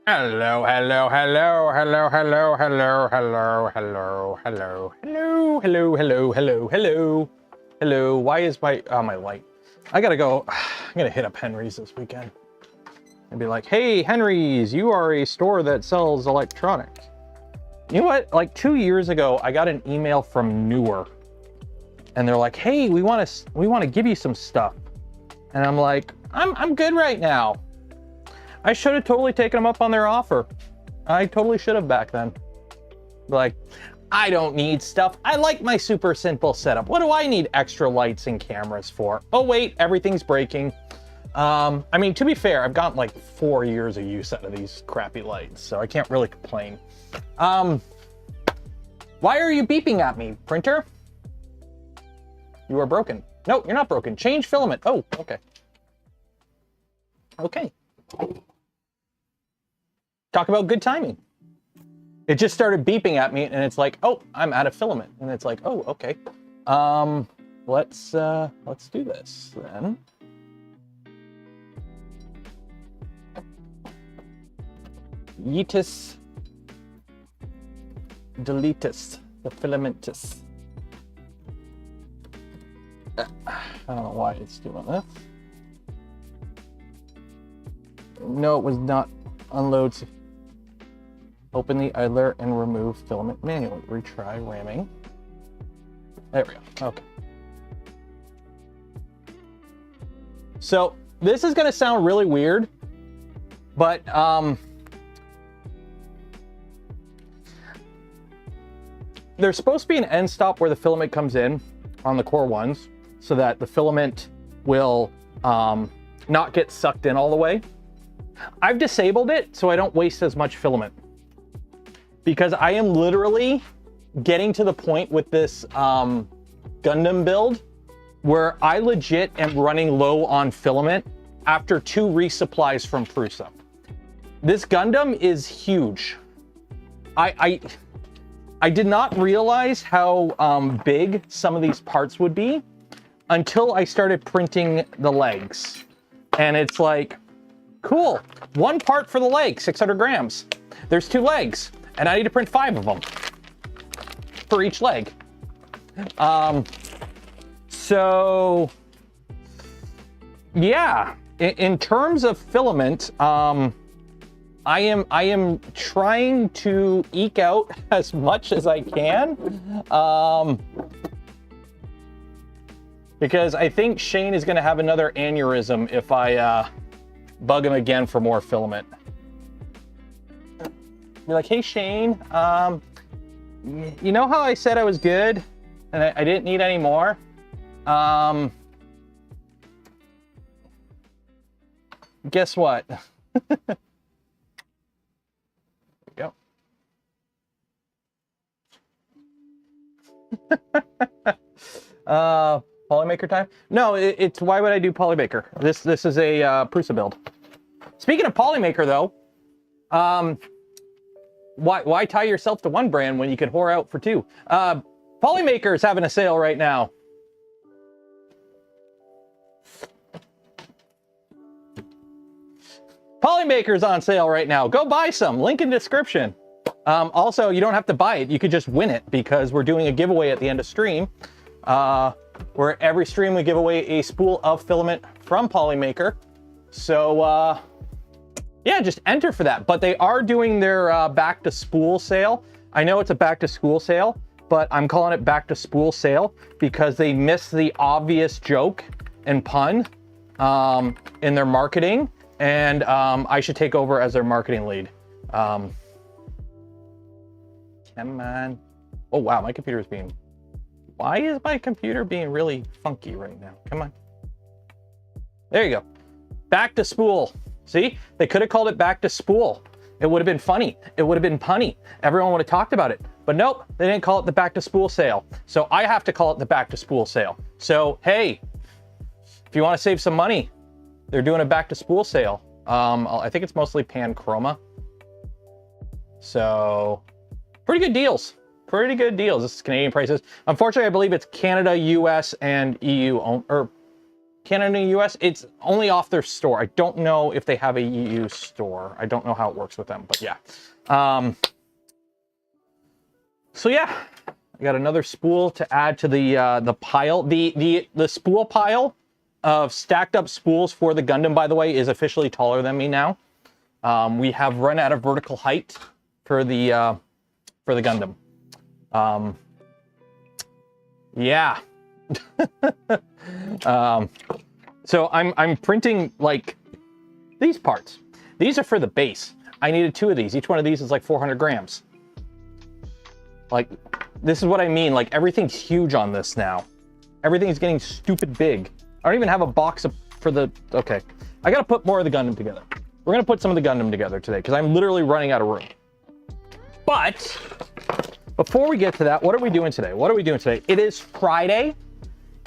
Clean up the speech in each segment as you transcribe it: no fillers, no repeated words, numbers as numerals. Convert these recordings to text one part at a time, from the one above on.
Hello, hello, hello, hello, hello, hello, hello, hello, hello, hello, hello, hello, hello, hello, hello. Why is my light? I gotta go. I'm gonna hit up Henry's this weekend and be like, hey, Henry's, you are a store that sells electronics. You know what? Like 2 years ago, I got an email from Newer, and they're like, hey, we want to give you some stuff, and I'm like, I'm good right now. I should have totally taken them up on their offer. I totally should have back then. Like, I don't need stuff. I like my super simple setup. What do I need extra lights and cameras for? Oh wait, everything's breaking. I mean, to be fair, I've gotten like 4 years of use out of these crappy lights, so I can't really complain. Why are you beeping at me, printer? You are broken. No, you're not broken. Change filament. Oh, okay. Okay. Talk about good timing. It just started beeping at me and it's like, oh, I'm out of filament. And it's like, oh, okay. Let's do this then. Yeetus deletus the filamentus. I don't know why it's doing this. No, it was not. Unload. Open the idler and remove filament manually. Retry ramming. There we go. Okay. So this is going to sound really weird, but there's supposed to be an end stop where the filament comes in on the core ones, so that the filament will not get sucked in all the way. I've disabled it so I don't waste as much filament, because I am literally getting to the point with this Gundam build where I legit am running low on filament after 2 resupplies from Prusa. This Gundam is huge. I did not realize how big some of these parts would be until I started printing the legs. And it's like, cool, 1 part for the leg, 600 grams. There's 2 legs, and I need to print 5 of them for each leg. So yeah, in terms of filament, I am trying to eke out as much as I can, because I think Shane is going to have another aneurysm if I bug him again for more filament. Be like, hey Shane, you know how I said I was good and I didn't need any more? Guess what? There we go. Polymaker time? No, it's why would I do polymaker? This is a Prusa build. Speaking of polymaker though, why tie yourself to one brand when you could whore out for 2? Polymaker is having a sale right now. Polymaker's on sale right now. Go buy some. Link in description. Also, you don't have to buy it. You could just win it, because we're doing a giveaway at the end of stream. Where every stream we give away a spool of filament from Polymaker. So yeah, just enter for that. But they are doing their back to spool sale. I know it's a back to school sale, but I'm calling it back to spool sale because they missed the obvious joke and pun in their marketing, and I should take over as their marketing lead. Come on. Oh wow, my computer's being... Why is my computer being really funky right now? Come on. There you go. Back to spool. See? They could have called it back to spool. It would have been funny. It would have been punny. Everyone would have talked about it. But nope, they didn't call it the back to spool sale. So I have to call it the back to spool sale. So hey, if you want to save some money, they're doing a back to spool sale. I think it's mostly pan chroma. So pretty good deals. Pretty good deals. This is Canadian prices. Unfortunately, I believe it's Canada, US, and EU, or Canada and US, it's only off their store. I don't know if they have a EU store. I don't know how it works with them, but yeah. So yeah, I got another spool to add to the pile. The spool pile of stacked up spools for the Gundam, by the way, is officially taller than me now. We have run out of vertical height for the Gundam. Yeah. So I'm printing like these parts. These are for the base. I needed 2 of these. Each one of these is like 400 grams. Like, this is what I mean. Like, everything's huge on this now. Everything's getting stupid big. I don't even have a box for the... Okay. I gotta put more of the Gundam together. We're gonna put some of the Gundam together today, because I'm literally running out of room. But, before we get to that, what are we doing today? What are we doing today? It is Friday.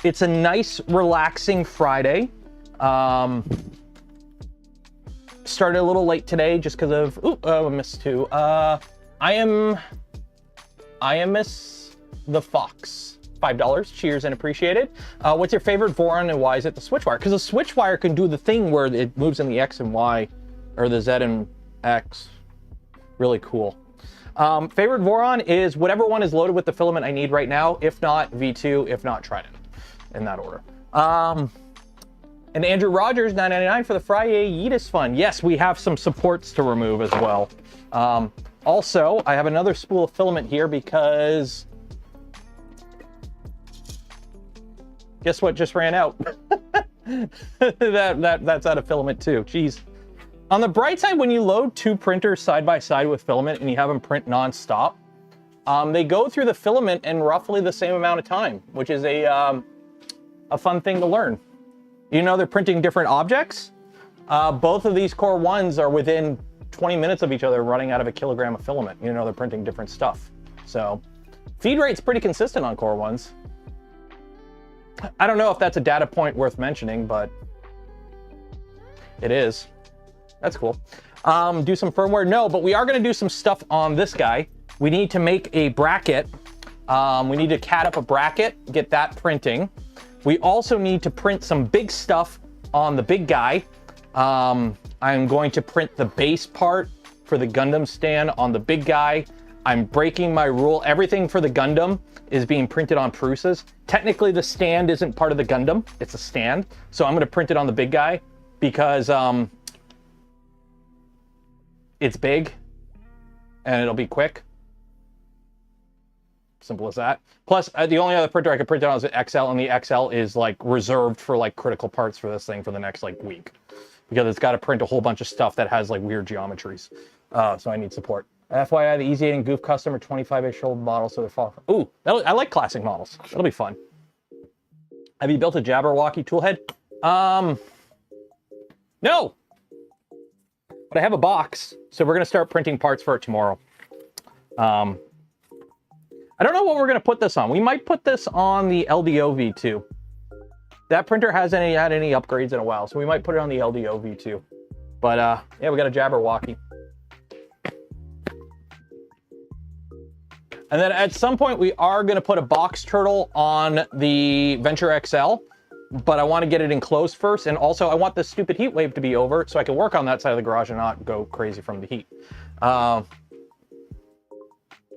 It's a nice, relaxing Friday. Started a little late today just because of... Ooh, I missed 2. I am Miss the Fox. $5. Cheers and appreciated. What's your favorite Voron and why is it the switch wire? Because the switch wire can do the thing where it moves in the X and Y, or the Z and X. Really cool. Favorite Voron is whatever one is loaded with the filament I need right now. If not, V2. If not, Trident. In that order. And Andrew Rogers, $9.99 for the Friday Yeetus Fund. Yes, we have some supports to remove as well. Also, I have another spool of filament here because... Guess what just ran out? That's out of filament too. Jeez. On the bright side, when you load 2 printers side by side with filament and you have them print non-stop, they go through the filament in roughly the same amount of time, which is a fun thing to learn. You know, they're printing different objects. Both of these Core 1s are within 20 minutes of each other running out of a kilogram of filament. You know, they're printing different stuff. So feed rate's pretty consistent on Core 1s. I don't know if that's a data point worth mentioning, but it is. That's cool. Do some firmware? No, but we are going to do some stuff on this guy. We need to make a bracket. We need to CAD up a bracket, get that printing. We also need to print some big stuff on the big guy. I'm going to print the base part for the Gundam stand on the big guy. I'm breaking my rule. Everything for the Gundam is being printed on Prusas. Technically, the stand isn't part of the Gundam. It's a stand. So I'm going to print it on the big guy because it's big and it'll be quick. Simple as that. Plus, the only other printer I could print it on is an XL, and the XL is like reserved for like critical parts for this thing for the next like week, because it's got to print a whole bunch of stuff that has like weird geometries. So I need support. FYI, the Easy 8 and Goof Custom are 25-ish old models, so they're fall. Ooh, I like classic models. That'll be fun. Have you built a Jabberwocky toolhead? No. But I have a box, so we're gonna start printing parts for it tomorrow. I don't know what we're going to put this on. We might put this on the LDO V2. That printer hasn't had any upgrades in a while, so we might put it on the LDO V2. But, yeah, we got a Jabberwocky. And then at some point, we are going to put a box turtle on the Venture XL, but I want to get it enclosed first. And also, I want this stupid heat wave to be over so I can work on that side of the garage and not go crazy from the heat.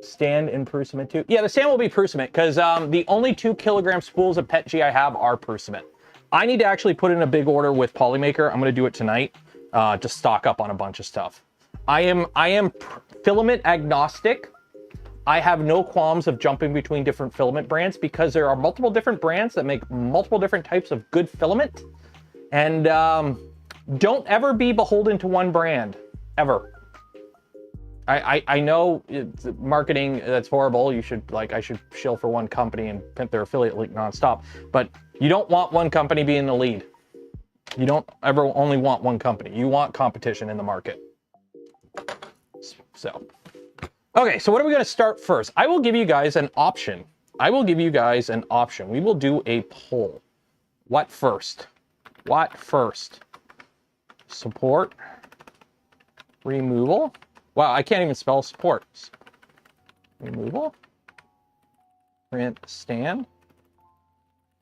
Stand in Prusament too? Yeah, the stand will be Prusament because the only 2 kilogram spools of PETG I have are Prusament. I need to actually put in a big order with Polymaker. I'm going to do it tonight to stock up on a bunch of stuff. I am filament agnostic. I have no qualms of jumping between different filament brands because there are multiple different brands that make multiple different types of good filament. And don't ever be beholden to one brand, ever. I know it's marketing, that's horrible. You should, like, I should shill for one company and pimp their affiliate link nonstop. But you don't want one company being the lead. You don't ever only want one company. You want competition in the market. So, okay, so what are we going to start first? I will give you guys an option. We will do a poll. What first? What first? Support. Removal. Wow, I can't even spell support. Removal. Print stand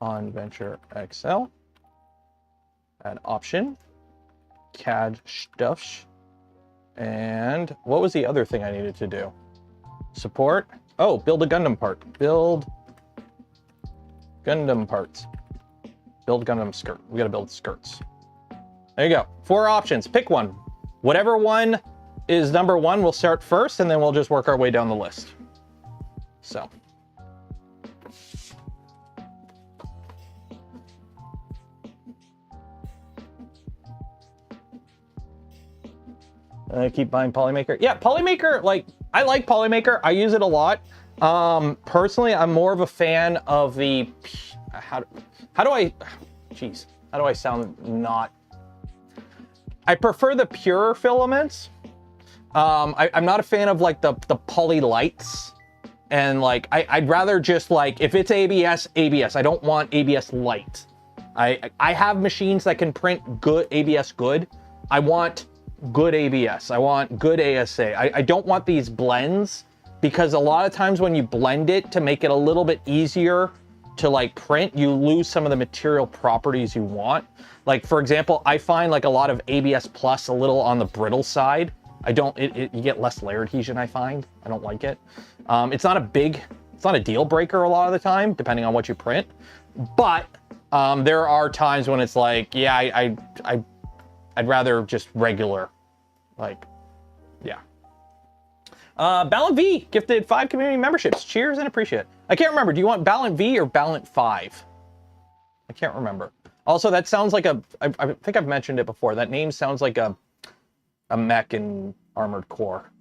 on Venture XL. Add option, CAD STUFFS, and what was the other thing I needed to do? Support. Oh, build a Gundam part. Build Gundam parts. Build Gundam skirt. We gotta build skirts. There you go. 4 options. Pick one. Whatever one is number 1, we'll start first, and then we'll just work our way down the list. So. Keep buying Polymaker. Yeah, Polymaker, like, I like Polymaker. I use it a lot. Personally, I'm more of a fan of the, how do I sound not, I prefer the pure filaments. I'm not a fan of like the poly lights. And like, I'd rather just like, if it's ABS, ABS. I don't want ABS light. I have machines that can print good ABS good. I want good ABS. I want good ASA. I don't want these blends, because a lot of times when you blend it to make it a little bit easier to like print, you lose some of the material properties you want. Like for example, I find like a lot of ABS plus a little on the brittle side. You get less layer adhesion, I find. I don't like it. It's not a deal breaker a lot of the time, depending on what you print. But there are times when it's like, yeah, I'd rather just regular, like, yeah. Ballant V gifted 5 community memberships. Cheers and appreciate it. I can't remember. Do you want Ballant V or Ballant 5? I can't remember. Also, that sounds like I think I've mentioned it before. That name sounds like a mech in Armored Core.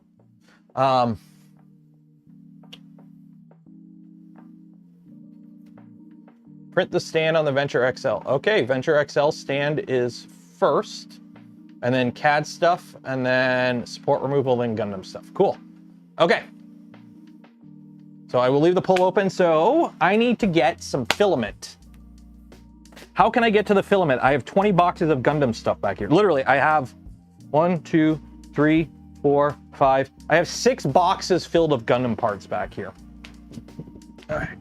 Print the stand on the Venture XL. Okay, Venture XL stand is first, and then CAD stuff, and then support removal, then Gundam stuff. Cool. Okay. So I will leave the pull open. So I need to get some filament. How can I get to the filament? I have 20 boxes of Gundam stuff back here. Literally, I have 1, 2, 3, 4, 5. I have 6 boxes filled of Gundam parts back here. All right.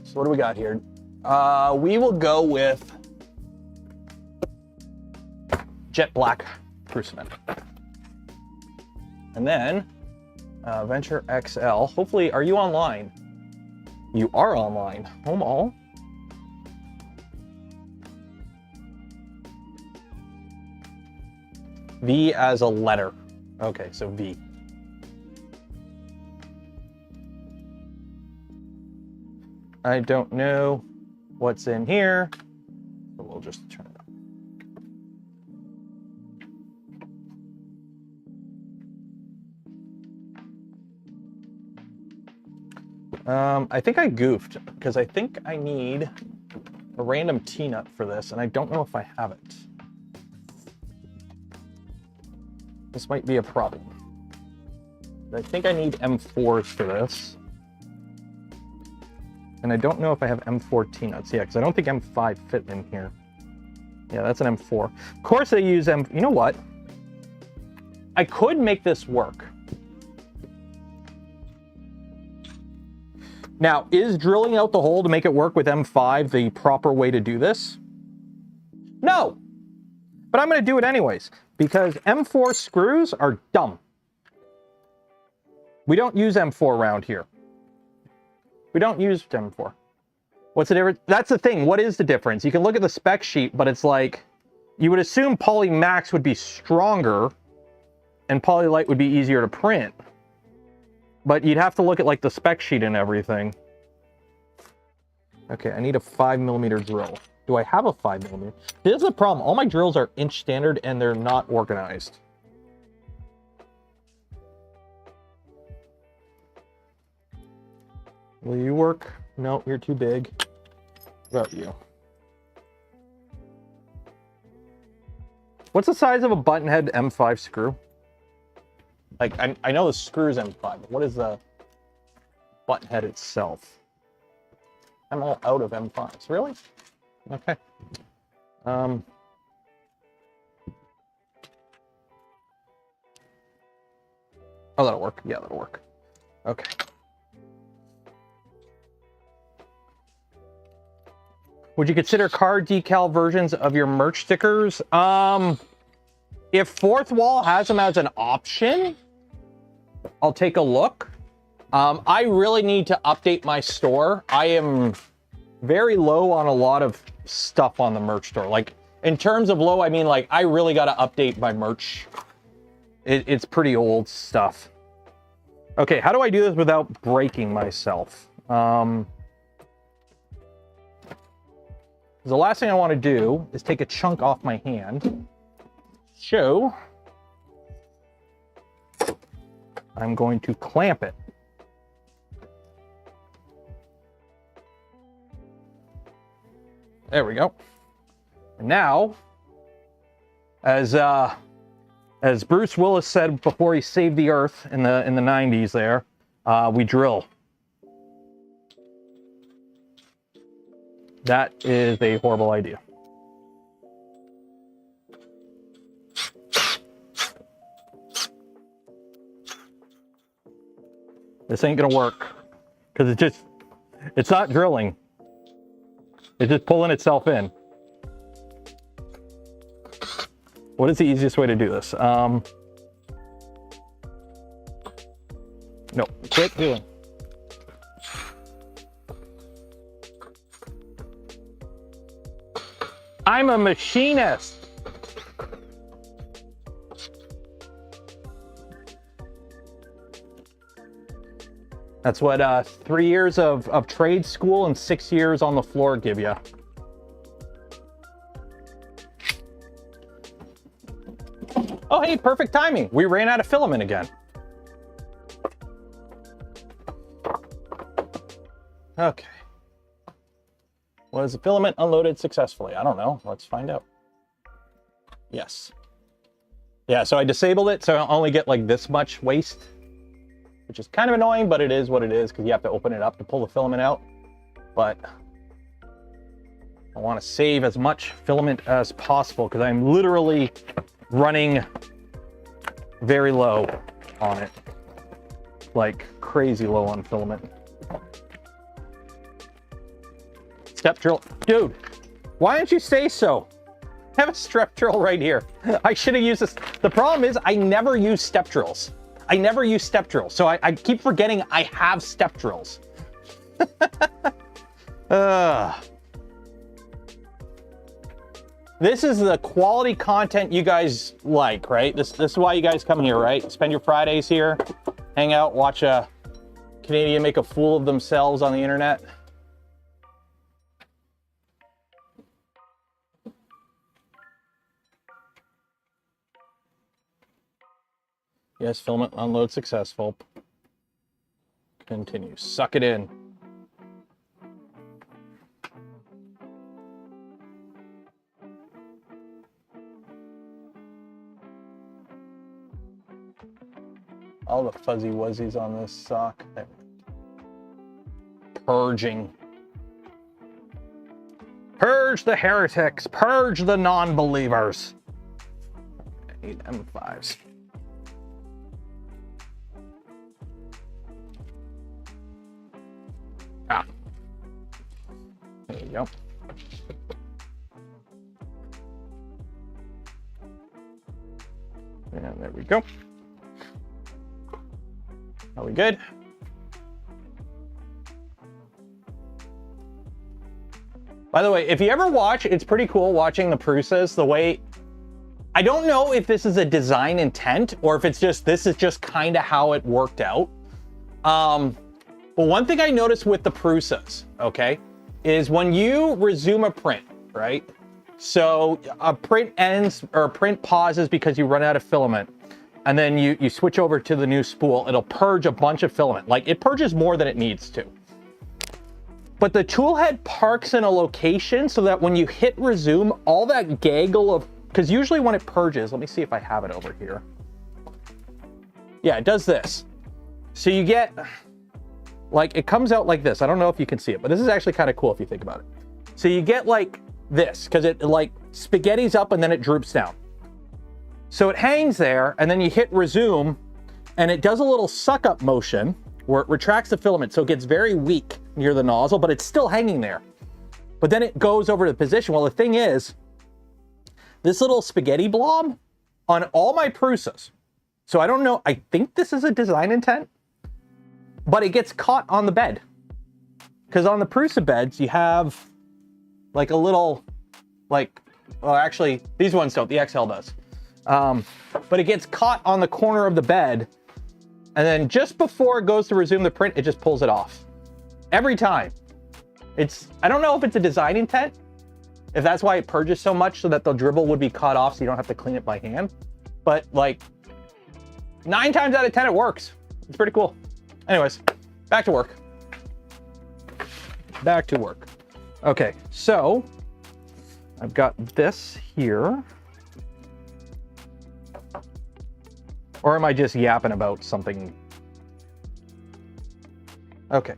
So what do we got here? We will go with jet black cement. And then Venture XL. Hopefully, are you online? You are online. Home all. V as a letter. Okay, so V. I don't know what's in here, but we'll just turn it on. I think I goofed, because I think I need a random T-nut for this, and I don't know if I have it. This might be a problem. I think I need M4s for this. And I don't know if I have M4 T-nuts. Yeah, because I don't think M5 fit in here. Yeah, that's an M4. Of course I use M... You know what? I could make this work. Now, is drilling out the hole to make it work with M5 the proper way to do this? No! But I'm going to do it anyways, because M4 screws are dumb. We don't use M4 around here. We don't use M4. What's the difference? That's the thing. What is the difference? You can look at the spec sheet, but it's like, you would assume Poly Max would be stronger and Poly Light would be easier to print. But you'd have to look at like the spec sheet and everything. Okay, I need a 5mm drill. Do I have a 5mm? Here's the problem. All my drills are inch standard and they're not organized. Will you work? No, you're too big. What about you? What's the size of a button head M5 screw? Like, I know the screw's M5, but what is the button head itself? I'm all out of M5s. Really? Okay. Oh, that'll work. Yeah, that'll work. Okay. Would you consider card decal versions of your merch stickers? If Fourth Wall has them as an option, I'll take a look. I really need to update my store. I am very low on a lot of stuff on the merch store. Like, in terms of low, I mean, like, I really got to update my merch. It's pretty old stuff. Okay, how do I do this without breaking myself? The last thing I want to do is take a chunk off my hand. So, I'm going to clamp it. There we go. And now, as Bruce Willis said before he saved the Earth in the 90s there, we drill. That is a horrible idea. This ain't gonna work because it's not drilling. It's just pulling itself in. What is the easiest way to do this? No, quit doing. I'm a machinist. That's what 3 years of trade school and 6 years on the floor give you. Oh, hey, perfect timing. We ran out of filament again. Okay. Was the filament unloaded successfully? I don't know. Let's find out. Yes. Yeah, so I disabled it, so I only get like this much waste, which is kind of annoying, but it is what it is because you have to open it up to pull the filament out. But I want to save as much filament as possible because I'm literally running very low on it. Like crazy low on filament. Step drill. Dude, why didn't you say so? I have a step drill right here. I should have used this. The problem is I never use step drills. I never use step drills. So I keep forgetting I have step drills. This is the quality content you guys like, right? This is why you guys come here, right? Spend your Fridays here, hang out, watch a Canadian make a fool of themselves on the internet. Yes, filament unload successful. Continue. Suck it in. All the fuzzy wuzzies on this sock. Purging. Purge the heretics. Purge the non-believers. 8 M5s. Ah. There you go. And there we go. Are we good? By the way, if you ever watch, it's pretty cool watching the Prusas, the way, I don't know if this is a design intent or if it's just, this is just kind of how it worked out. But one thing I noticed with the Prusas, okay, is when you resume a print, right? So a print ends or a print pauses because you run out of filament. And then you switch over to the new spool, it'll purge a bunch of filament. Like it purges more than it needs to. But the tool head parks in a location so that when you hit resume, all that gaggle of, because usually when it purges, let me see if I have it over here. Yeah, it does this. So you get, like it comes out like this. I don't know if you can see it, but this is actually kind of cool if you think about it. So you get like this, because it like spaghettis up and then it droops down. So it hangs there, and then you hit resume, and it does a little suck-up motion where it retracts the filament, so it gets very weak near the nozzle, but it's still hanging there. but then it goes over to the position. Well, the thing is, this little spaghetti blob on all my Prusas, so I don't know, I think this is a design intent, but it gets caught on the bed. Because on the Prusa beds, you have like a little, like, well, actually, these ones don't, the XL does. But it gets caught on the corner of the bed, and then just before it goes to resume the print, it just pulls it off. Every time. I don't know if it's a design intent, if that's why it purges so much, so that the dribble would be cut off so you don't have to clean it by hand. But like 9 times out of 10, it works. It's pretty cool. Anyways, back to work. Back to work. Okay, so I've got this here. Or am I just yapping about something? Okay,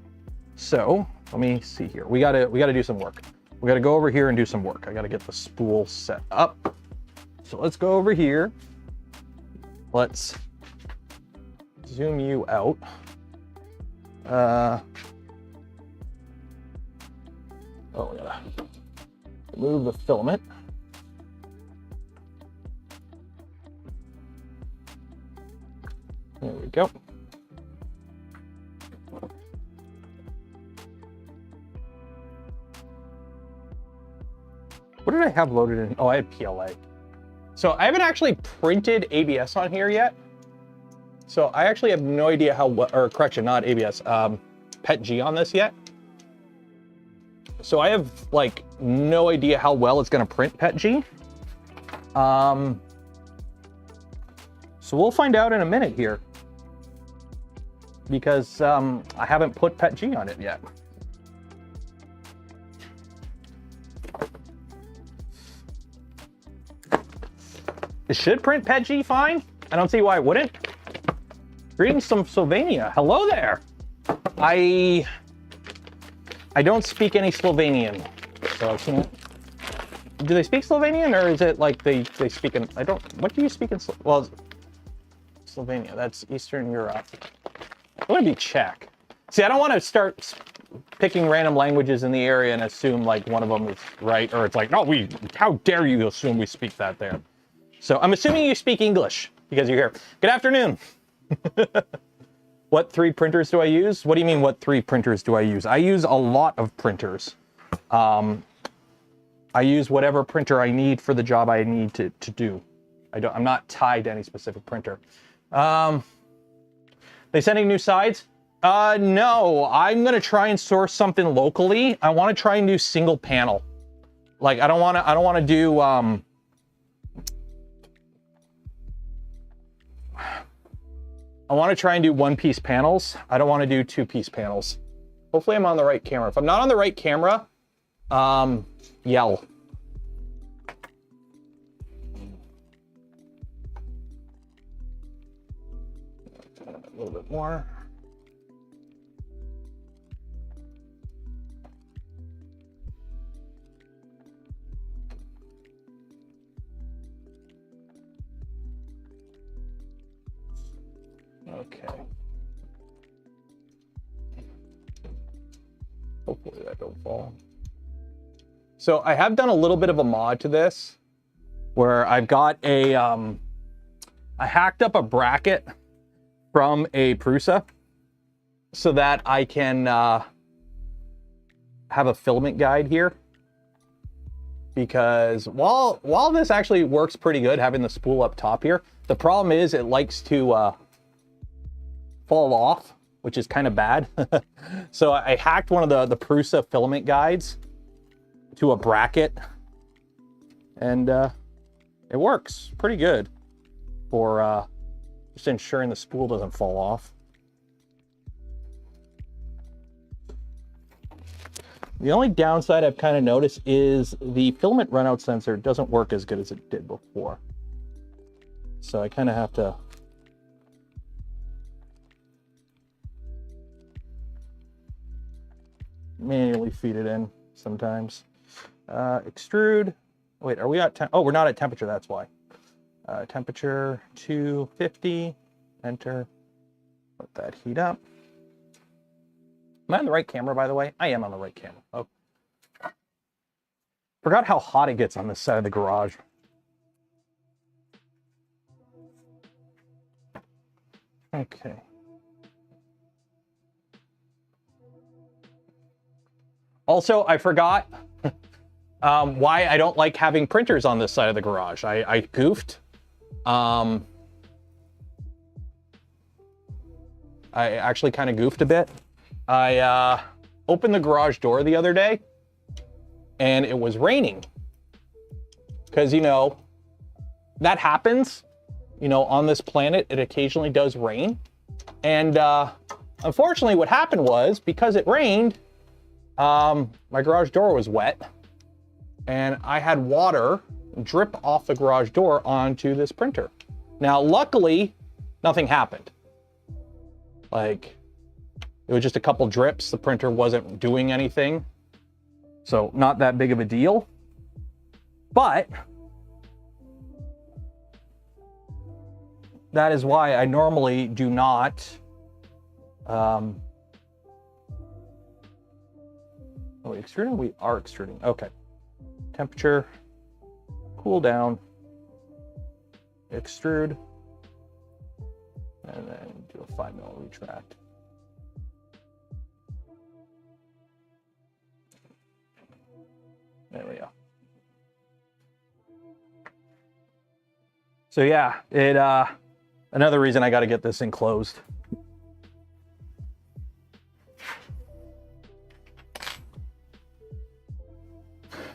so let me see here. We gotta do some work. We gotta go over here and do some work. I gotta get the spool set up. So let's go over here. Let's zoom you out. Oh, we gotta remove the filament. There we go. What did I have loaded in? Oh, I had PLA. So I haven't actually printed ABS on here yet. So I actually have no idea how, or correction, not ABS, PETG on this yet. So I have like no idea how well it's gonna print PETG. So we'll find out in a minute here, because I haven't put PETG on it yet. It should print PETG fine. I don't see why it wouldn't. Greetings from Slovenia. Hello there. I don't speak any Slovenian, so I can't. Do they speak Slovenian, or is it like they speak in, what do you speak in, well, Slovenia, that's Eastern Europe. I want to be Czech. See, I don't want to start picking random languages in the area and assume like one of them is right, or it's like, no, how dare you assume we speak that there. So I'm assuming you speak English because you're here. Good afternoon. What 3 printers do I use? What do you mean, what 3 printers do I use? I use a lot of printers. I use whatever printer I need for the job I need to do. I'm not tied to any specific printer. They sending new sides? No, I'm gonna try and source something locally. I want to try and do single panel. Like I don't want to do I want to try and do 1-piece panels. I don't want to do 2-piece panels. Hopefully I'm on the right camera. If I'm not on the right camera, yell. A little bit more. Okay. Hopefully that don't fall. So I have done a little bit of a mod to this where I've got a, I hacked up a bracket from a Prusa so that I can have a filament guide here. Because while this actually works pretty good, having the spool up top here, the problem is it likes to fall off, which is kind of bad. So I hacked one of the Prusa filament guides to a bracket, and it works pretty good for just ensuring the spool doesn't fall off. The only downside I've kind of noticed is the filament runout sensor doesn't work as good as it did before. So I kind of have to manually feed it in sometimes. Extrude. Wait, are we at oh, we're not at temperature, that's why. Temperature 250, enter. Let that heat up. Am I on the right camera, by the way? I am on the right camera. Oh. Forgot how hot it gets on this side of the garage. Okay. Also, I forgot why I don't like having printers on this side of the garage. I goofed. I actually kind of goofed a bit. I opened the garage door the other day and it was raining. Because, you know, that happens. You know, on this planet, it occasionally does rain. And unfortunately, what happened was, because it rained, my garage door was wet. And I had water drip off the garage door onto this printer. Now, luckily, nothing happened. Like, it was just a couple drips. The printer wasn't doing anything. So, not that big of a deal. But that is why I normally do not oh, extruding? We are extruding. Okay. Temperature, cool down, extrude, and then do a 5mm retract. There we go. So yeah, it another reason I got to get this thing closed.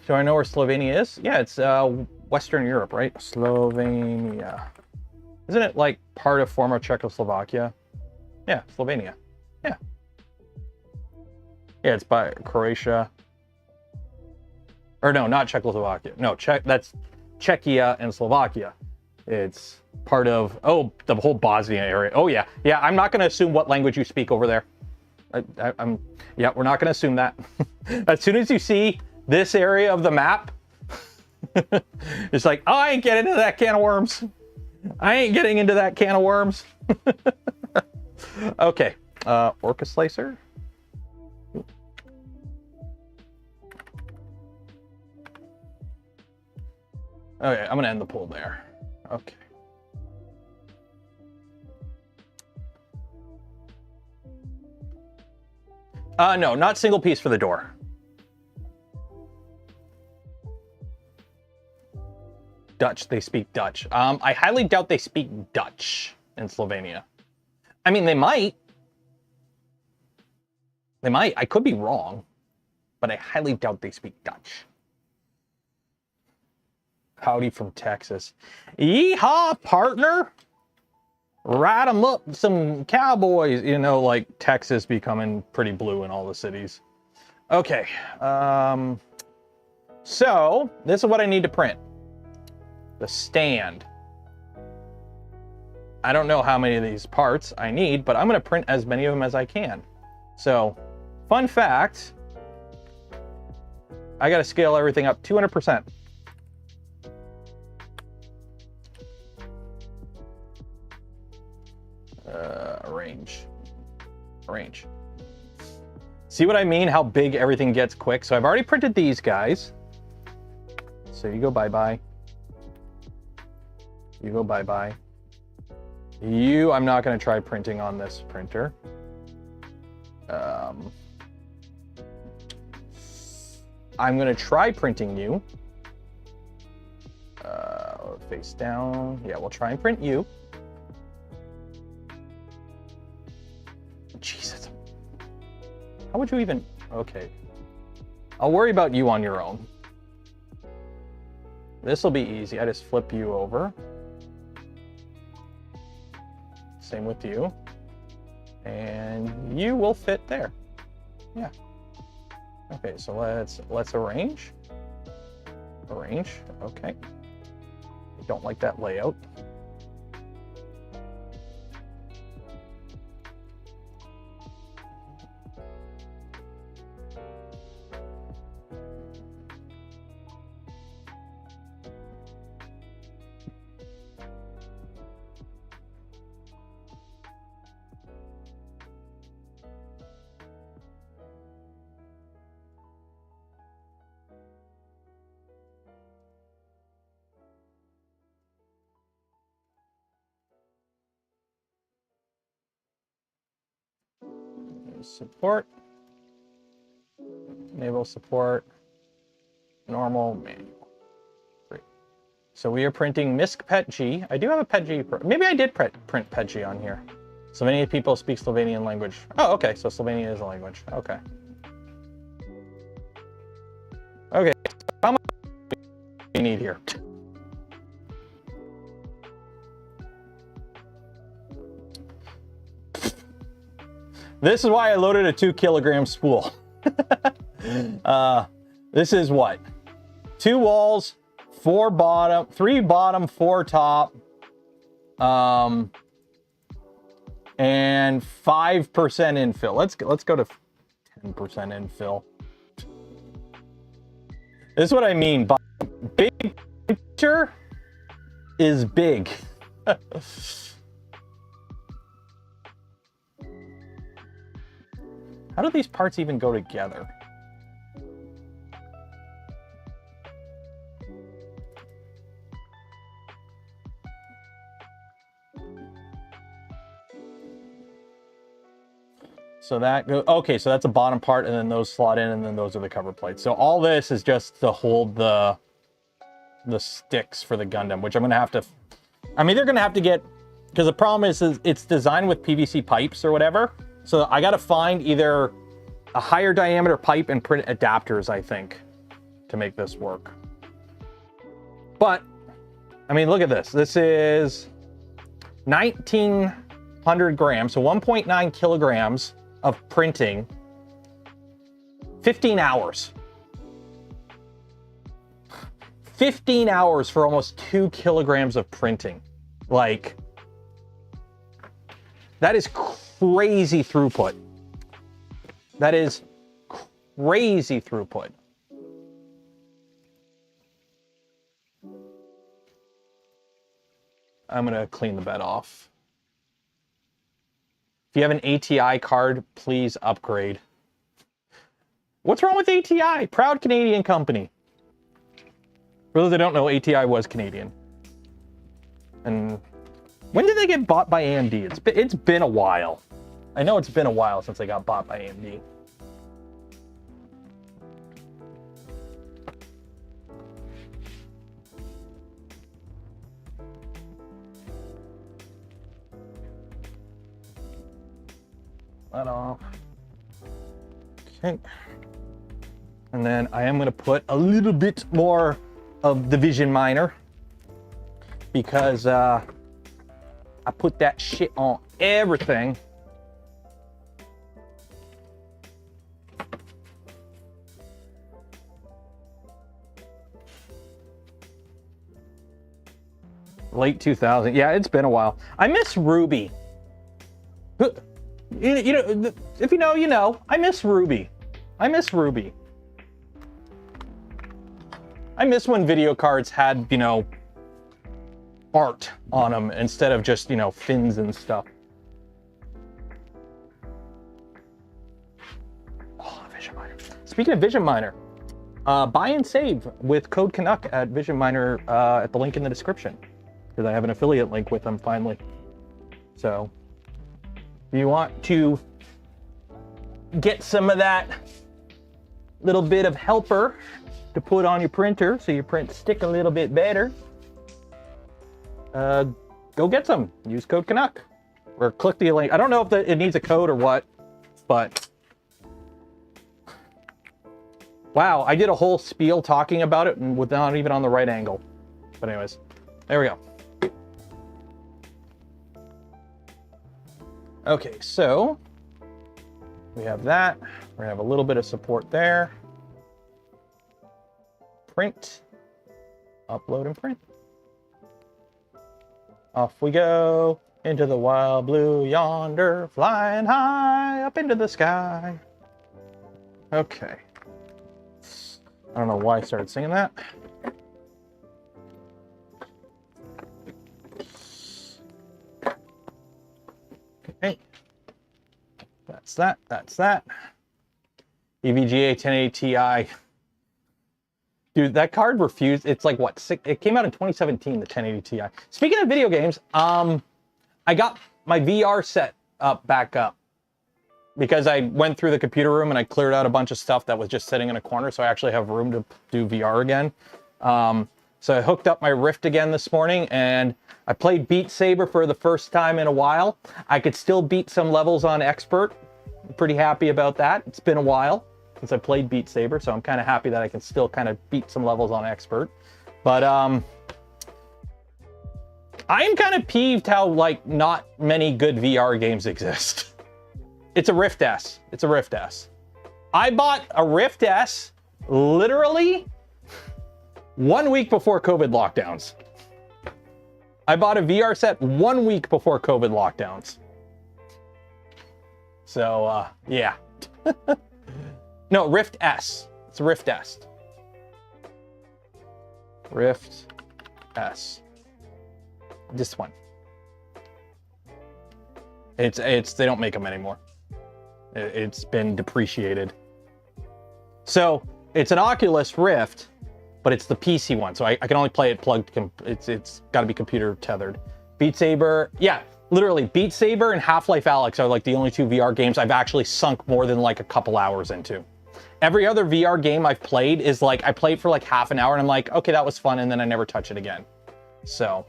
Do I know where Slovenia is? Yeah, it's Western Europe, right? Slovenia. Isn't it like part of former Czechoslovakia? Yeah, Slovenia. Yeah. Yeah, it's by Croatia. Or no, not Czechoslovakia. No, that's Czechia and Slovakia. It's part of, oh, the whole Bosnia area. Oh yeah, yeah. I'm not going to assume what language you speak over there. Yeah, we're not going to assume that. As soon as you see this area of the map, it's like, oh, I ain't getting into that can of worms. I ain't getting into that can of worms. Okay, Orca Slicer. Okay, I'm gonna end the pull there. Okay. No, not single piece for the door. Dutch, they speak Dutch. I highly doubt they speak Dutch in Slovenia. I mean, they might. They might. I could be wrong, but I highly doubt they speak Dutch. Howdy from Texas. Yeehaw, partner! Ride 'em up, some cowboys. You know, like Texas becoming pretty blue in all the cities. Okay. So, this is what I need to print. The stand. I don't know how many of these parts I need, but I'm going to print as many of them as I can. So, fun fact, I got to scale everything up 200%. Arrange. See what I mean? How big everything gets quick. So I've already printed these guys. So you go bye-bye. You go bye-bye. You, I'm not going to try printing on this printer. I'm going to try printing you. Face down. Yeah, we'll try and print you. Jesus. How would you even... Okay. I'll worry about you on your own. This will be easy. I just flip you over. Same with you. And you will fit there. Yeah. Okay, so let's arrange. Arrange. Okay. I don't like that layout. Support. Enable support. Normal, manual. Great. So we are printing MISC PET G. I do have a PET G. Maybe I did print PET G on here. Slovenian people speak Slovenian language. Oh, okay. So Slovenian is a language. Okay. Okay. How much do we need here? This is why I loaded a 2 kilogram spool. This is what? 2 walls, 4 bottom, 3 bottom, 4 top, and 5% infill. Let's go to 10% infill. This is what I mean by big picture is big. How do these parts even go together? So that goes, okay, so that's a bottom part, and then those slot in, and then those are the cover plates. So all this is just to hold the sticks for the Gundam, which I'm gonna have to, I'm either gonna have to get, because the problem is it's designed with PVC pipes or whatever. So I gotta find either a higher diameter pipe and print adapters, I think, to make this work. But, I mean, look at this. This is 1,900 grams, so 1.9 kilograms of printing, 15 hours. 15 hours for almost 2 kilograms of printing. Like, that is crazy throughput. That is crazy throughput. I'm gonna clean the bed off. If you have an ATI card, please upgrade. What's wrong with ATI? Proud Canadian company. For those that don't know, ATI was Canadian. And when did they get bought by AMD? It's been a while. I know it's been a while since they got bought by AMD. That off. Okay. And then I am going to put a little bit more of the Vision Miner because I put that shit on everything. Late 2000. Yeah, it's been a while. I miss Ruby. You know, if you know, you know. I miss Ruby. I miss Ruby. I miss when video cards had, you know, art on them instead of just, you know, fins and stuff. Oh, Vision Miner. Speaking of Vision Miner, buy and save with code Canuck at Vision Miner at the link in the description. Because I have an affiliate link with them finally. So if you want to get some of that little bit of helper to put on your printer so your prints stick a little bit better, go get some. Use code Canuck or click the link. I don't know if it needs a code or what, but wow, I did a whole spiel talking about it and without even on the right angle. But anyways, there we go. Okay, so we have that. We're gonna have a little bit of support there. Print, upload and print. Off we go into the wild blue yonder, flying high up into the sky. Okay. I don't know why I started singing that. Okay. That's that. That's that. EVGA 1080 Ti. Dude, that card refused. It's like what? It came out in 2017, the 1080 Ti. Speaking of video games, I got my VR set back up because I went through the computer room and I cleared out a bunch of stuff that was just sitting in a corner, so I actually have room to do VR again. So I hooked up my Rift again this morning, and I played Beat Saber for the first time in a while. I could still beat some levels on Expert. I'm pretty happy about that. It's been a while since I played Beat Saber, so I'm kind of happy that I can still kind of beat some levels on Expert. But I am kind of peeved how, like, not many good VR games exist. It's a Rift S. It's a Rift S. I bought a Rift S literally 1 week before COVID lockdowns. I bought a VR set 1 week before COVID lockdowns. So, yeah. No, Rift S. It's Rift S. Rift S. This one. It's they don't make them anymore. It's been depreciated. So it's an Oculus Rift, but it's the PC one. So I can only play it plugged. It's got to be computer tethered. Beat Saber, yeah, literally Beat Saber and Half-Life Alyx are like the only two VR games I've actually sunk more than like a couple hours into. Every other VR game I've played is like, I played for like half an hour and I'm like, okay, that was fun, and then I never touch it again. So,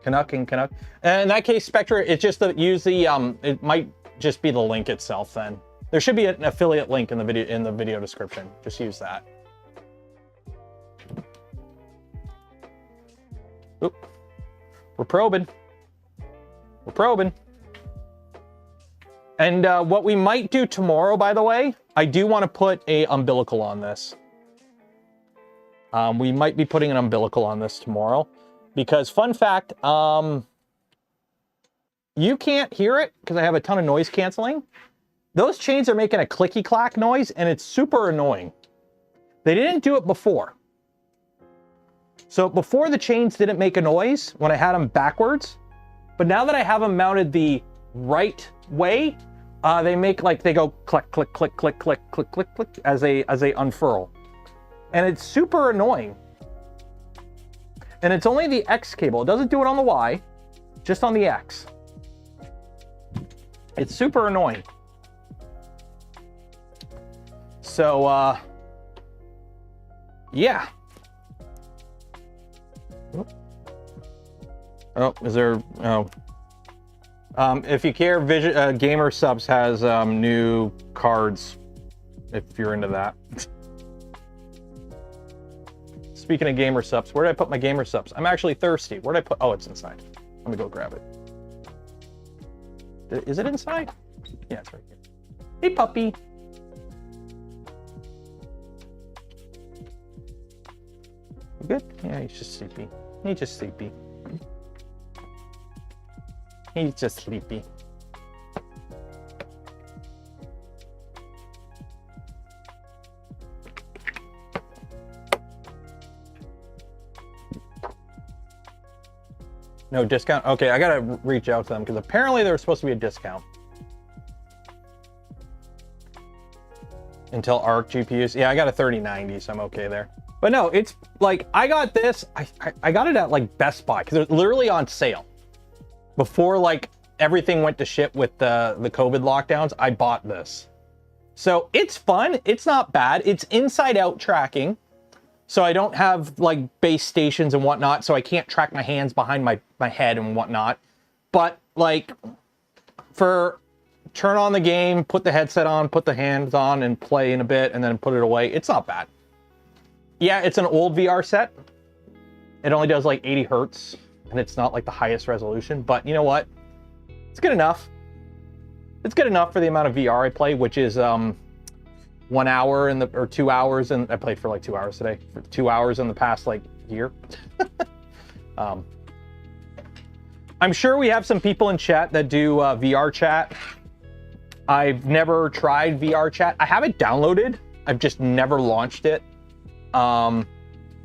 Canuck and Canuck. And in that case, Spectre, it's just the, use the, it might just be the link itself then. There should be an affiliate link in the video description. Just use that. Oop. We're probing. We're probing. And what we might do tomorrow, by the way, I do want to put a umbilical on this. We might be putting an umbilical on this tomorrow. Because, fun fact, you can't hear it because I have a ton of noise canceling. Those chains are making a clicky-clack noise, and it's super annoying. They didn't do it before. So before, the chains didn't make a noise when I had them backwards. But now that I have them mounted the right way, they make like, they go click, click, click, click, click, click, click, click as they unfurl. And it's super annoying. And it's only the X cable. It doesn't do it on the Y, just on the X. It's super annoying. So, yeah. Oh, is there, oh. If you care, Gamer Subs has new cards, if you're into that. Speaking of Gamer Subs, where did I put my Gamer Subs? I'm actually thirsty. Where did I put, oh, it's inside. Let me go grab it. Is it inside? Yeah, it's right here. Hey, puppy. You good? Yeah, he's just sleepy. He's just sleepy. He's just sleepy. No discount? Okay, I gotta reach out to them because apparently there was supposed to be a discount. Intel Arc GPUs. Yeah, I got a 3090, so I'm okay there. But no, it's like, I got this, I got it at like Best Buy because it's literally on sale. Before like everything went to shit with the COVID lockdowns, I bought this. So it's fun, it's not bad. It's inside out tracking. So I don't have like base stations and whatnot, so I can't track my hands behind my head and whatnot. But like, for turn on the game, put the headset on, put the hands on and play in a bit and then put it away, it's not bad. Yeah, it's an old VR set. It only does like 80 hertz and it's not like the highest resolution, but you know what? It's good enough. It's good enough for the amount of VR I play, which is 1 hour or 2 hours, and I played for like 2 hours today. For 2 hours in the past like year. I'm sure we have some people in chat that do VR chat. I've never tried VR chat. I have it downloaded. I've just never launched it.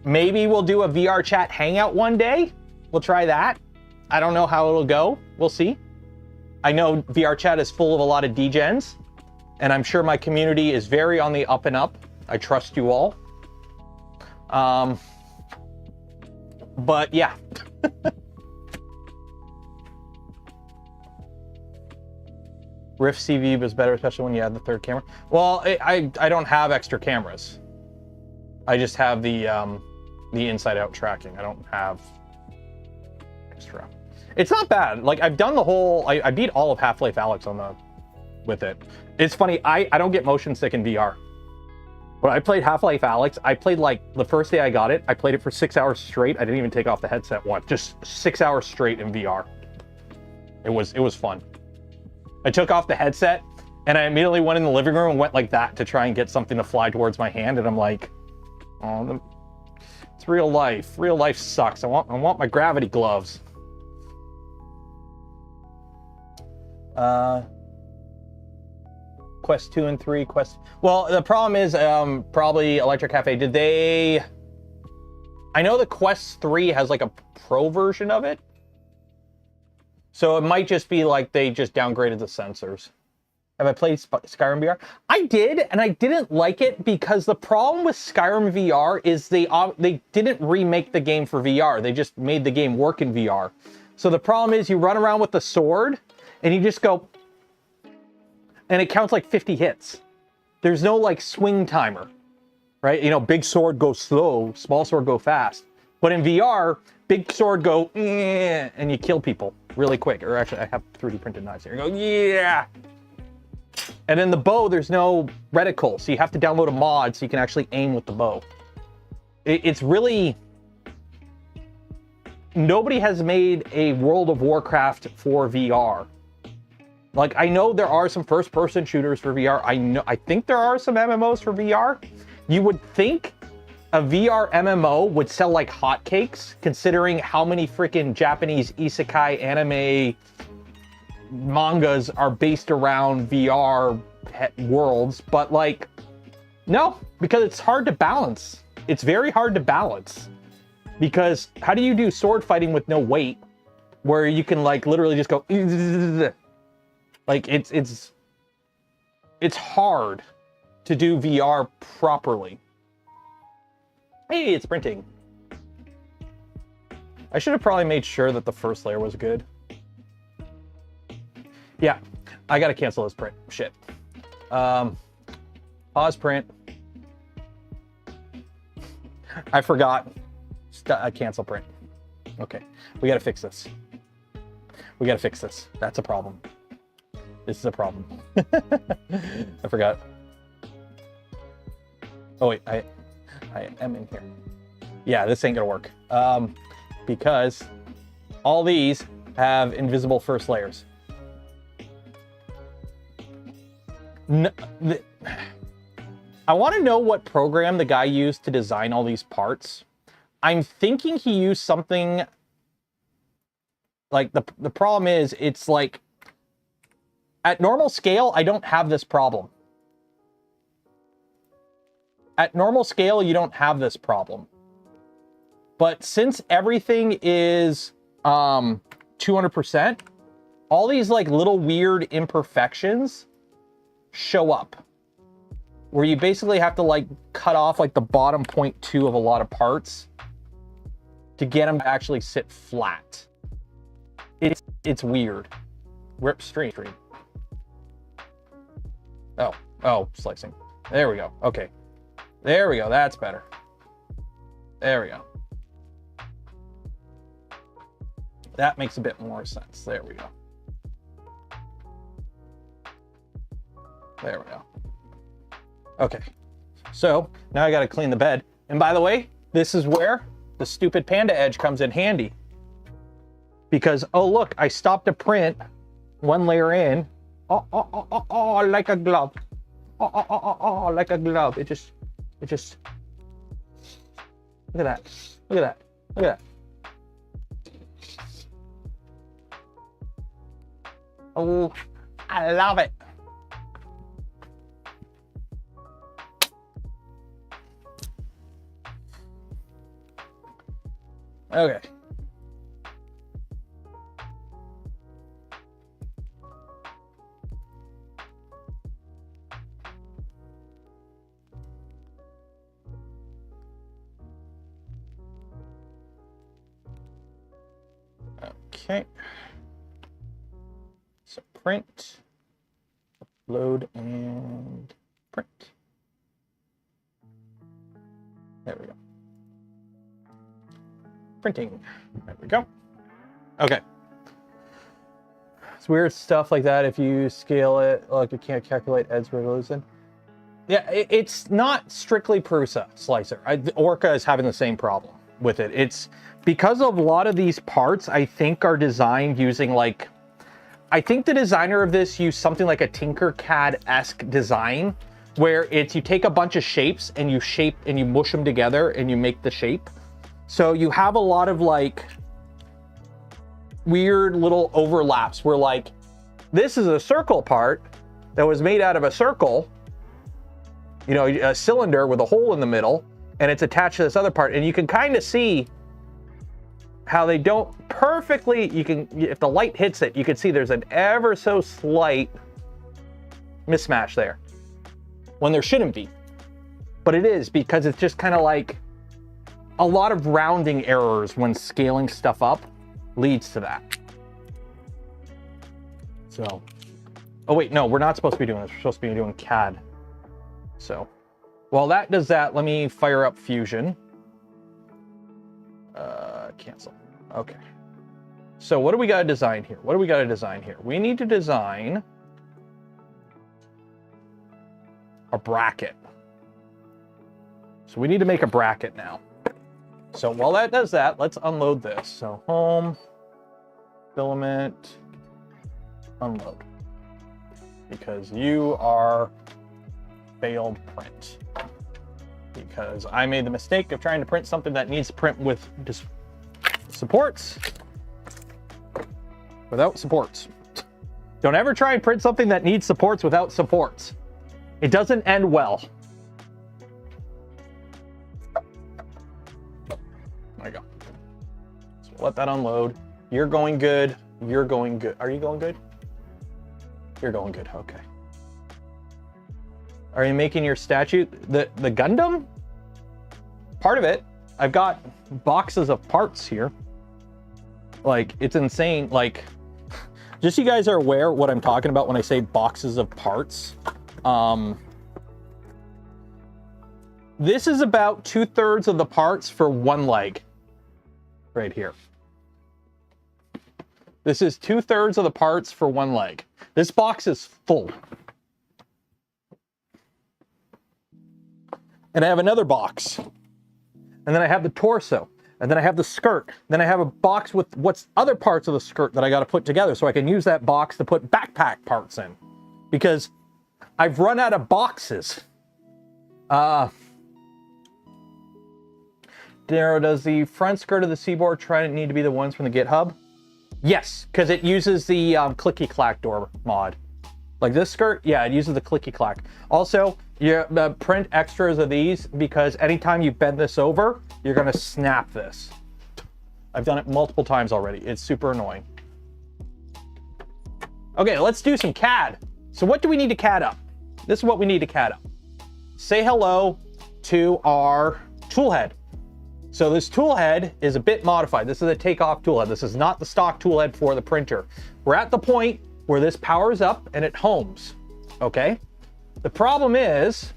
Maybe we'll do a VR chat hangout one day. We'll try that. I don't know how it'll go. We'll see. I know VR chat is full of a lot of degens, and I'm sure my community is very on the up and up. I trust you all. But yeah. Rift CV was better, especially when you had the third camera. Well, I don't have extra cameras. I just have the inside-out tracking. I don't have extra. It's not bad. Like, I've done the whole... I beat all of Half-Life Alyx with it. It's funny, I don't get motion sick in VR. When I played Half-Life Alyx, I played, like, the first day I got it, I played it for 6 hours straight. I didn't even take off the headset once. Just 6 hours straight in VR. It was fun. I took off the headset, and I immediately went in the living room and went like that to try and get something to fly towards my hand, and I'm like, oh, it's real life. Real life sucks. I want my gravity gloves. Quest 2 and 3, Well, the problem is, probably Electric Cafe. Did they... I know the Quest 3 has like a pro version of it. So it might just be like they just downgraded the sensors. Have I played Skyrim VR? I did, and I didn't like it because the problem with Skyrim VR is they didn't remake the game for VR. They just made the game work in VR. So the problem is you run around with the sword, and you just go... And it counts like 50 hits. There's no like swing timer, right? You know, big sword goes slow, small sword go fast. But in VR, big sword go, and you kill people really quick. Or actually, I have 3D printed knives here. You go, yeah. And in the bow, there's no reticle, so you have to download a mod so you can actually aim with the bow. It's really... Nobody has made a World of Warcraft for VR. Like, I know there are some first-person shooters for VR. I think there are some MMOs for VR. You would think a VR MMO would sell like hotcakes, considering how many freaking Japanese isekai anime mangas are based around VR worlds. But like, no, because it's hard to balance. It's very hard to balance. Because how do you do sword fighting with no weight, where you can like literally just go... Like, it's hard to do VR properly. Hey, it's printing. I should have probably made sure that the first layer was good. Yeah, I gotta cancel this print. Shit. Pause print. I forgot. Cancel print. Okay, we gotta fix this. We gotta fix this. That's a problem. This is a problem. I forgot. Oh wait, I am in here. Yeah, this ain't gonna work. Because all these have invisible first layers. I want to know what program the guy used to design all these parts. I'm thinking he used something like the problem is it's like at normal scale, I don't have this problem. At normal scale, you don't have this problem. But since everything is 200%, all these like little weird imperfections show up. Where you basically have to like cut off like the bottom 0.2 of a lot of parts to get them to actually sit flat. It's weird. Rip stream. Oh, slicing. There we go. Okay. There we go. That's better. There we go. That makes a bit more sense. There we go. There we go. Okay. So, now I gotta clean the bed. And by the way, this is where the stupid Panda Edge comes in handy. Because, oh look, I stopped a print one layer in. Oh, like a glove. Oh, like a glove. It just, look at that. Look at that. Look at that. Oh, I love it. Okay. Okay. So print. Load and print. There we go. Printing. There we go. Okay. It's weird stuff like that. If you scale it, like you can't calculate Ed's resolution. Yeah, it's not strictly Prusa slicer. Orca is having the same problem with it. It's because of a lot of these parts, I think, are designed using like, I think the designer of this used something like a Tinkercad-esque design, where it's you take a bunch of shapes and you shape and you mush them together and you make the shape. So you have a lot of like weird little overlaps where like, this is a circle part that was made out of a circle, you know, a cylinder with a hole in the middle, and it's attached to this other part. And you can kind of see how they don't perfectly, you can, if the light hits it, you can see there's an ever so slight mismatch there when there shouldn't be. But it is, because it's just kind of like a lot of rounding errors when scaling stuff up leads to that. So, oh wait, no, we're not supposed to be doing this. We're supposed to be doing CAD. So, while that does that, let me fire up Fusion. Cancel. Okay. So what do we got to design here? What do we got to design here? We need to design a bracket. So we need to make a bracket now. So while that does that, let's unload this. So home, filament, unload. Because you are failed print. Because I made the mistake of trying to print something that needs to print with just supports without supports. Don't ever try and print something that needs supports without supports. It doesn't end well. There you go. So let that unload. You're going good. You're going good. Are you going good? You're going good. Okay. Are you making your statue? The Gundam? Part of it. I've got boxes of parts here. Like, it's insane. Like, just so you guys are aware what I'm talking about when I say boxes of parts. This is about 2/3 of the parts for one leg. Right here. This is 2/3 of the parts for one leg. This box is full. And I have another box. And then I have the torso. And then I have the skirt. Then I have a box with what's other parts of the skirt that I got to put together so I can use that box to put backpack parts in. Because I've run out of boxes. Darrow, does the front skirt of the Seaboard Trident need to be the ones from the GitHub? Yes, because it uses the clicky clack door mod. Like this skirt, yeah, it uses the clicky clack. Also, you print extras of these because anytime you bend this over, you're gonna snap this. I've done it multiple times already. It's super annoying. Okay, let's do some CAD. So what do we need to CAD up? This is what we need to CAD up. Say hello to our tool head. So this tool head is a bit modified. This is a takeoff tool head. This is not the stock tool head for the printer. We're at the point where this powers up and it homes, okay? The problem is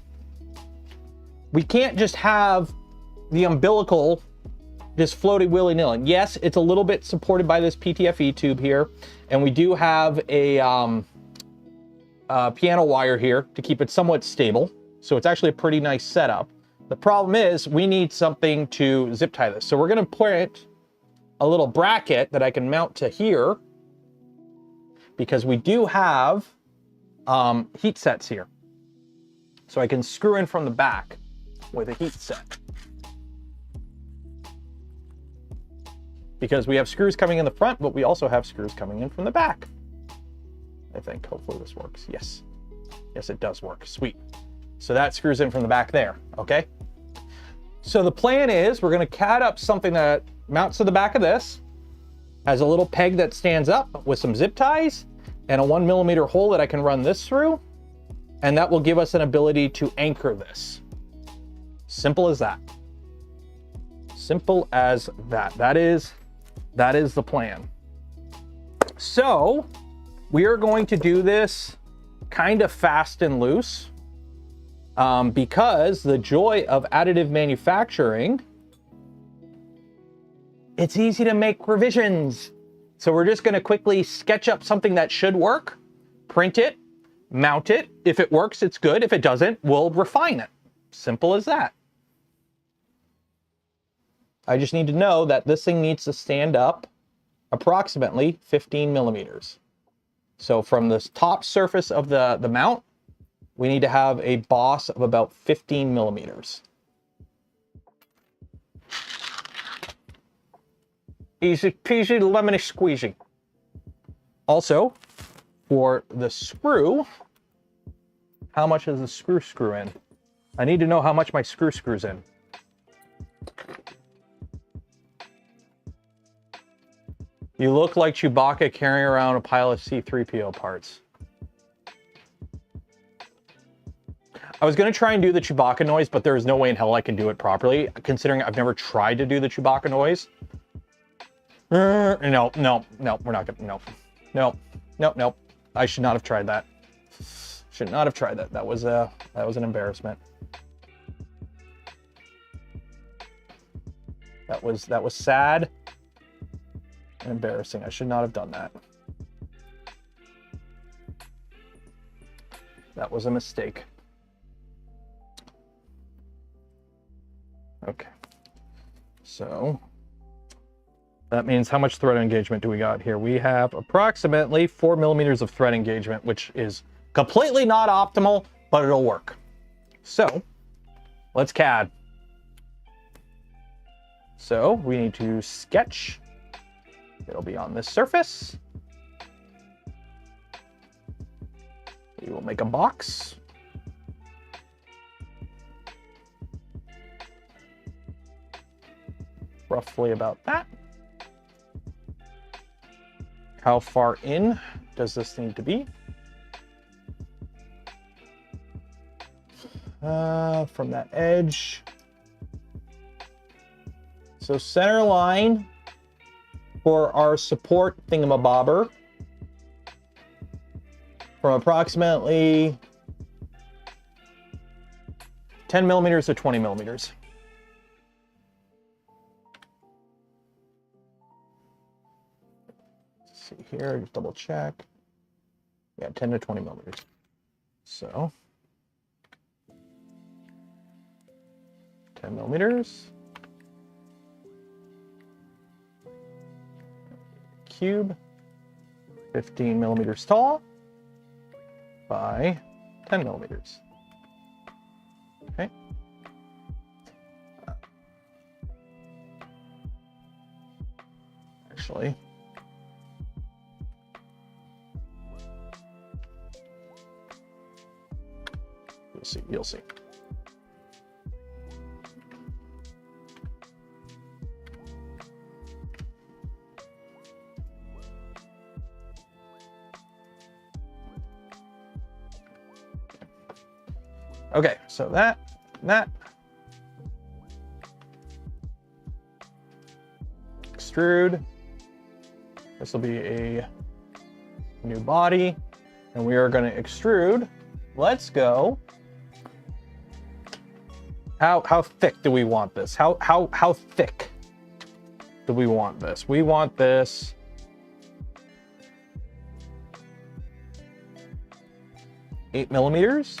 we can't just have the umbilical just floating willy-nilly. Yes, it's a little bit supported by this PTFE tube here, and we do have a piano wire here to keep it somewhat stable. So it's actually a pretty nice setup. The problem is we need something to zip tie this. So we're gonna print a little bracket that I can mount to here because we do have heat sets here. So I can screw in from the back with a heat set. Because we have screws coming in the front, but we also have screws coming in from the back. I think, hopefully this works. Yes. Yes, it does work. Sweet. So that screws in from the back there, okay? So the plan is we're gonna CAD up something that mounts to the back of this, has a little peg that stands up with some zip ties and a 1mm hole that I can run this through, and that will give us an ability to anchor this. Simple as that. Simple as that. That is the plan. So we are going to do this kind of fast and loose, because the joy of additive manufacturing, it's easy to make revisions. So we're just going to quickly sketch up something that should work, print it, mount it. If it works, it's good. If it doesn't, we'll refine it. Simple as that. I just need to know that this thing needs to stand up approximately 15 millimeters. So from the top surface of the mount, we need to have a boss of about 15 millimeters. Easy peasy lemony squeezy. Also, for the screw, how much is the screw in? I need to know how much my screw's in. You look like Chewbacca carrying around a pile of C-3PO parts. I was going to try and do the Chewbacca noise, but there is no way in hell I can do it properly, considering I've never tried to do the Chewbacca noise. No, we're not going to, no. I should not have tried that. Should not have tried that. That was an embarrassment. That was sad and embarrassing. I should not have done that. That was a mistake. Okay. So that means how much thread engagement do we got here? We have approximately 4 millimeters of thread engagement, which is completely not optimal, but it'll work. So let's CAD. So we need to sketch. It'll be on this surface. We will make a box. Roughly about that. How far in does this need to be? From that edge. So center line for our support thingamabobber from approximately 10 millimeters to 20 millimeters. Let's see here, just double check. Yeah, 10 to 20 millimeters. So 10 millimeters. Cube, 15 millimeters tall by 10 millimeters. Okay. Actually, you'll see. Okay, so that. Extrude. This will be a new body, and we are going to extrude. Let's go. How thick do we want this? How thick do we want this? We want this 8 millimeters.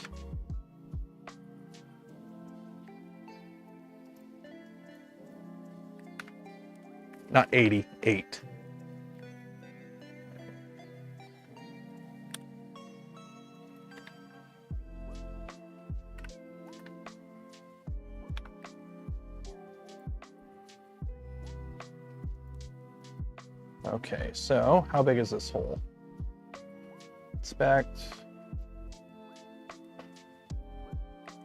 Not 80, 8. Okay, so how big is this hole? Inspect.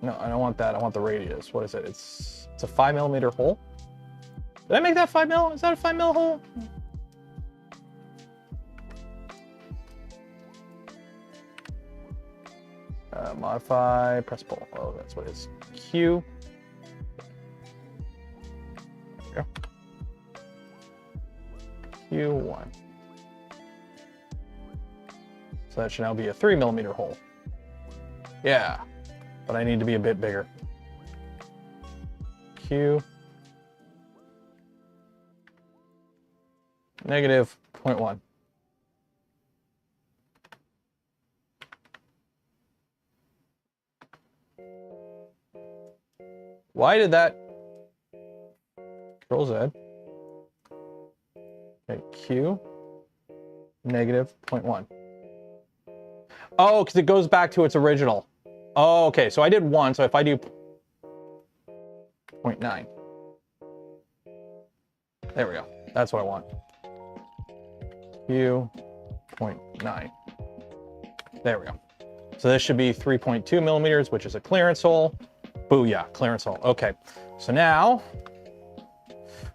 No, I don't want that. I want the radius. What is it? It's a 5 millimeter hole. Did I make that 5 mil? Is that a 5 mil hole? Modify, press pull. Oh, that's what it is. Q. There we go. Q1. So that should now be a 3 millimeter hole. Yeah, but I need to be a bit bigger. Q. Negative 0.1. Why did that? Control Z. Okay, Q. Negative 0.1. Oh, because it goes back to its original. Oh, okay, so I did 1, so if I do 0.9. There we go. That's what I want. Q 0.9. There we go. So this should be 3.2 millimeters, which is a clearance hole. Booyah, clearance hole. Okay, so now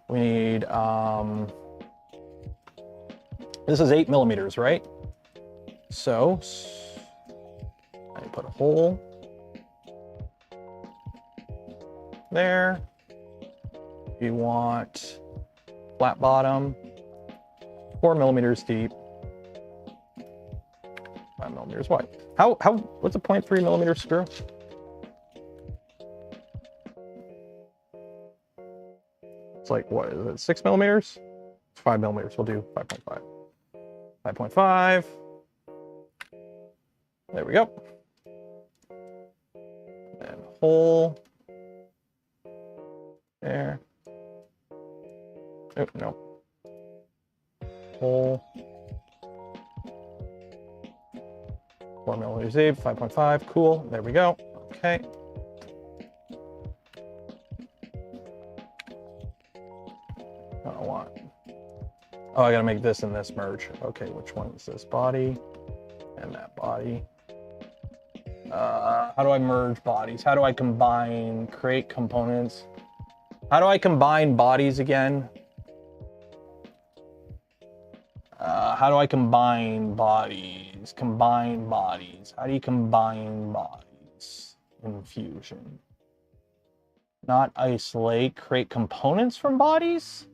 we need, this is 8 millimeters, right? So I put a hole there. You want flat bottom, 4 millimeters deep, 5 millimeters wide. What's a 0.3 millimeter screw? It's like, what is it, 6 millimeters? It's 5 millimeters, we'll do 5.5. 5.5. There we go. And hole there. Oh, no. Hole. 4 millimeters deep, 5.5. Cool. There we go. Okay. I want. Oh, I gotta make this and this merge. Okay, which one is this body and that body? How do I merge bodies? How do I combine, create components? How do I combine bodies again? How do I combine bodies? Combine bodies. How do you combine bodies in Fusion? Not isolate, create components from bodies?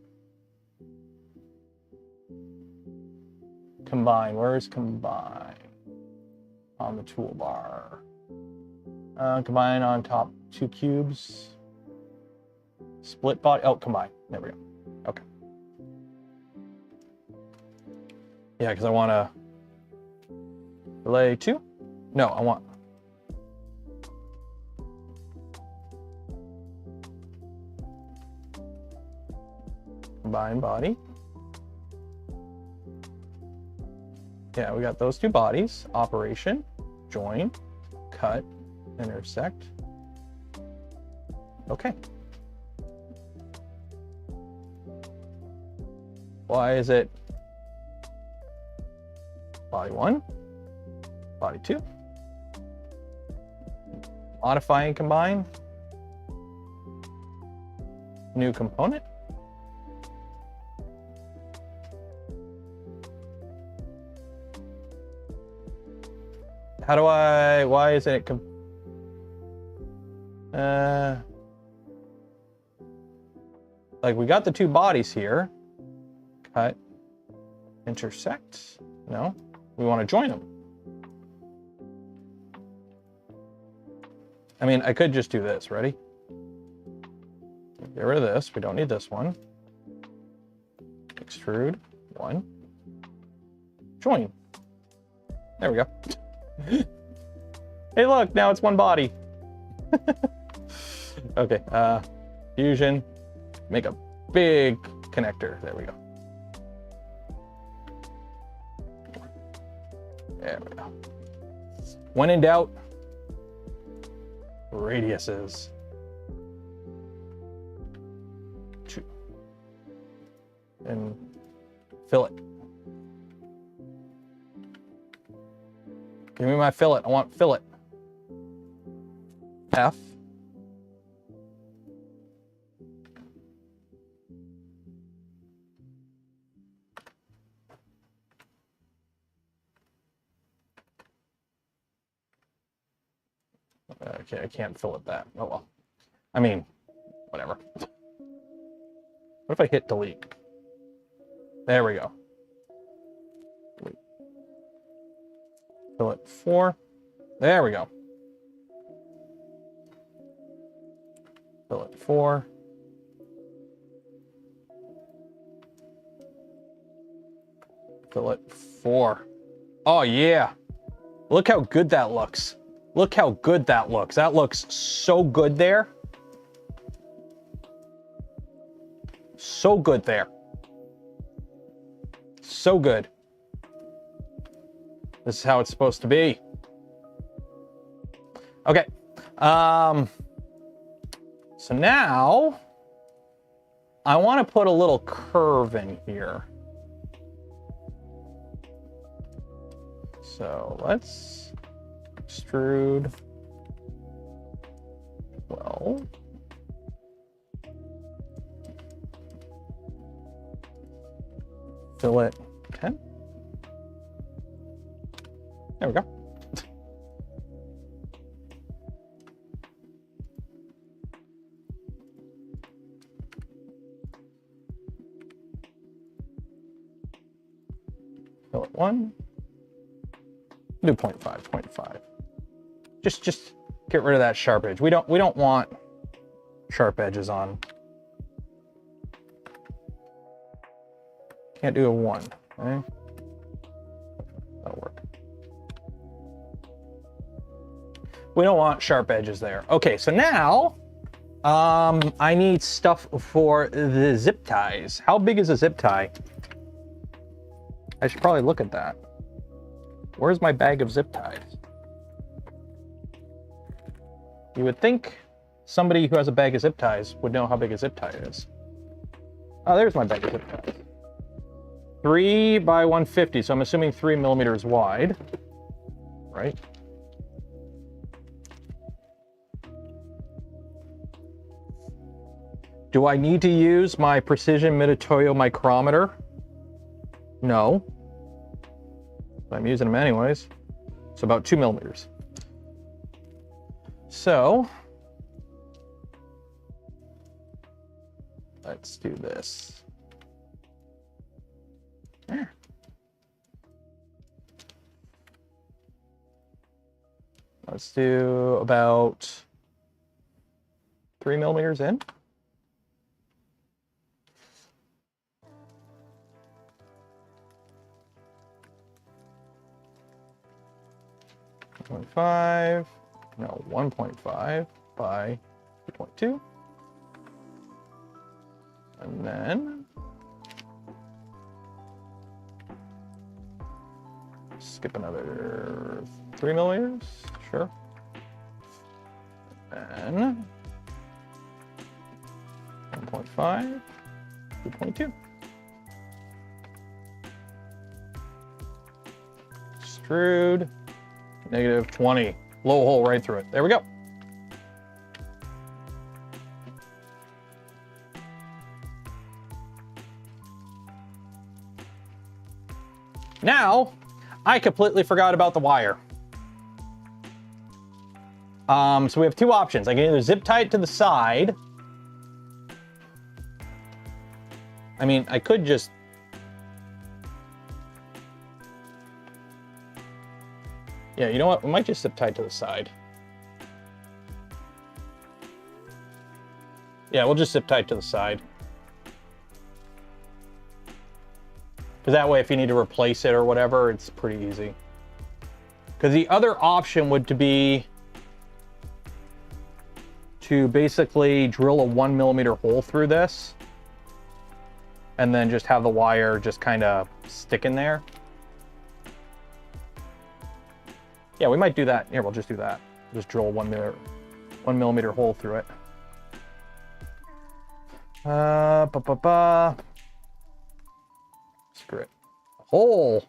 Combine, where's combine? On the toolbar. Combine on top 2 cubes. Split body, oh, combine, there we go. Okay. Yeah, because I want to relay 2. No, I want. Combine body. Yeah, we got those 2 bodies. Operation, join, cut, intersect. Okay. Why is it body 1, body 2? Modify and combine. New component. How do I, why isn't it, like we got the 2 bodies here. Cut, intersect, no, we want to join them. I mean, I could just do this, ready? Get rid of this, we don't need this one. Extrude, 1. Join. There we go. Hey look, now it's 1 body. Okay, Fusion, make a big connector, there we go. There we go. When in doubt, radiuses. 2. And fillet. Give me my fillet. I want fillet. F. Okay, I can't fillet that. Oh well. I mean, whatever. What if I hit delete? There we go. Delete. Fillet 4. There we go. Fillet 4. Fillet 4. Oh yeah. Look how good that looks. Look how good that looks. That looks so good there. So good there. So good. This is how it's supposed to be. Okay. So now I want to put a little curve in here. So let's extrude 12. Fillet 10. There we go. Fillet 1. Do 0.5. Just get rid of that sharp edge. We don't want sharp edges on. Can't do a 1, right? That'll work. We don't want sharp edges there. Okay, so now I need stuff for the zip ties. How big is a zip tie? I should probably look at that. Where's my bag of zip ties? You would think somebody who has a bag of zip ties would know how big a zip tie is. Oh, there's my bag of zip ties. 3 by 150, so I'm assuming 3 millimeters wide, right? Do I need to use my precision Mitutoyo micrometer? No. But I'm using them anyways. It's about 2 millimeters. So let's do this. There. Let's do about 3 millimeters in. .5, no, 1.5 by 2.2. And then skip another 3 millimeters, sure. And 1.5, 2.2. Extrude. Negative 20. Blow a hole right through it. There we go. Now, I completely forgot about the wire. So we have two options. I can either zip tie it to the side. I mean, I could just... Yeah, you know what? We might just zip tie it to the side. Yeah, we'll just zip tie it to the side. Because that way, if you need to replace it or whatever, it's pretty easy. Because the other option would be to basically drill a 1 millimeter hole through this and then just have the wire just kind of stick in there. Yeah, we might do that. Here, we'll just do that. Just drill a 1 millimeter hole through it. Screw it. Hole.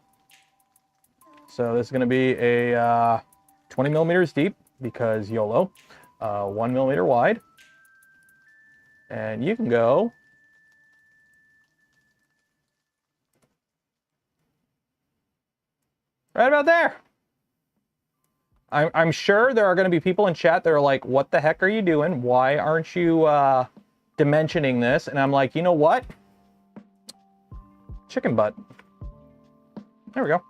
So this is going to be a 20 millimeters deep because YOLO. 1 millimeter wide. And you can go right about there. I'm sure there are going to be people in chat that are like, what the heck are you doing? Why aren't you dimensioning this? And I'm like, you know what? Chicken butt. There we go.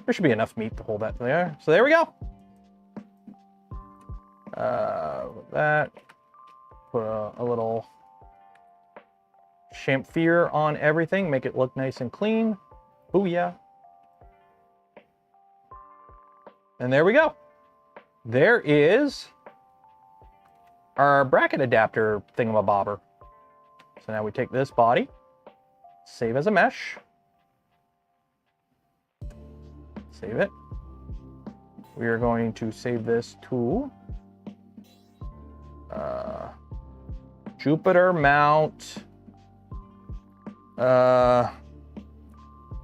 There should be enough meat to hold that there. So there we go. That. Put a little chamfer on everything, make it look nice and clean. Booyah. And there we go. There is our bracket adapter thingamabobber. So now we take this body, save as a mesh, save it. We are going to save this to Jupiter mount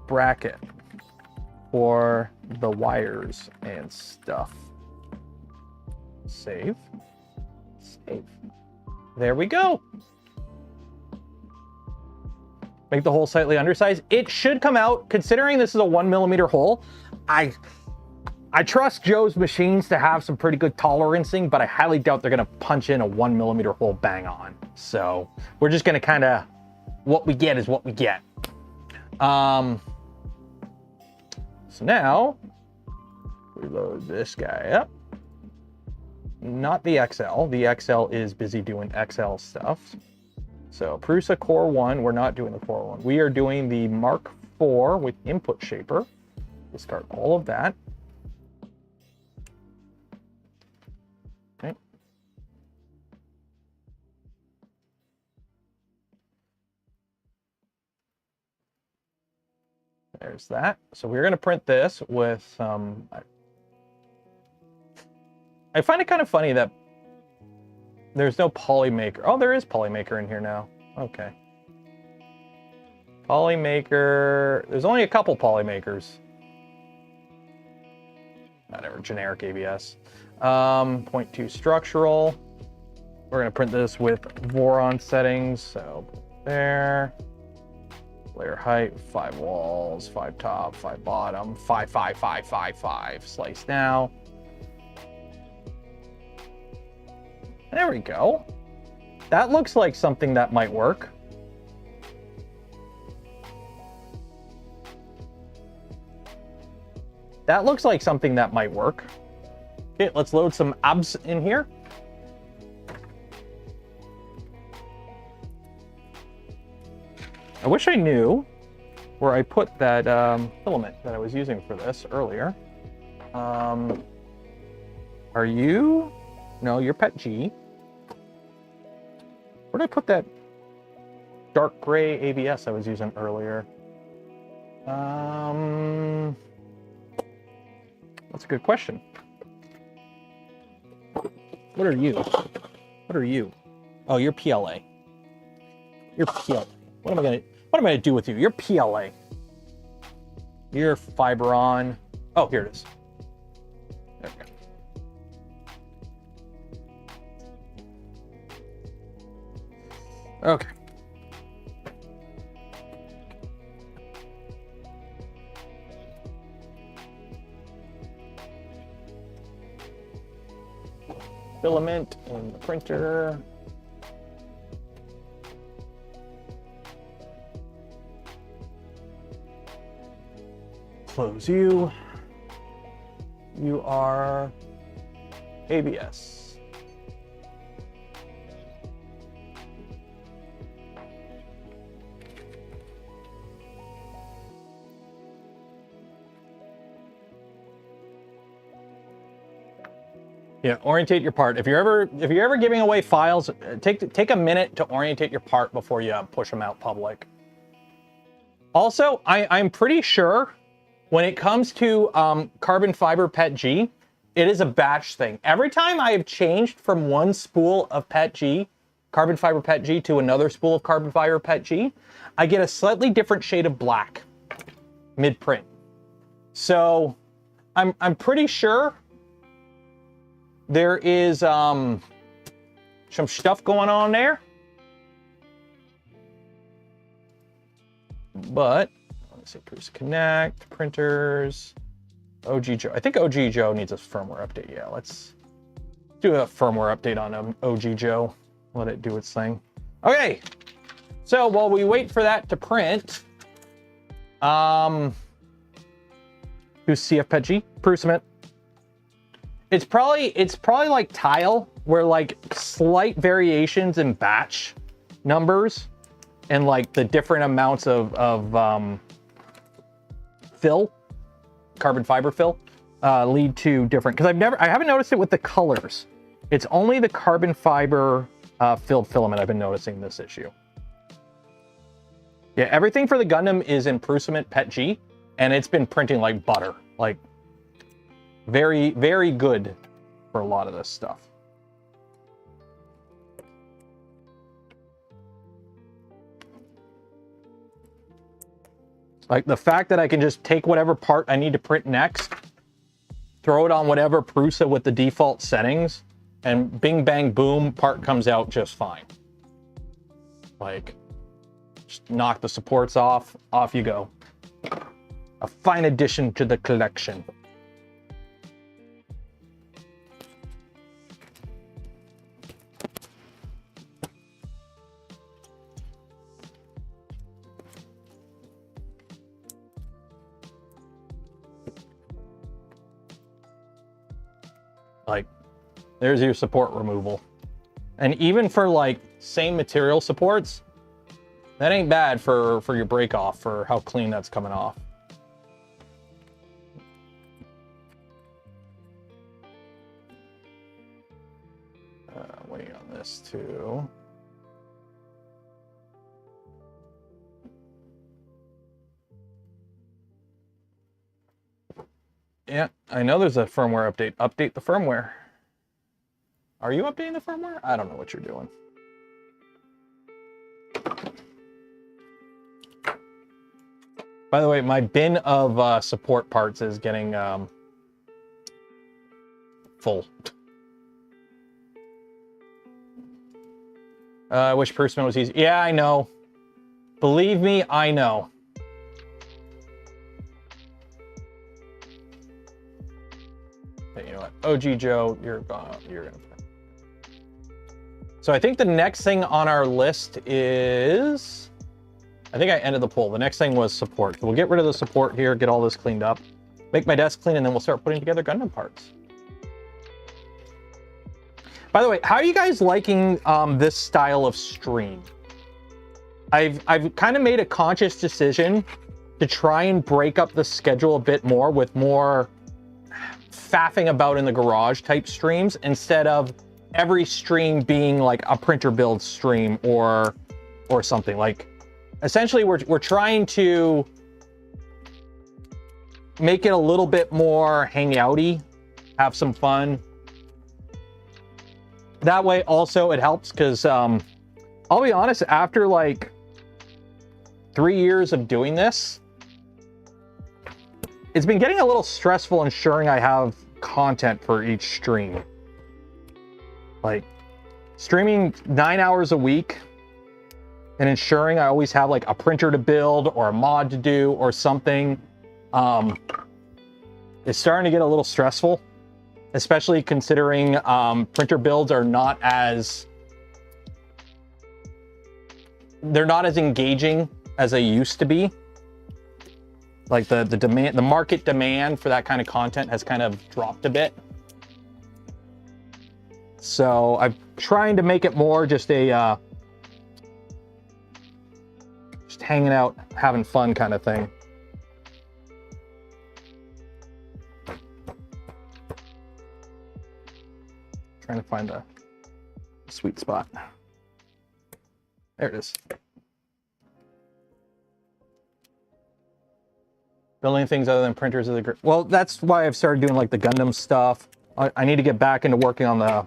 bracket for the wires and stuff. Save. Save. There we go. Make the hole slightly undersized. It should come out, considering this is a 1mm hole. I trust Joe's machines to have some pretty good tolerancing, but I highly doubt they're gonna punch in a 1mm hole bang on. So we're just gonna kind of, what we get is what we get. So now we load this guy up. Not the XL. The XL is busy doing XL stuff. So Prusa Core 1, we're not doing the Core 1. We are doing the Mark IV with input shaper. We'll start all of that. Okay. There's that. So we're going to print this with some... I find it kind of funny that there's no polymaker. Oh, there is polymaker in here now. Okay. Polymaker. There's only a couple polymakers. Whatever, generic ABS. 0.2 structural. We're going to print this with Voron settings. So there. Layer height, 5 walls, 5 top, 5 bottom, 5, 5, 5, 5, 5. Slice now. There we go. That looks like something that might work. That looks like something that might work. Okay, let's load some abs in here. I wish I knew where I put that filament that I was using for this earlier. Are you? No, you're Pet G. Where did I put that dark gray ABS I was using earlier? That's a good question. What are you? What are you? Oh, you're PLA. You're PLA. What am I gonna do with you? You're PLA. You're Fibron. Oh, here it is. There we go. Okay. Filament in the printer. Close you. You are ABS. Yeah, orientate your part. If you're ever giving away files, take a minute to orientate your part before you push them out public. Also, I'm pretty sure when it comes to carbon fiber PET G, it is a batch thing. Every time I have changed from one spool of PET G, carbon fiber PET G, to another spool of carbon fiber PET G, I get a slightly different shade of black mid-print. So I'm pretty sure there is some stuff going on there. But let's see, Connect, printers, OG Joe. I think OG Joe needs a firmware update. Yeah, let's do a firmware update on OG Joe. Let it do its thing. Okay, so while we wait for that to print, who's CFPG? Prusament. It's probably like tile, where like slight variations in batch numbers and like the different amounts of fill, carbon fiber fill, lead to different, because I haven't noticed it with the colors. It's only the carbon fiber filled filament I've been noticing this issue. Yeah, everything for the Gundam is in Prusament PET G, and it's been printing like butter. Like, very, very good for a lot of this stuff. Like the fact that I can just take whatever part I need to print next, throw it on whatever Prusa with the default settings, and bing, bang, boom, part comes out just fine. Like, just knock the supports off you go. A fine addition to the collection. Like, there's your support removal. And even for like same material supports, that ain't bad for your break off, for how clean that's coming off. Waiting on this too. Yeah, I know there's a firmware update. Update the firmware. Are you updating the firmware? I don't know what you're doing. By the way, my bin of support parts is getting full. I wish Prussman was easy. Yeah, I know. Believe me, I know. Hey, you know what? OG Joe, you're gonna. So I think the next thing on our list is, I think I ended the poll. The next thing was support. We'll get rid of the support here, get all this cleaned up, make my desk clean, and then we'll start putting together Gundam parts. By the way, how are you guys liking this style of stream? I've kind of made a conscious decision to try and break up the schedule a bit more with more faffing about in the garage type streams, instead of every stream being like a printer build stream or something. Like, essentially we're trying to make it a little bit more hangouty, have some fun. That way also it helps, because I'll be honest, after like 3 years of doing this, it's been getting a little stressful ensuring I have content for each stream. Like, streaming 9 hours a week and ensuring I always have like a printer to build or a mod to do or something, it's starting to get a little stressful, especially considering printer builds are not as, they're not as engaging as they used to be. Like the demand, the market demand for that kind of content has kind of dropped a bit. So I'm trying to make it more just a just hanging out, having fun kind of thing. Trying to find a sweet spot. There it is. Building things other than printers is a great... Well, that's why I've started doing like the Gundam stuff. I need to get back into working on the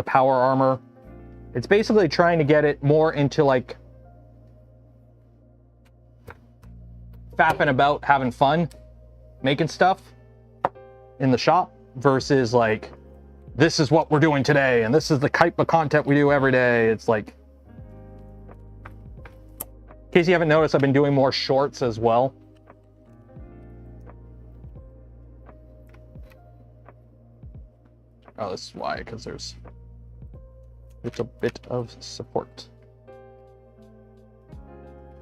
power armor. It's basically trying to get it more into like fapping about, having fun, making stuff in the shop, versus like, this is what we're doing today and this is the type of content we do every day. It's like, in case you haven't noticed, I've been doing more shorts as well. Oh, this is why, because there's a bit of support.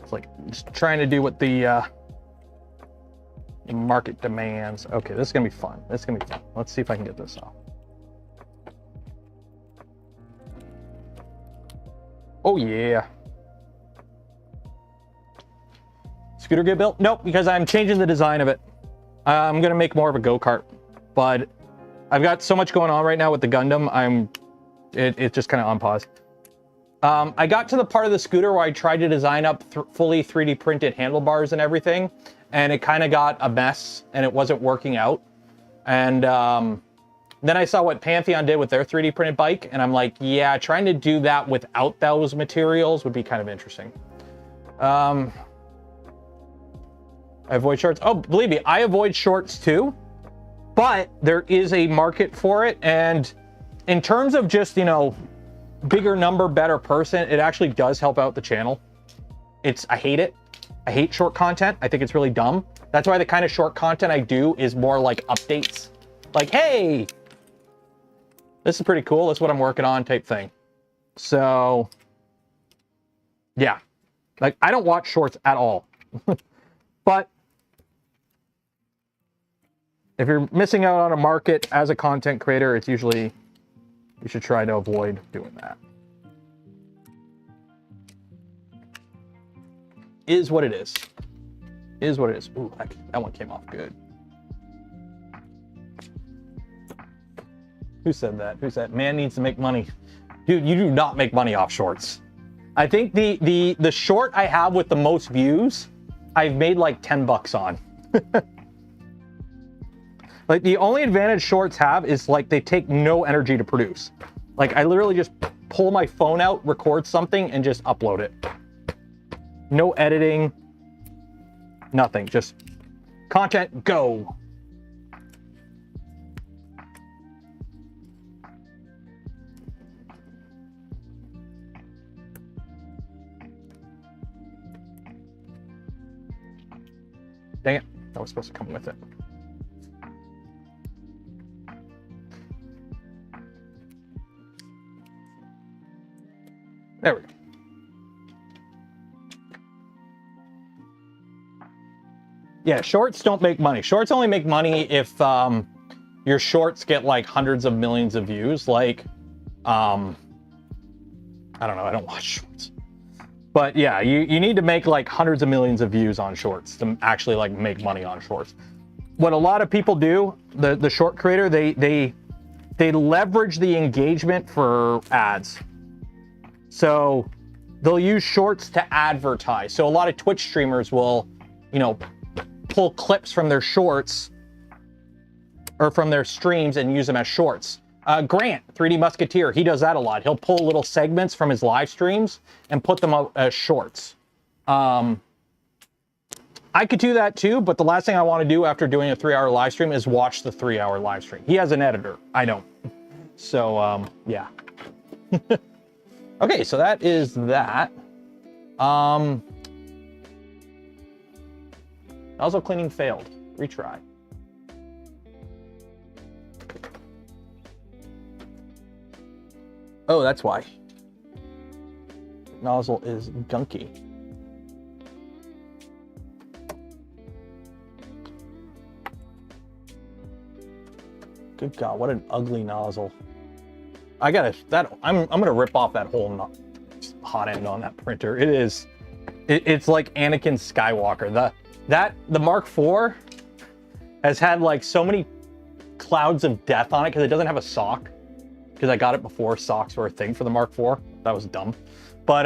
It's like just trying to do what the market demands. Okay, this is gonna be fun. This is gonna be fun. Let's see if I can get this off. Oh yeah. Scooter get built? Nope, because I'm changing the design of it. I'm gonna make more of a go-kart, but I've got so much going on right now with the Gundam. It's just kind of on pause. I got to the part of the scooter where I tried to design up fully 3D printed handlebars and everything, and it kind of got a mess and it wasn't working out. And then I saw what Pantheon did with their 3D printed bike, and I'm like, yeah, trying to do that without those materials would be kind of interesting. I avoid shorts. Oh, believe me, I avoid shorts too, but there is a market for it. And in terms of just, you know, bigger number, better person, it actually does help out the channel. I hate it. I hate short content. I think it's really dumb. That's why the kind of short content I do is more like updates. Like, hey, this is pretty cool. That's what I'm working on type thing. So yeah, like I don't watch shorts at all. But if you're missing out on a market as a content creator, it's usually, you should try to avoid doing that. Is what it is. Is what it is. Ooh, that one came off good. Who said that? Who said man needs to make money? Dude, you do not make money off shorts. I think the short I have with the most views, I've made like 10 bucks on. Like the only advantage shorts have is like they take no energy to produce. Like I literally just pull my phone out, record something, and just upload it. No editing, nothing, just content, go. Dang it, that was supposed to come with it. There we go. Yeah, shorts don't make money. Shorts only make money if your shorts get like hundreds of millions of views. Like, I don't know, I don't watch shorts. But yeah, you need to make like hundreds of millions of views on shorts to actually like make money on shorts. What a lot of people do, the short creator, they leverage the engagement for ads. So they'll use shorts to advertise. So a lot of Twitch streamers will, you know, pull clips from their shorts or from their streams and use them as shorts. Grant, 3D Musketeer, he does that a lot. He'll pull little segments from his live streams and put them out as shorts. I could do that too, but the last thing I want to do after doing a 3-hour live stream is watch the 3-hour live stream. He has an editor, I don't. So, yeah. Okay, so that is that. Nozzle cleaning failed. Retry. Oh, that's why. Nozzle is gunky. Good God, what an ugly nozzle. I'm gonna rip off that whole hot end on that printer. It's like Anakin Skywalker. The Mark IV has had like so many clouds of death on it because it doesn't have a sock. Because I got it before socks were a thing for the Mark IV. That was dumb. But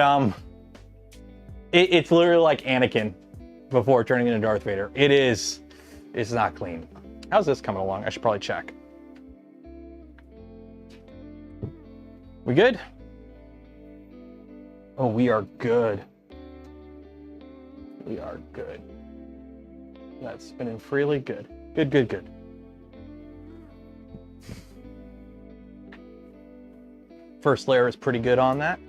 it's literally like Anakin before turning into Darth Vader. It's not clean. How's this coming along? I should probably check. We good? Oh, we are good. We are good. That's spinning freely. Good. Good, good, good. First layer is pretty good on that.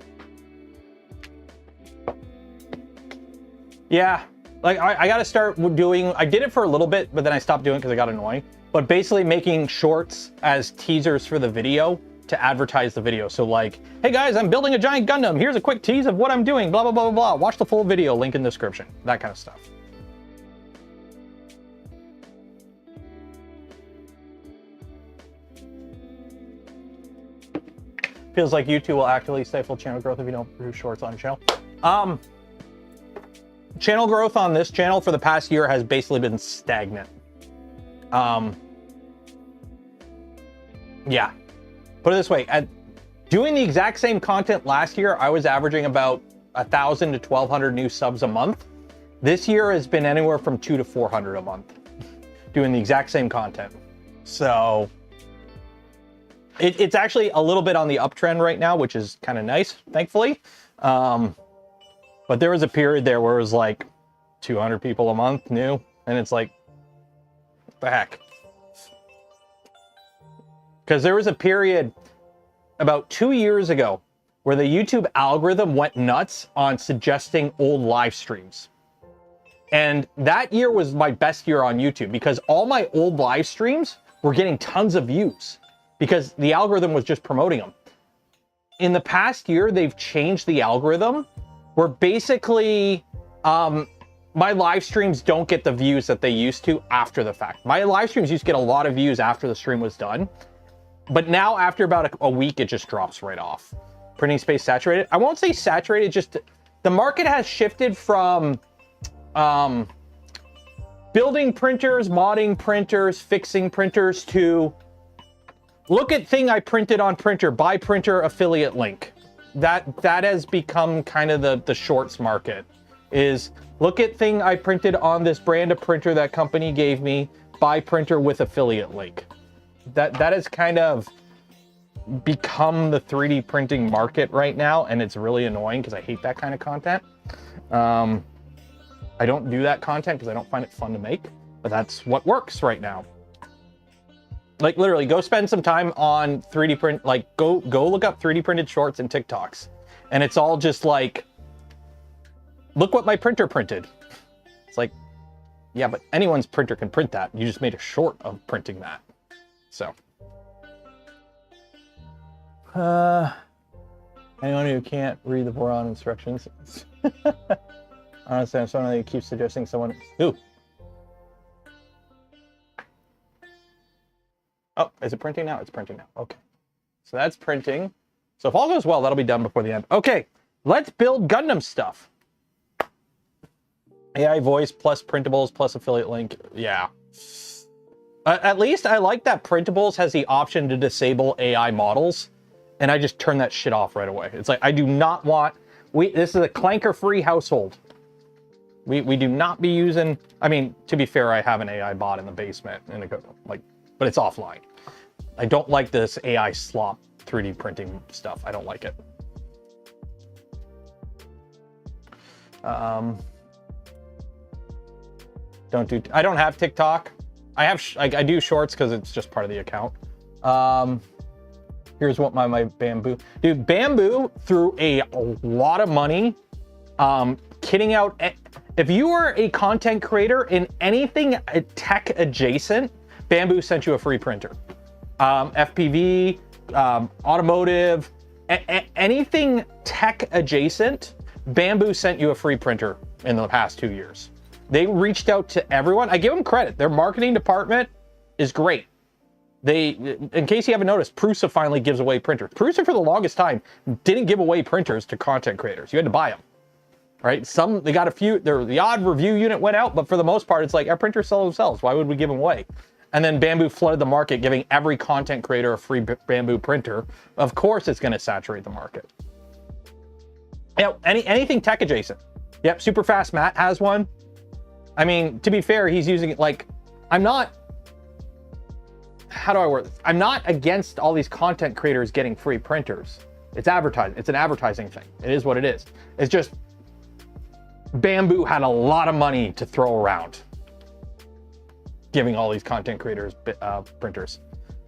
Yeah, like I got to start doing, I did it for a little bit, but then I stopped doing it because it got annoying. But basically making shorts as teasers for the video to advertise the video. So like, hey guys, I'm building a giant Gundam. Here's a quick tease of what I'm doing, blah, blah, blah, blah, blah. Watch the full video, link in the description, that kind of stuff. Feels like YouTube will actively stifle channel growth if you don't produce shorts on channel. Channel growth on this channel for the past year has basically been stagnant. Yeah, put it this way, at doing the exact same content last year, I was averaging about 1,000 to 1,200 new subs a month. This year has been anywhere from 200 to 400 a month, doing the exact same content. So it's actually a little bit on the uptrend right now, which is kind of nice, thankfully. But there was a period there where it was like 200 people a month new, and it's like, what the heck? Because there was a period about 2 years ago where the YouTube algorithm went nuts on suggesting old live streams. And that year was my best year on YouTube because all my old live streams were getting tons of views because the algorithm was just promoting them. In the past year, they've changed the algorithm where basically my live streams don't get the views that they used to after the fact. My live streams used to get a lot of views after the stream was done. But now after about a week, it just drops right off. Printing space saturated. I won't say saturated, just the market has shifted from building printers, modding printers, fixing printers to look at thing I printed on printer, buy printer affiliate link. That has become kind of the shorts market, is look at thing I printed on this brand of printer that company gave me, buy printer with affiliate link. That has kind of become the 3D printing market right now, and it's really annoying because I hate that kind of content. I don't do that content because I don't find it fun to make, but that's what works right now. Like literally, go spend some time on 3D print, like go look up 3D printed shorts and TikToks, and it's all just like, look what my printer printed. It's like, yeah, but anyone's printer can print that. You just made a short of printing that. So, anyone who can't read the Boron instructions. Honestly, I'm someone that keeps suggesting someone. Ooh. Oh, is it printing now? It's printing now. Okay. So that's printing. So if all goes well, that'll be done before the end. Okay, let's build Gundam stuff. AI voice plus printables plus affiliate link. Yeah. At least I like that printables has the option to disable AI models, and I just turn that shit off right away. It's like, I do not want, this is a clanker-free household. We do not be using, I mean, to be fair, I have an AI bot in the basement, and but it's offline. I don't like this AI slop 3D printing stuff. I don't like it. I don't have TikTok. I do shorts because it's just part of the account. Here's what my Bamboo. Dude, Bamboo threw a lot of money kitting out. If you are a content creator in anything tech adjacent, Bamboo sent you a free printer. FPV, automotive, anything tech adjacent, Bamboo sent you a free printer in the past 2 years. They reached out to everyone. I give them credit. Their marketing department is great. In case you haven't noticed, Prusa finally gives away printers. Prusa, for the longest time, didn't give away printers to content creators. You had to buy them, right? They got a few, the odd review unit went out, but for the most part, it's like, our printers sell themselves. Why would we give them away? And then Bamboo flooded the market, giving every content creator a free Bamboo printer. Of course, it's going to saturate the market. You know, anything tech adjacent. Yep, Super Fast Matt has one. I mean, to be fair, he's using it like, how do I word this? I'm not against all these content creators getting free printers. It's advertising. It's an advertising thing. It is what it is. It's just Bamboo had a lot of money to throw around, giving all these content creators printers.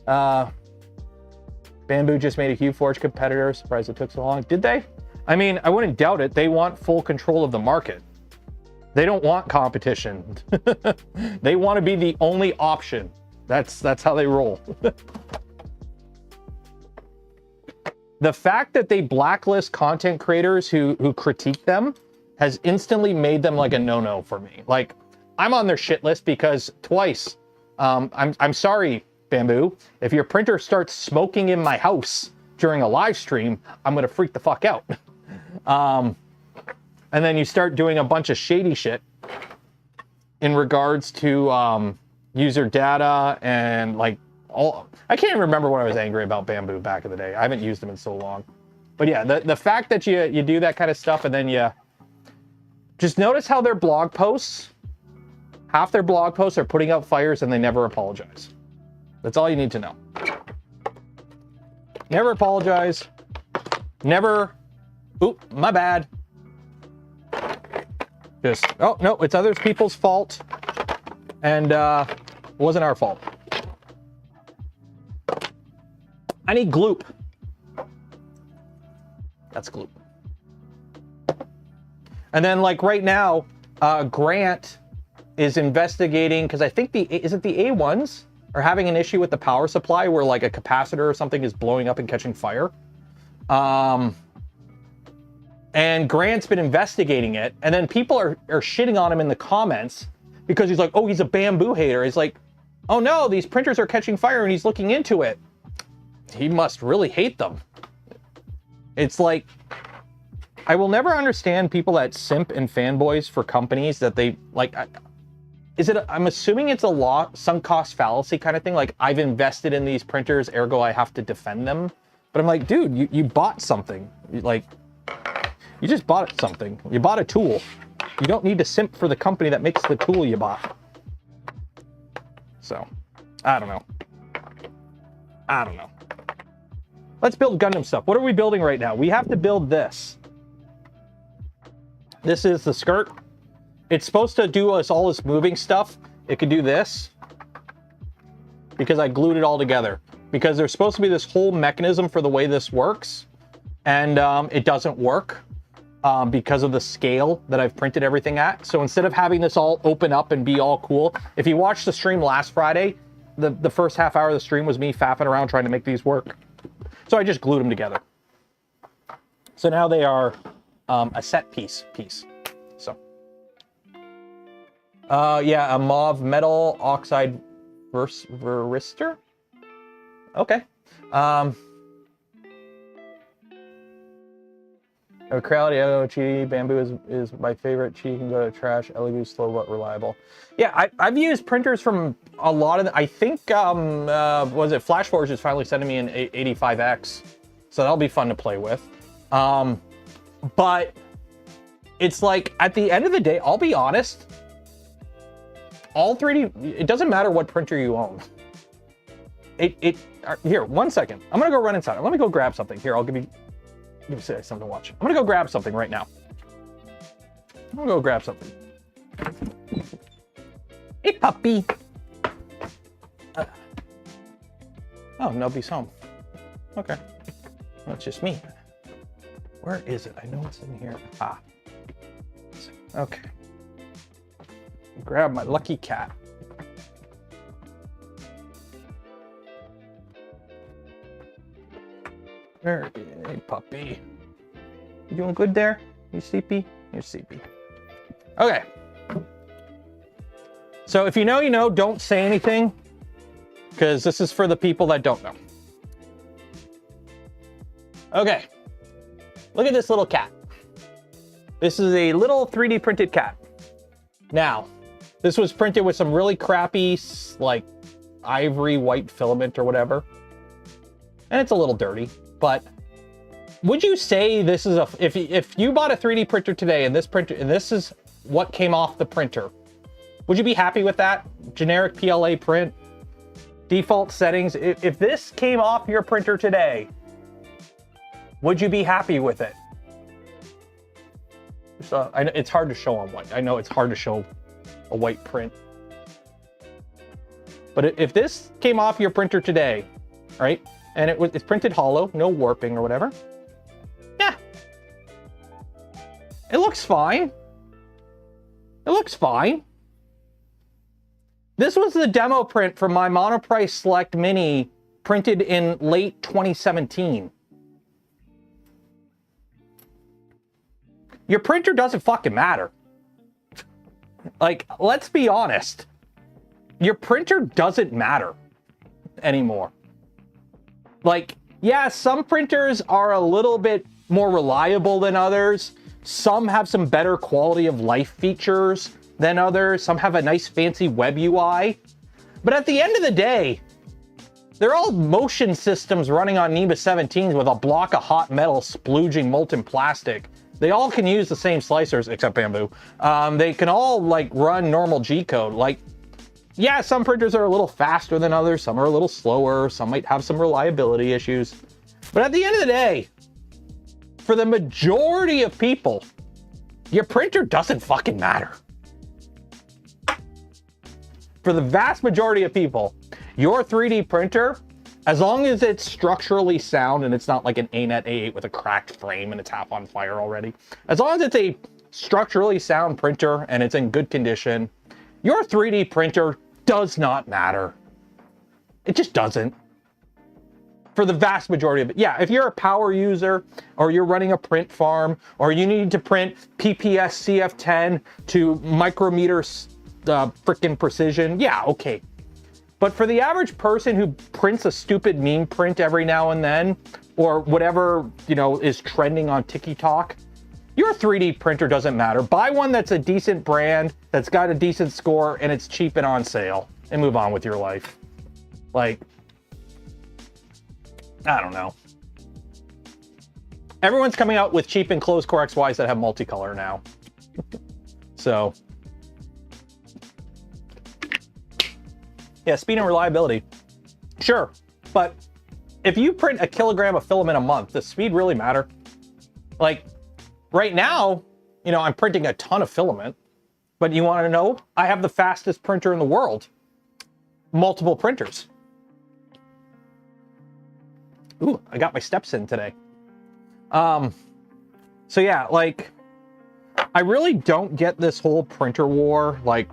Bamboo just made a HueForge competitor. Surprised it took so long. Did they? I mean, I wouldn't doubt it. They want full control of the market. They don't want competition. They want to be the only option. That's how they roll. The fact that they blacklist content creators who critique them has instantly made them like a no-no for me. Like, I'm on their shit list because twice, I'm sorry, Bamboo, if your printer starts smoking in my house during a live stream, I'm gonna freak the fuck out. And then you start doing a bunch of shady shit in regards to user data and like all. I can't even remember what I was angry about Bamboo back in the day. I haven't used them in so long. But yeah, the fact that you do that kind of stuff and then you just notice how their blog posts, half their blog posts are putting out fires and they never apologize. That's all you need to know. Never apologize. Never, oop, my bad. Just, oh, no, it's other people's fault. And it wasn't our fault. I need gloop. That's gloop. And then like right now, Grant is investigating, because I think is it the A1s are having an issue with the power supply where like a capacitor or something is blowing up and catching fire. And Grant's been investigating it, and then people are shitting on him in the comments because he's like, oh, he's a Bamboo hater. He's like, oh no, these printers are catching fire, and he's looking into it. He must really hate them. It's like, I will never understand people that simp and fanboys for companies that they, like, I'm assuming it's a sunk cost fallacy kind of thing. Like, I've invested in these printers, ergo I have to defend them. But I'm like, dude, you bought something. You just bought something. You bought a tool. You don't need to simp for the company that makes the tool you bought. So, I don't know. Let's build Gundam stuff. What are we building right now? We have to build this. This is the skirt. It's supposed to do all this moving stuff. It could do this because I glued it all together. Because there's supposed to be this whole mechanism for the way this works, and it doesn't work because of the scale that I've printed everything at. So instead of having this all open up and be all cool, if you watched the stream last Friday, the first half hour of the stream was me faffing around trying to make these work. So I just glued them together. So now they are a set piece. So, yeah, a mauve metal oxide varistor. Okay. Crowd, Bamboo is my favorite. Chi can go to trash. LED slow but reliable. Yeah, I've used printers from a lot of. I think was it FlashForge is finally sending me an 85X, so that'll be fun to play with. But it's like at the end of the day, I'll be honest. All 3D. It doesn't matter what printer you own. Here, 1 second. I'm gonna go run inside. Let me go grab something. Here, I'll give you something to watch. I'm gonna go grab something right now. I'm gonna go grab something. Hey, puppy. Oh, nobody's home. Okay. That's just me. Where is it? I know it's in here. Ah. Okay. Grab my lucky cat. Hey, puppy. You doing good there? You sleepy? You're sleepy. Okay. So if you know, you know, don't say anything, because this is for the people that don't know. Okay. Look at this little cat. This is a little 3D printed cat. Now, this was printed with some really crappy, like, ivory white filament or whatever. And it's a little dirty. But would you say this is if you bought a 3D printer today and this is what came off the printer, would you be happy with that? Generic PLA print, default settings. If this came off your printer today, would you be happy with it? So I know it's hard to show on white. I know it's hard to show a white print. But if this came off your printer today, right? And it's printed hollow, no warping or whatever. Yeah. It looks fine. It looks fine. This was the demo print from my Monoprice Select Mini printed in late 2017. Your printer doesn't fucking matter. Like, let's be honest. Your printer doesn't matter anymore. Like, Yeah, some printers are a little bit more reliable than others. Some have some better quality of life features than others. Some have a nice fancy web UI. But at the end of the day, they're all motion systems running on NEMA 17s with a block of hot metal splooging molten plastic. They all can use the same slicers, except Bamboo. They can all like run normal G-code. Like, yeah, some printers are a little faster than others. Some are a little slower. Some might have some reliability issues. But at the end of the day, for the majority of people, your printer doesn't fucking matter. For the vast majority of people, your 3D printer, as long as it's structurally sound and it's not like an ANET A8 with a cracked frame and it's half on fire already, as long as it's a structurally sound printer and it's in good condition, your 3D printer does not matter. It just doesn't. For the vast majority of it. Yeah, if you're a power user or you're running a print farm or you need to print PPS CF10 to micrometer frickin' precision, yeah, okay. But for the average person who prints a stupid meme print every now and then, or whatever, you know, is trending on TikTok, your 3D printer doesn't matter. Buy one that's a decent brand, that's got a decent score, and it's cheap and on sale, and move on with your life. Like, I don't know. Everyone's coming out with cheap and closed Core XYs that have multicolor now. So, yeah, speed and reliability. Sure, but if you print a kilogram of filament a month, does speed really matter? Like, right now, you know, I'm printing a ton of filament, but you want to know? I have the fastest printer in the world. Multiple printers. Ooh, I got my steps in today. So yeah, like, I really don't get this whole printer war, like,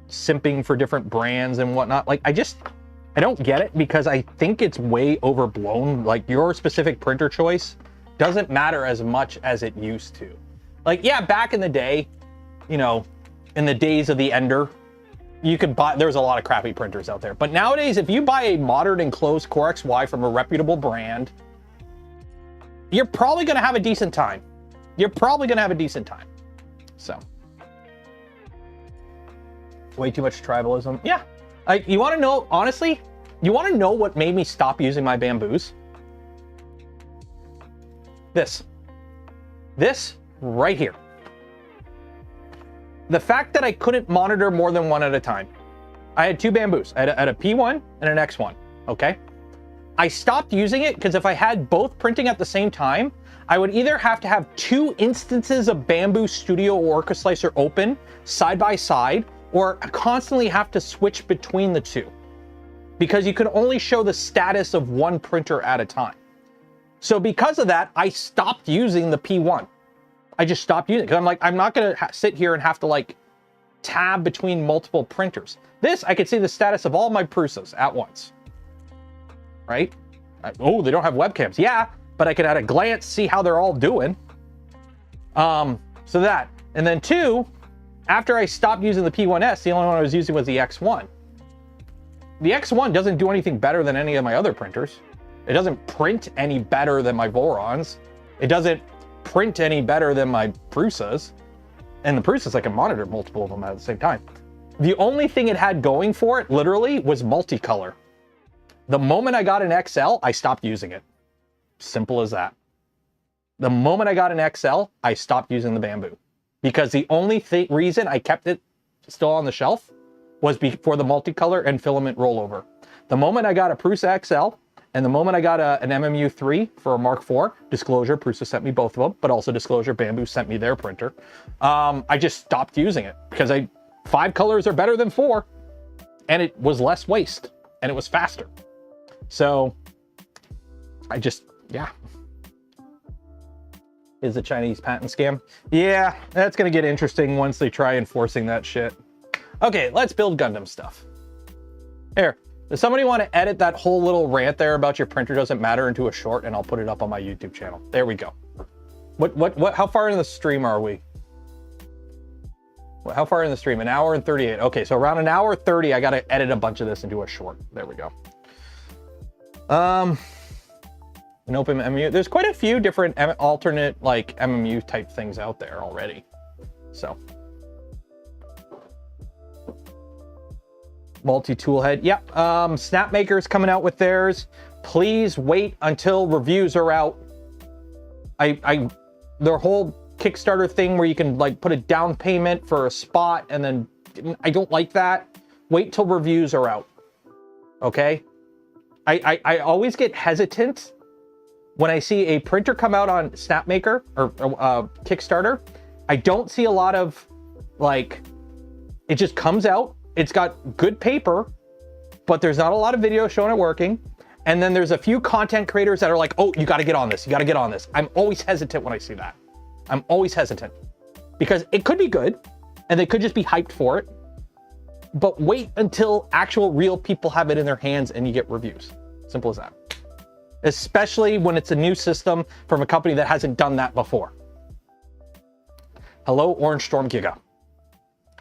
simping for different brands and whatnot. Like, I don't get it because I think it's way overblown. Like, your specific printer choice doesn't matter as much as it used to. Like, yeah, back in the day, you know, in the days of the Ender, you could buy, there's a lot of crappy printers out there. But nowadays, if you buy a modern enclosed Core XY from a reputable brand, you're probably going to have a decent time. You're probably going to have a decent time. So, way too much tribalism. Yeah. Like, you want to know, honestly, you want to know what made me stop using my Bamboos? This right here. The fact that I couldn't monitor more than one at a time. I had two Bamboos. I had a P1 and an X1, okay? I stopped using it because if I had both printing at the same time, I would either have to have two instances of Bamboo Studio or Orca Slicer open side by side, or constantly have to switch between the two because you could only show the status of one printer at a time. So because of that, I stopped using the P1. I just stopped using it because I'm like, I'm not going to sit here and have to like tab between multiple printers. This, I could see the status of all my Prusas at once, right? Oh, they don't have webcams. Yeah, but I could at a glance see how they're all doing. So that, and then two, after I stopped using the P1S, the only one I was using was the X1. The X1 doesn't do anything better than any of my other printers. It doesn't print any better than my Vorons. It doesn't print any better than my Prusas. And the Prusas, I can monitor multiple of them at the same time. The only thing it had going for it, literally, was multicolor. The moment I got an XL, I stopped using it. Simple as that. The moment I got an XL, I stopped using the Bamboo. Because the only reason I kept it still on the shelf was for the multicolor and filament rollover. The moment I got a Prusa XL, and the moment I got an MMU3 for a Mark IV, disclosure, Prusa sent me both of them, but also disclosure, Bamboo sent me their printer. I just stopped using it because 5 colors are better than 4, and it was less waste, and it was faster. So I just, yeah. Is a Chinese patent scam? Yeah, that's gonna get interesting once they try enforcing that shit. Okay, let's build Gundam stuff. Here, does somebody want to edit that whole little rant there about your printer doesn't matter into a short, and I'll put it up on my YouTube channel. There we go. What, how far in the stream are we? How far in the stream? An hour and 38. Okay, so around an hour 30, I gotta edit a bunch of this into a short. There we go. An open MMU. There's quite a few different alternate like MMU type things out there already. So. Multi-tool head. Yep. Snapmaker's coming out with theirs. Please wait until reviews are out. Their whole Kickstarter thing where you can like put a down payment for a spot and then I don't like that. Wait till reviews are out. Okay? I always get hesitant when I see a printer come out on Snapmaker or Kickstarter. I don't see a lot of like, it just comes out. It's got good paper, but there's not a lot of videos showing it working. And then there's a few content creators that are like, oh, you got to get on this. You got to get on this. I'm always hesitant when I see that. I'm always hesitant because it could be good and they could just be hyped for it. But wait until actual real people have it in their hands and you get reviews. Simple as that. Especially when it's a new system from a company that hasn't done that before. Hello, Orange Storm Giga.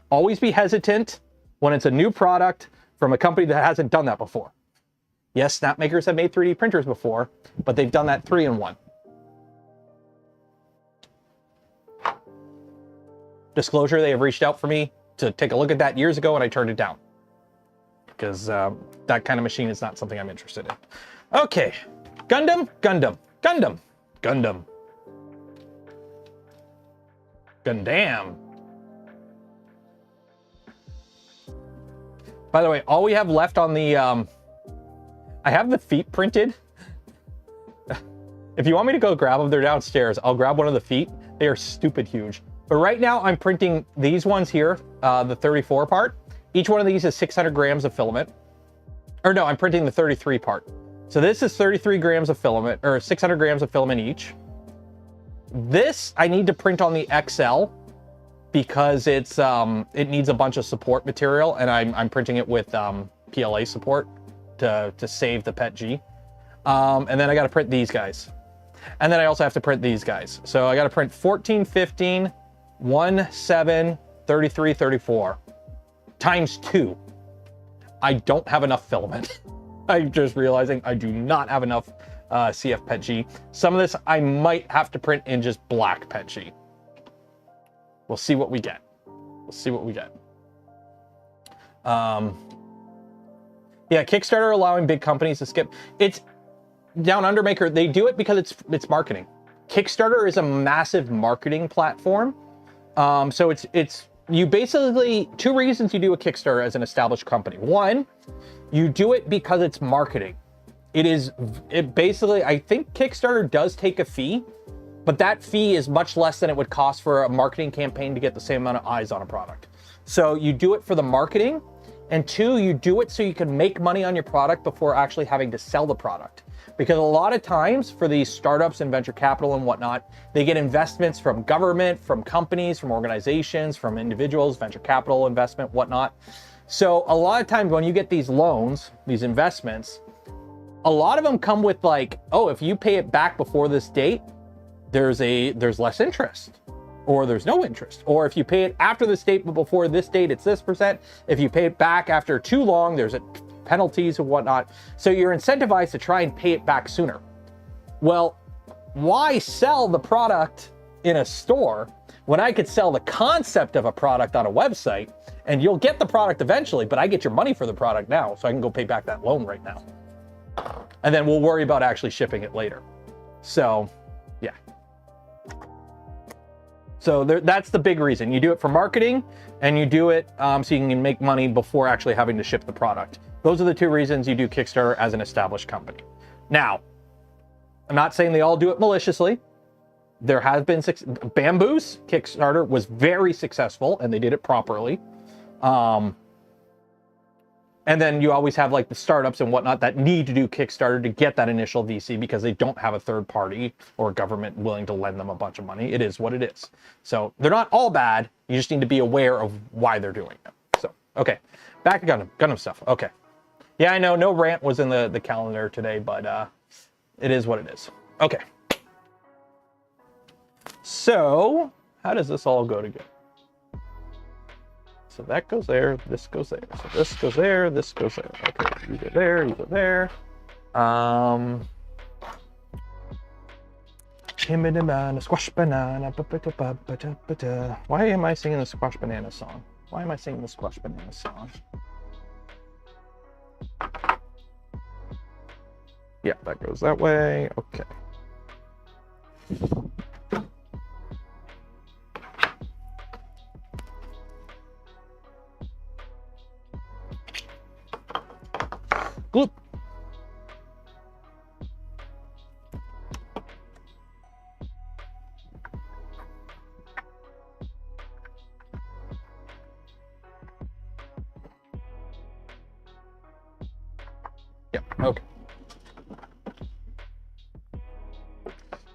Always be hesitant when it's a new product from a company that hasn't done that before. Yes, Snapmakers have made 3D printers before, but they've done that 3-in-1. Disclosure, they have reached out for me to take a look at that years ago and I turned it down. Because that kind of machine is not something I'm interested in. Okay, Gundam. Gundam. By the way, all we have left on the, I have the feet printed. If you want me to go grab them, they're downstairs. I'll grab one of the feet. They are stupid huge. But right now I'm printing these ones here, the 34 part. Each one of these is 600 grams of filament. Or no, I'm printing the 33 part. So this is 33 grams of filament, or 600 grams of filament each. This I need to print on the XL because it's it needs a bunch of support material, and I'm printing it with PLA support to save the PETG. And then I got to print these guys, and then I also have to print these guys. So I got to print 14, 15, 1, 7, 33, 34 times 2. I don't have enough filament. I'm just realizing I do not have enough CF PETG. Some of this I might have to print in just black PETG. We'll see what we get. We'll see what we get. Yeah, Kickstarter allowing big companies to skip. It's Down Under Maker. They do it because it's marketing. Kickstarter is a massive marketing platform. So it's you basically, two reasons you do a Kickstarter as an established company. One, you do it because it's marketing. It basically, I think Kickstarter does take a fee, but that fee is much less than it would cost for a marketing campaign to get the same amount of eyes on a product. So you do it for the marketing, and two, you do it so you can make money on your product before actually having to sell the product. Because a lot of times for these startups and venture capital and whatnot, they get investments from government, from companies, from organizations, from individuals, venture capital investment, whatnot. So a lot of times when you get these loans, these investments, a lot of them come with like, oh, if you pay it back before this date, there's less interest, or there's no interest. Or if you pay it after this date, but before this date, it's this %. If you pay it back after too long, there's penalties and whatnot. So you're incentivized to try and pay it back sooner. Well, why sell the product in a store when I could sell the concept of a product on a website, and you'll get the product eventually, but I get your money for the product now, so I can go pay back that loan right now. And then we'll worry about actually shipping it later. So, yeah. So that's the big reason. You do it for marketing, and you do it so you can make money before actually having to ship the product. Those are the two reasons you do Kickstarter as an established company. Now, I'm not saying they all do it maliciously. There has been Bamboo's Kickstarter was very successful, and they did it properly. And then you always have like the startups and whatnot that need to do Kickstarter to get that initial VC because they don't have a third party or a government willing to lend them a bunch of money. It is what it is. So they're not all bad. You just need to be aware of why they're doing it. So, okay, back to Gundam stuff. Okay. Yeah, I know no rant was in the calendar today, but it is what it is. Okay. So how does this all go together? So that goes there, this goes there. So this goes there, this goes there. Okay, you go there, you go there. him in a man, a squash banana. Why am I singing the squash banana song? Why am I singing the squash banana song? Yeah, that goes that way. Okay. Gloop. Yep, okay.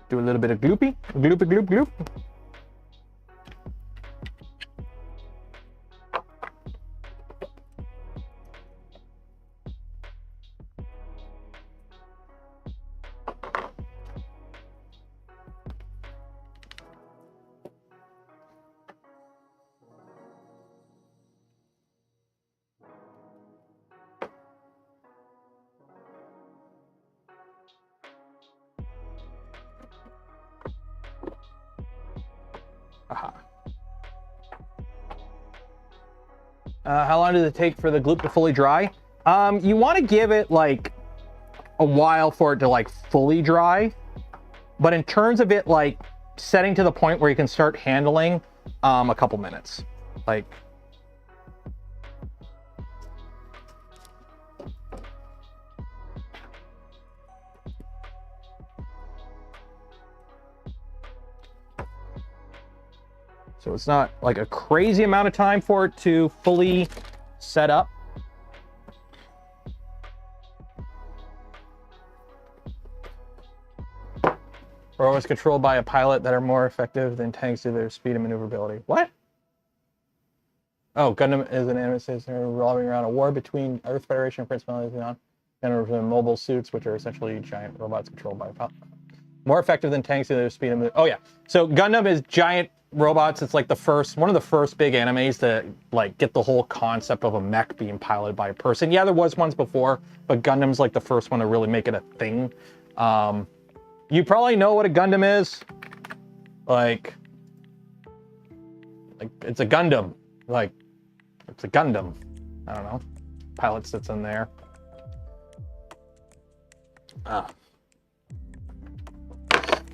Do a little bit of gloopy, gloopy, gloop, gloop. Aha. How long does it take for the gloop to fully dry? You want to give it like a while for it to like fully dry, but in terms of it like setting to the point where you can start handling, a couple minutes. Like, so it's not like a crazy amount of time for it to fully set up. Robots controlled by a pilot that are more effective than tanks due to their speed and maneuverability. What? Oh, Gundam is an anime series revolving around a war between Earth Federation and Principality of and mobile suits, which are essentially giant robots controlled by a pilot. More effective than tanks due to their speed and maneuverability. Oh yeah, so Gundam is giant robots. It's like one of the first big animes to like get the whole concept of a mech being piloted by a person. Yeah, there was ones before, but Gundam's like the first one to really make it a thing. You probably know what a Gundam is. Like it's a Gundam. Like, it's a Gundam. I don't know. Pilot sits in there.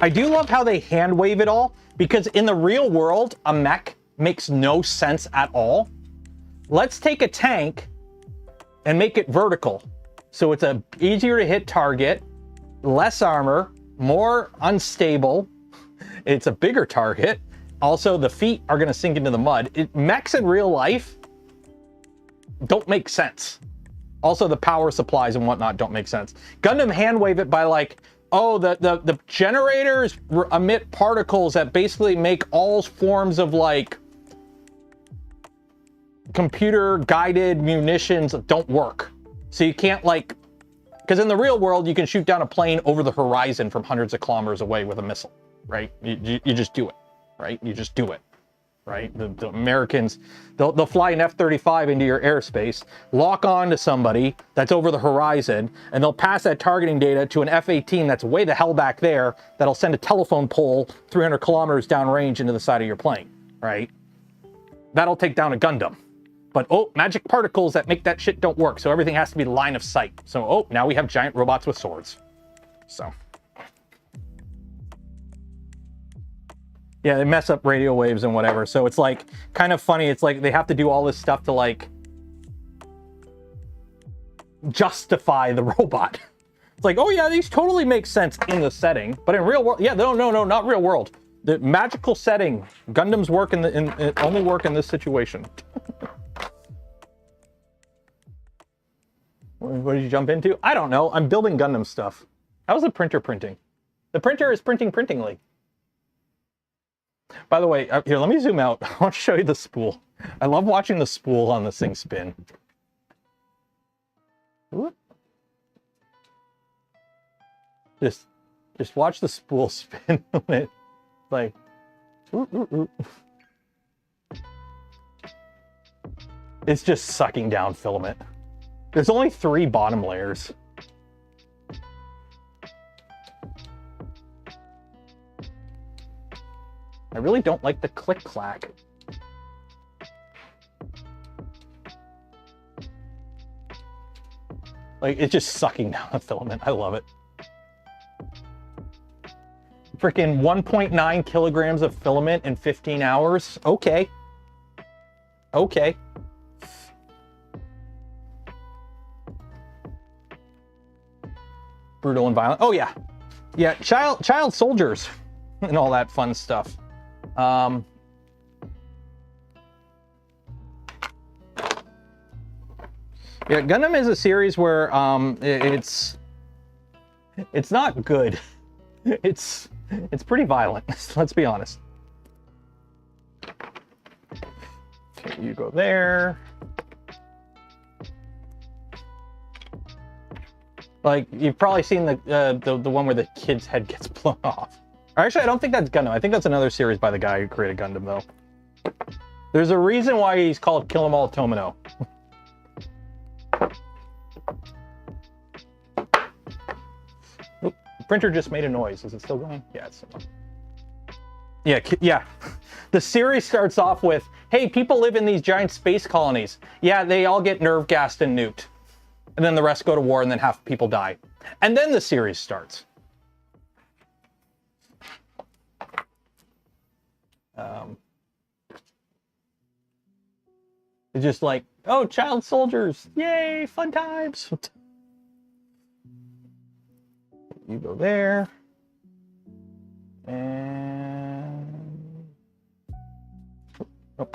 I do love how they hand wave it all, because in the real world, a mech makes no sense at all. Let's take a tank and make it vertical. So it's a easier to hit target, less armor, more unstable. It's a bigger target. Also, the feet are gonna sink into the mud. Mechs in real life don't make sense. Also, the power supplies and whatnot don't make sense. Gundam hand wave it by like, oh, the generators emit particles that basically make all forms of like computer guided munitions don't work. So you can't like, because in the real world, you can shoot down a plane over the horizon from hundreds of kilometers away with a missile, right? You just do it, right? You just do it, right? The Americans, they'll fly an F-35 into your airspace, lock on to somebody that's over the horizon, and they'll pass that targeting data to an F-18 that's way the hell back there that'll send a telephone pole 300 kilometers downrange into the side of your plane, right? That'll take down a Gundam. But, oh, magic particles that make that shit don't work, so everything has to be line of sight. So, oh, now we have giant robots with swords. So. Yeah, they mess up radio waves and whatever, so it's like, kind of funny, it's like they have to do all this stuff to like, justify the robot. It's like, oh yeah, these totally make sense in the setting, but in real world, yeah, no, not real world. The magical setting, Gundams work only work in this situation. What did you jump into? I don't know. I'm building Gundam stuff. How's the printer printing? The printer is printingly. By the way, here, let me zoom out. I want to show you the spool. I love watching the spool on this thing spin. Whoop. Just watch the spool spin. Like, it's just sucking down filament. There's only 3 bottom layers. really don't like the click-clack. Like, it's just sucking down the filament. I love it. Freaking 1.9 kilograms of filament in 15 hours. Okay. Okay. Brutal and violent. Oh, yeah. Yeah, child soldiers and all that fun stuff. Yeah, Gundam is a series where it's not good. It's pretty violent. Let's be honest. Okay, you go there. Like, you've probably seen the one where the kid's head gets blown off. Actually, I don't think that's Gundam. I think that's another series by the guy who created Gundam, though. There's a reason why he's called Kill 'Em All Tomino. Oop, the printer just made a noise. Is it still going? Yeah, it's still going. Yeah, yeah. The series starts off with, hey, people live in these giant space colonies. Yeah, they all get nerve gassed and nuked. And then the rest go to war, and then half people die. And then the series starts. It's just like, oh, child soldiers, yay, fun times. You go there. And... oh.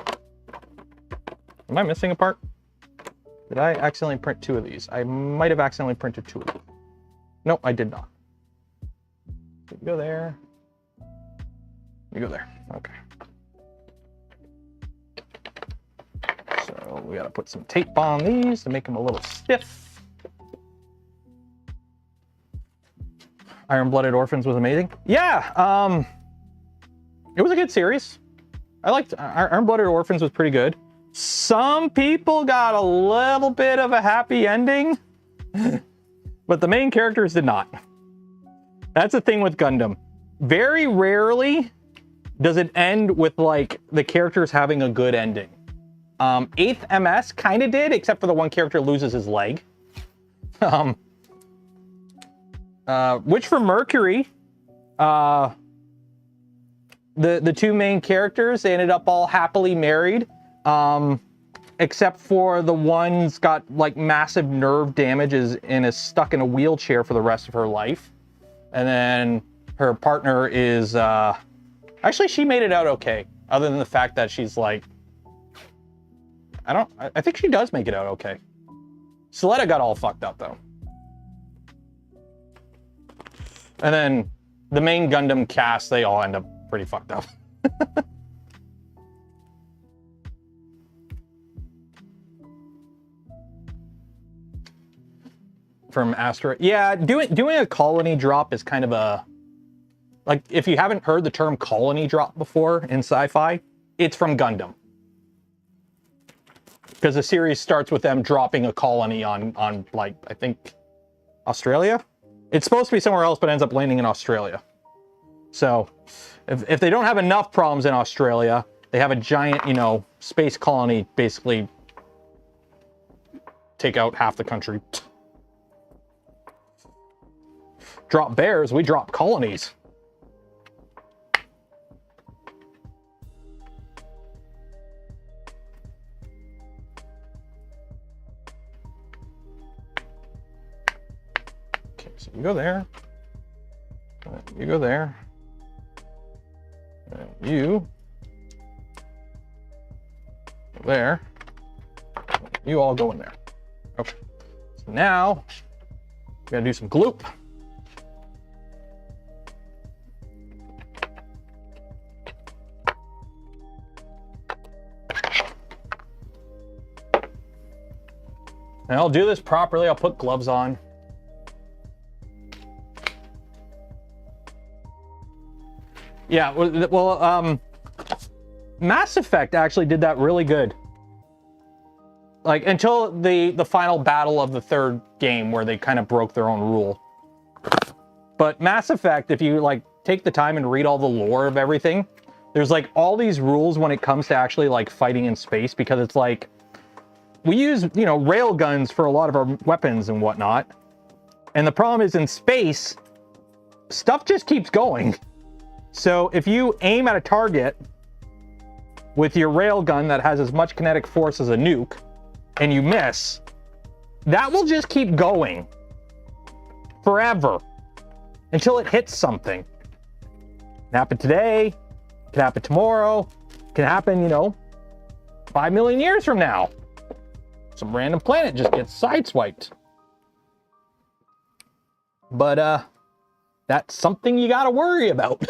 Am I missing a part? Did I accidentally print two of these? I might have accidentally printed two of them. Nope, I did not. You go there. You go there. Okay. So we gotta put some tape on these to make them a little stiff. Iron-Blooded Orphans was amazing. Yeah, it was a good series. I liked Iron-Blooded Orphans was pretty good. Some people got a little bit of a happy ending, but the main characters did not. That's the thing with Gundam. Very rarely does it end with, like, the characters having a good ending. 8th MS kind of did, except for the one character loses his leg. Which for Mercury, the two main characters, they ended up all happily married. Except for the one's got like massive nerve damages and is stuck in a wheelchair for the rest of her life. And then her partner is, actually she made it out okay. Other than the fact that she's like, I think she does make it out okay. Soletta got all fucked up though. And then the main Gundam cast, they all end up pretty fucked up. From Astra. Yeah, doing a colony drop is kind of a... like, if you haven't heard the term colony drop before in sci-fi, it's from Gundam. Because the series starts with them dropping a colony on like, I think, Australia? It's supposed to be somewhere else, but ends up landing in Australia. So, if they don't have enough problems in Australia, they have a giant, you know, space colony basically take out half the country. Drop bears, we drop colonies. Okay, so you go there. You go there. And you go there. You all go in there. Okay. So now we gotta do some gloop. And I'll do this properly. I'll put gloves on. Yeah, well, Mass Effect actually did that really good. Like, until the final battle of the third game where they kind of broke their own rule. But Mass Effect, if you, like, take the time and read all the lore of everything, there's like all these rules when it comes to actually like fighting in space, because it's like we use, you know, rail guns for a lot of our weapons and whatnot. And the problem is in space, stuff just keeps going. So if you aim at a target with your rail gun that has as much kinetic force as a nuke and you miss, that will just keep going forever until it hits something. It can happen today, it can happen tomorrow, it can happen, you know, 5 million years from now. Some random planet just gets sideswiped. But that's something you gotta worry about.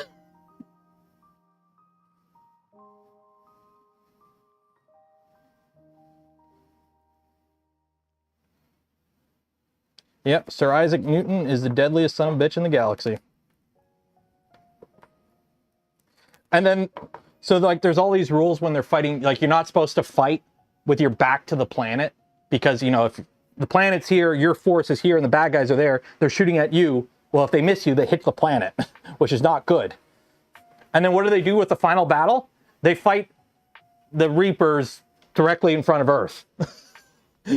Yep, Sir Isaac Newton is the deadliest son of a bitch in the galaxy. And then, so like there's all these rules when they're fighting, like you're not supposed to fight with your back to the planet, because, you know, if the planet's here, your force is here, and the bad guys are there, they're shooting at you. Well, if they miss you, they hit the planet, which is not good. And then what do they do with the final battle? They fight the Reapers directly in front of Earth.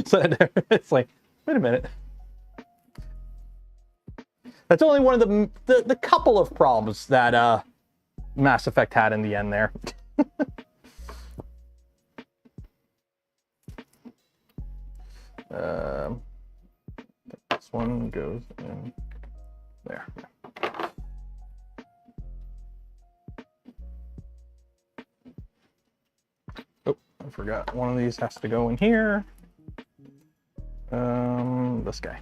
So it's like, wait a minute. That's only one of the couple of problems that Mass Effect had in the end there. This one goes in there. Oh, I forgot. One of these has to go in here. This guy.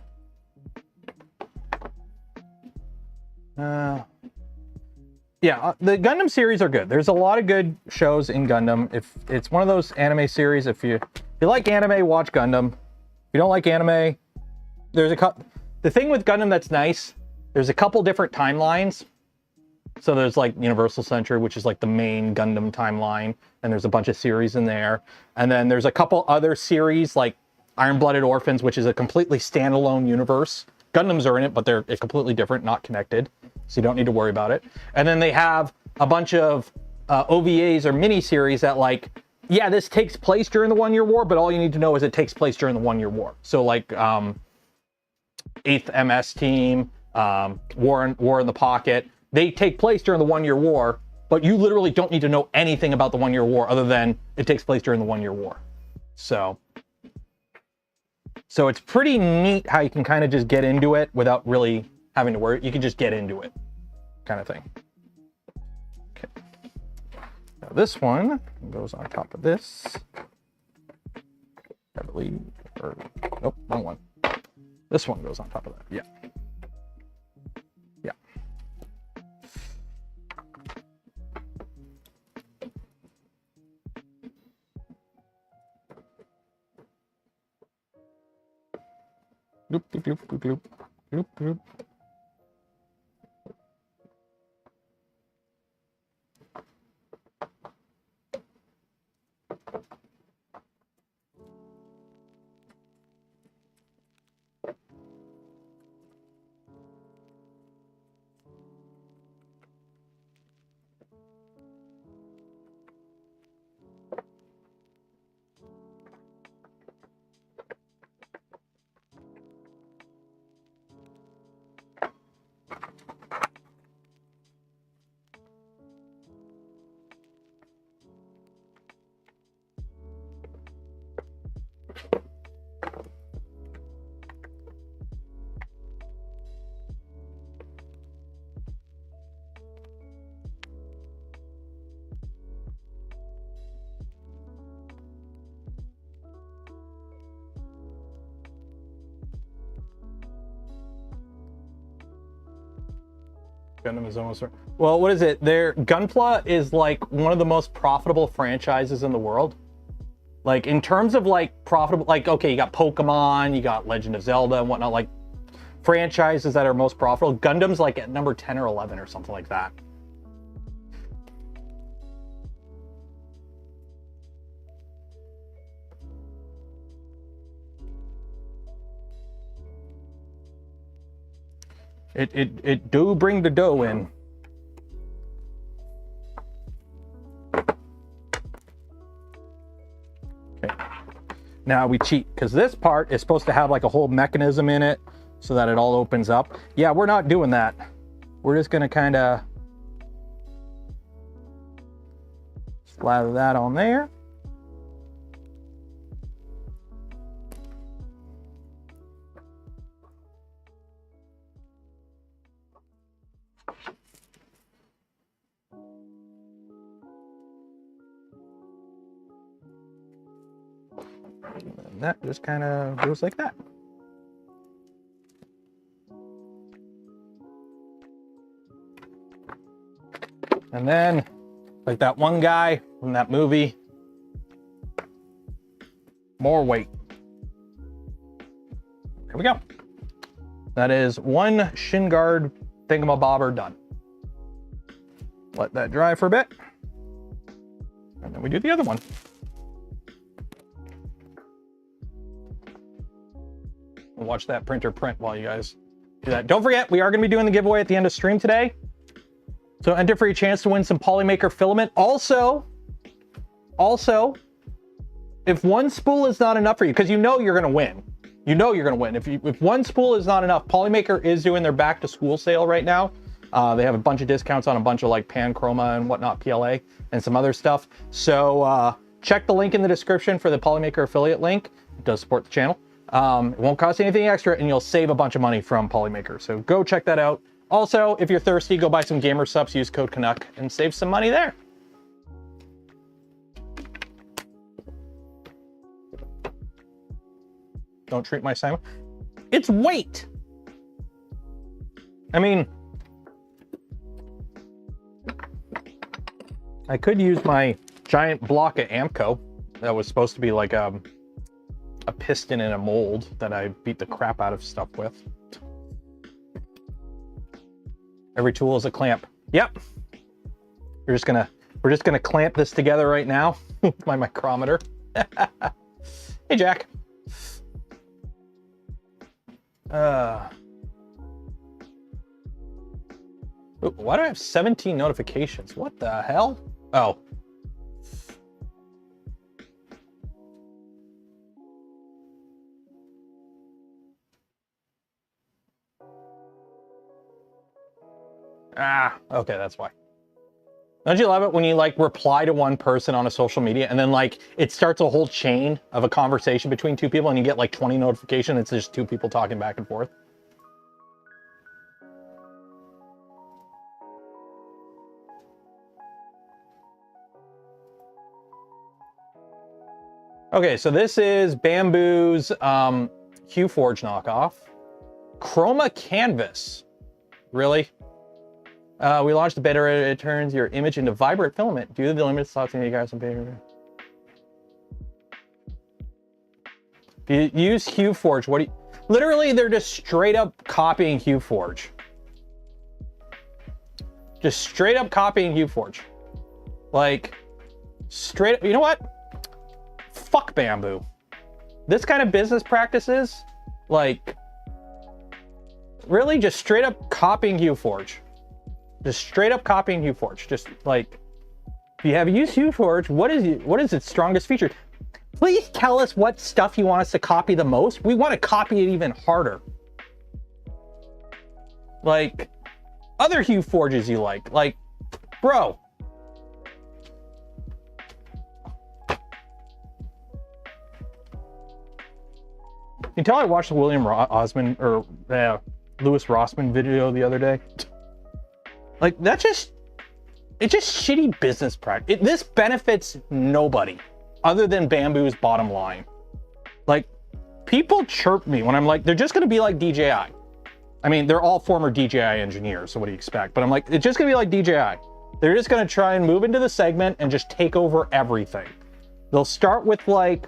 Yeah, the Gundam series are good. There's a lot of good shows in Gundam. If it's one of those anime series, if you like anime, watch Gundam. If you don't like anime, there's the thing with Gundam that's nice, there's a couple different timelines. So there's like Universal Century, which is like the main Gundam timeline, and there's a bunch of series in there. And then there's a couple other series like Iron-Blooded Orphans, which is a completely standalone universe. Gundams are in it, but they're completely different, not connected. So you don't need to worry about it. And then they have a bunch of OVAs or mini-series that like, yeah, this takes place during the 1 Year War, but all you need to know is it takes place during the 1 Year War. So like 8th MS Team, War in the Pocket, they take place during the 1 Year War, but you literally don't need to know anything about the 1 Year War other than it takes place during the 1 Year War. So it's pretty neat how you can kind of just get into it without really having to worry. You can just get into it, kind of thing. Okay. Now this one goes on top of this. I believe, or nope, wrong one. This one goes on top of that. Yeah. Yeah. Bloop, bloop, bloop, bloop, bloop, bloop, bloop. Gundam is almost... Well, what is it? Gunpla is like one of the most profitable franchises in the world. Like in terms of like profitable, like, okay, you got Pokemon, you got Legend of Zelda and whatnot, like franchises that are most profitable. Gundam's like at number 10 or 11 or something like that. It do bring the dough in. Okay. Now we cheat, because this part is supposed to have like a whole mechanism in it so that it all opens up. Yeah, we're not doing that. We're just gonna kind of slather that on there. And that just kind of goes like that. And then, like that one guy from that movie, more weight. There we go. That is one shin guard thingamabobber done. Let that dry for a bit. And then we do the other one. Watch that printer print while you guys do that. Don't forget, we are going to be doing the giveaway at the end of stream today. So enter for your chance to win some polymaker filament. Also, if one spool is not enough for you, because you know you're going to win. You know you're going to win. If one spool is not enough, Polymaker is doing their back to school sale right now. They have a bunch of discounts on a bunch of like pan chroma and whatnot, PLA, and some other stuff. So check the link in the description for the Polymaker affiliate link. It does support the channel. It won't cost you anything extra, and you'll save a bunch of money from Polymaker. So go check that out. Also, if you're thirsty, go buy some gamer subs, use code Canuck, and save some money there. Don't treat my Simon. It's weight. I mean, I could use my giant block of Amco that was supposed to be like a piston in a mold that I beat the crap out of stuff with. Every tool is a clamp. Yep. We're just gonna clamp this together right now with my micrometer. Hey, Jack. Ooh, why do I have 17 notifications? What the hell? Oh. Ah, okay, that's why. Don't you love it when you like reply to one person on a social media and then like it starts a whole chain of a conversation between two people and you get like 20 notifications? It's just two people talking back and forth. Okay, so this is Bamboo's Q-Forge knockoff. Chroma Canvas. Really? We launched the beta. It turns your image into vibrant filament. Do the limited slots and you guys some beta. If you use Q-Forge, what do you... Literally, they're just straight up copying Q-Forge. Just straight up copying Q-Forge. Like, straight up... You know what? Fuck Bamboo. This kind of business practices, like, really just straight up copying Q-Forge. Just straight up copying Q-Forge. Just like, if you have used Q-Forge, what is its strongest feature? Please tell us what stuff you want us to copy the most. We want to copy it even harder. Like, other Q-Forges you like, bro. You can tell I watched the William Osman or Louis Rossman video the other day. Like, it's just shitty business practice. This benefits nobody other than Bamboo's bottom line. Like, people chirp me when I'm like, they're just going to be like DJI. I mean, they're all former DJI engineers, so what do you expect? But I'm like, it's just going to be like DJI. They're just going to try and move into the segment and just take over everything. They'll start with like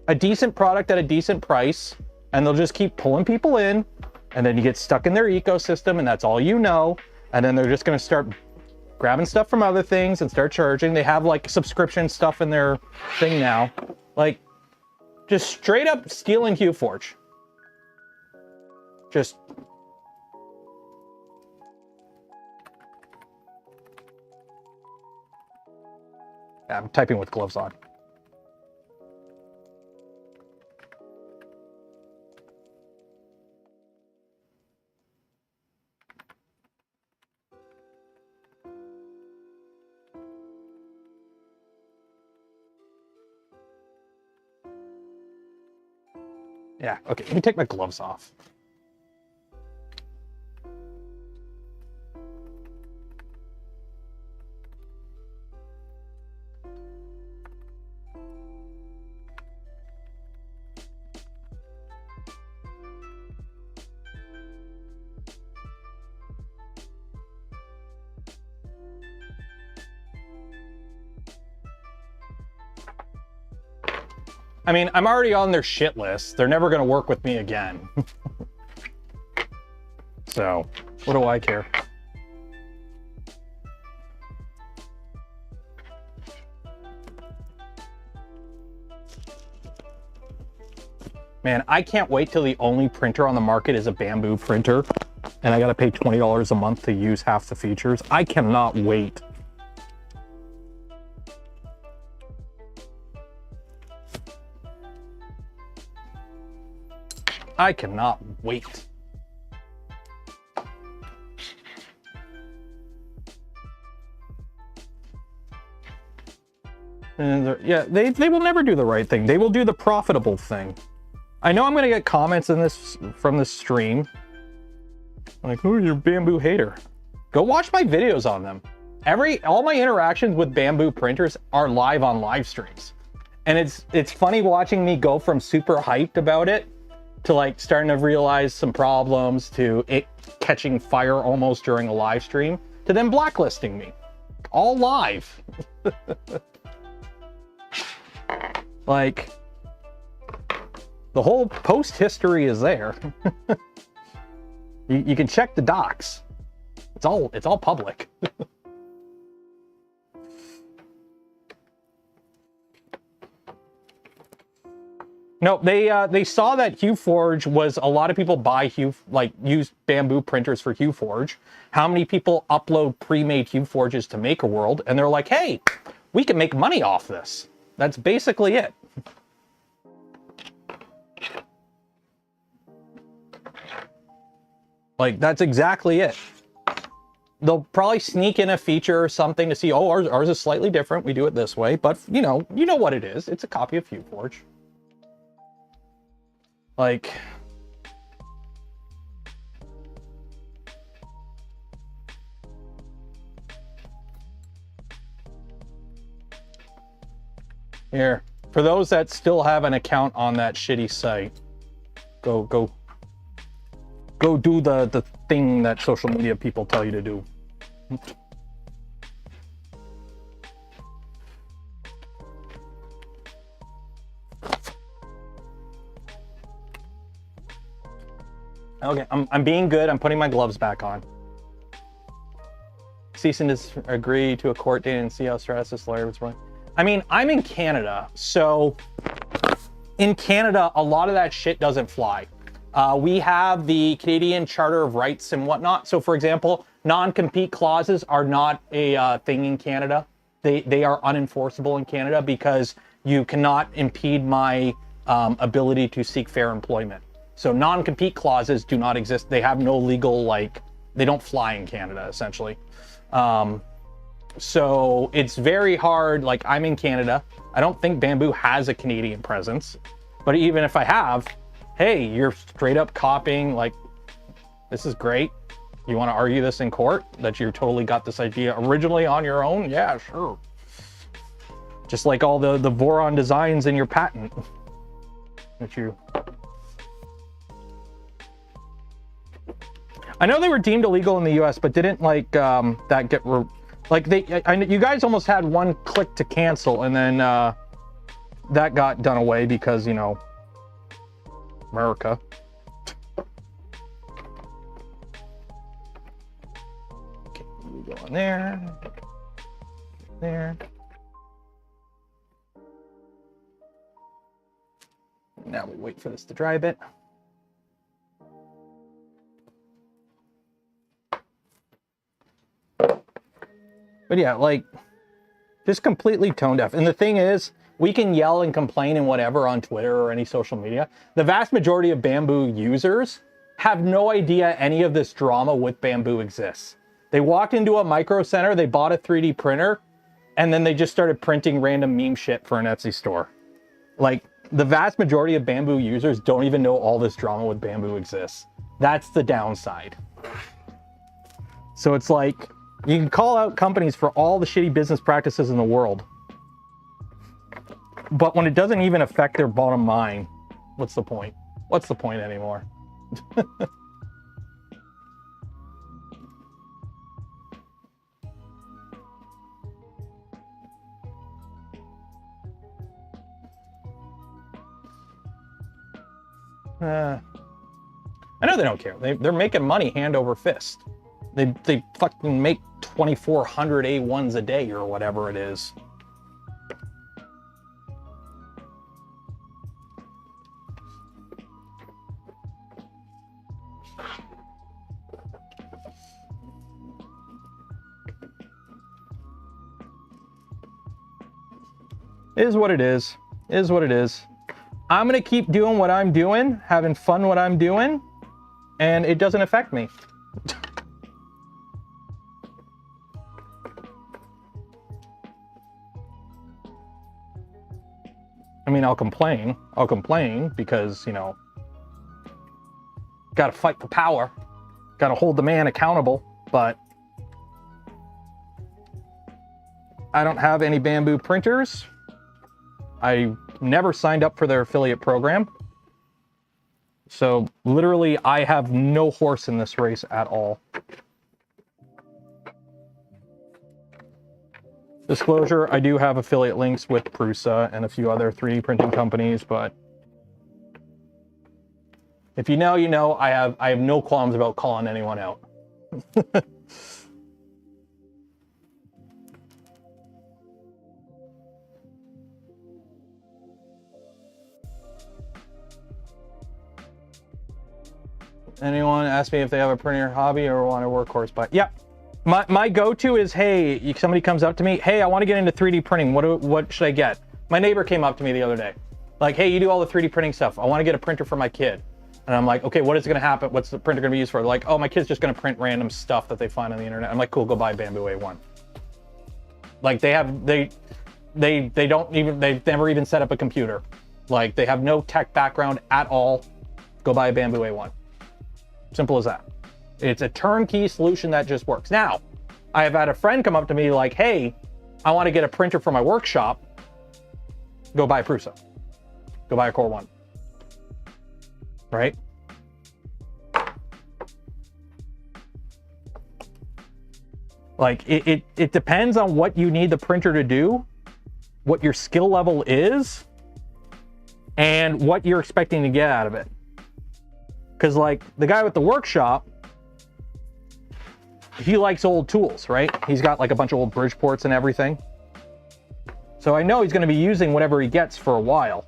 a decent product at a decent price, and they'll just keep pulling people in, and then you get stuck in their ecosystem, and that's all you know. And then they're just going to start grabbing stuff from other things and start charging. They have like subscription stuff in their thing now. Like, just straight up stealing Q-Forge. Just... I'm typing with gloves on. Yeah, okay, let me take my gloves off. I mean, I'm already on their shit list. They're never going to work with me again. So, what do I care? Man, I can't wait till the only printer on the market is a Bamboo printer, and I got to pay $20 a month to use half the features. I cannot wait. I cannot wait. And yeah, they will never do the right thing. They will do the profitable thing. I know I'm going to get comments in this from this stream. Like, oh, you're a Bamboo hater. Go watch my videos on them. All my interactions with Bamboo printers are live on live streams. And it's funny watching me go from super hyped about it to like starting to realize some problems, to it catching fire almost during a live stream, to them blacklisting me. All live. Like, the whole post history is there. You can check the docs. It's all public. No, they saw that HueForge was, a lot of people buy use Bamboo printers for HueForge. How many people upload pre-made HueForges to MakerWorld, and they're like, hey, we can make money off this. That's basically it. Like, that's exactly it. They'll probably sneak in a feature or something to see, oh, ours is slightly different. We do it this way, but you know what it is. It's a copy of HueForge. Like, here, for those that still have an account on that shitty site, go do the thing that social media people tell you to do. Okay, I'm being good. I'm putting my gloves back on. Cease and disagree to a court date and see how Stratus' lawyer was running. I mean, I'm in Canada, so in Canada, a lot of that shit doesn't fly. We have the Canadian Charter of Rights and whatnot. So, for example, non-compete clauses are not a thing in Canada. They are unenforceable in Canada because you cannot impede my ability to seek fair employment. So non-compete clauses do not exist. They have no legal, like, they don't fly in Canada, essentially. So it's very hard. Like, I'm in Canada. I don't think Bamboo has a Canadian presence. But even if I have, hey, you're straight up copying, like, this is great. You want to argue this in court, that you totally got this idea originally on your own? Yeah, sure. Just like all the Voron designs in your patent that you... I know they were deemed illegal in the US, but didn't like that get you guys almost had one click to cancel, and then that got done away because, you know, America. Okay, we go on there. There. Now we wait for this to dry a bit. But yeah, like, just completely tone deaf. And the thing is, we can yell and complain and whatever on Twitter or any social media. The vast majority of Bamboo users have no idea any of this drama with Bamboo exists. They walked into a micro center, they bought a 3D printer, and then they just started printing random meme shit for an Etsy store. Like, The vast majority of Bamboo users don't even know all this drama with Bamboo exists. That's the downside. So it's like, you can call out companies for all the shitty business practices in the world, but when it doesn't even affect their bottom line, what's the point? What's the point anymore? I know they don't care. They're making money hand over fist. They fucking make 2,400 A1s a day or whatever it is. Is what it is. Is what it is. I'm gonna keep doing what I'm doing, having fun what I'm doing, and it doesn't affect me. I mean, I'll complain because, you know, gotta fight for power, gotta hold the man accountable, but I don't have any Bamboo printers. I never signed up for their affiliate program. So literally, I have no horse in this race at all. Disclosure, I do have affiliate links with Prusa and a few other 3D printing companies, but if you know, you know. I have no qualms about calling anyone out. Anyone ask me if they have a printer hobby or want a workhorse, but yeah. My go-to is, hey, somebody comes up to me, hey, I want to get into 3D printing. What should I get? My neighbor came up to me the other day. Like, hey, you do all the 3D printing stuff. I want to get a printer for my kid. And I'm like, okay, what is going to happen? What's the printer going to be used for? They're like, oh, my kid's just going to print random stuff that they find on the internet. I'm like, cool, go buy Bamboo A1. Like, they've never even set up a computer. Like, they have no tech background at all. Go buy a Bamboo A1. Simple as that. It's a turnkey solution that just works. Now, I have had a friend come up to me like, hey, I want to get a printer for my workshop. Go buy a Prusa. Go buy a Core 1. Right? Like, it depends on what you need the printer to do, what your skill level is, and what you're expecting to get out of it. Because, like, the guy with the workshop, he likes old tools, right? He's got like a bunch of old Bridgeports and everything. So I know he's going to be using whatever he gets for a while.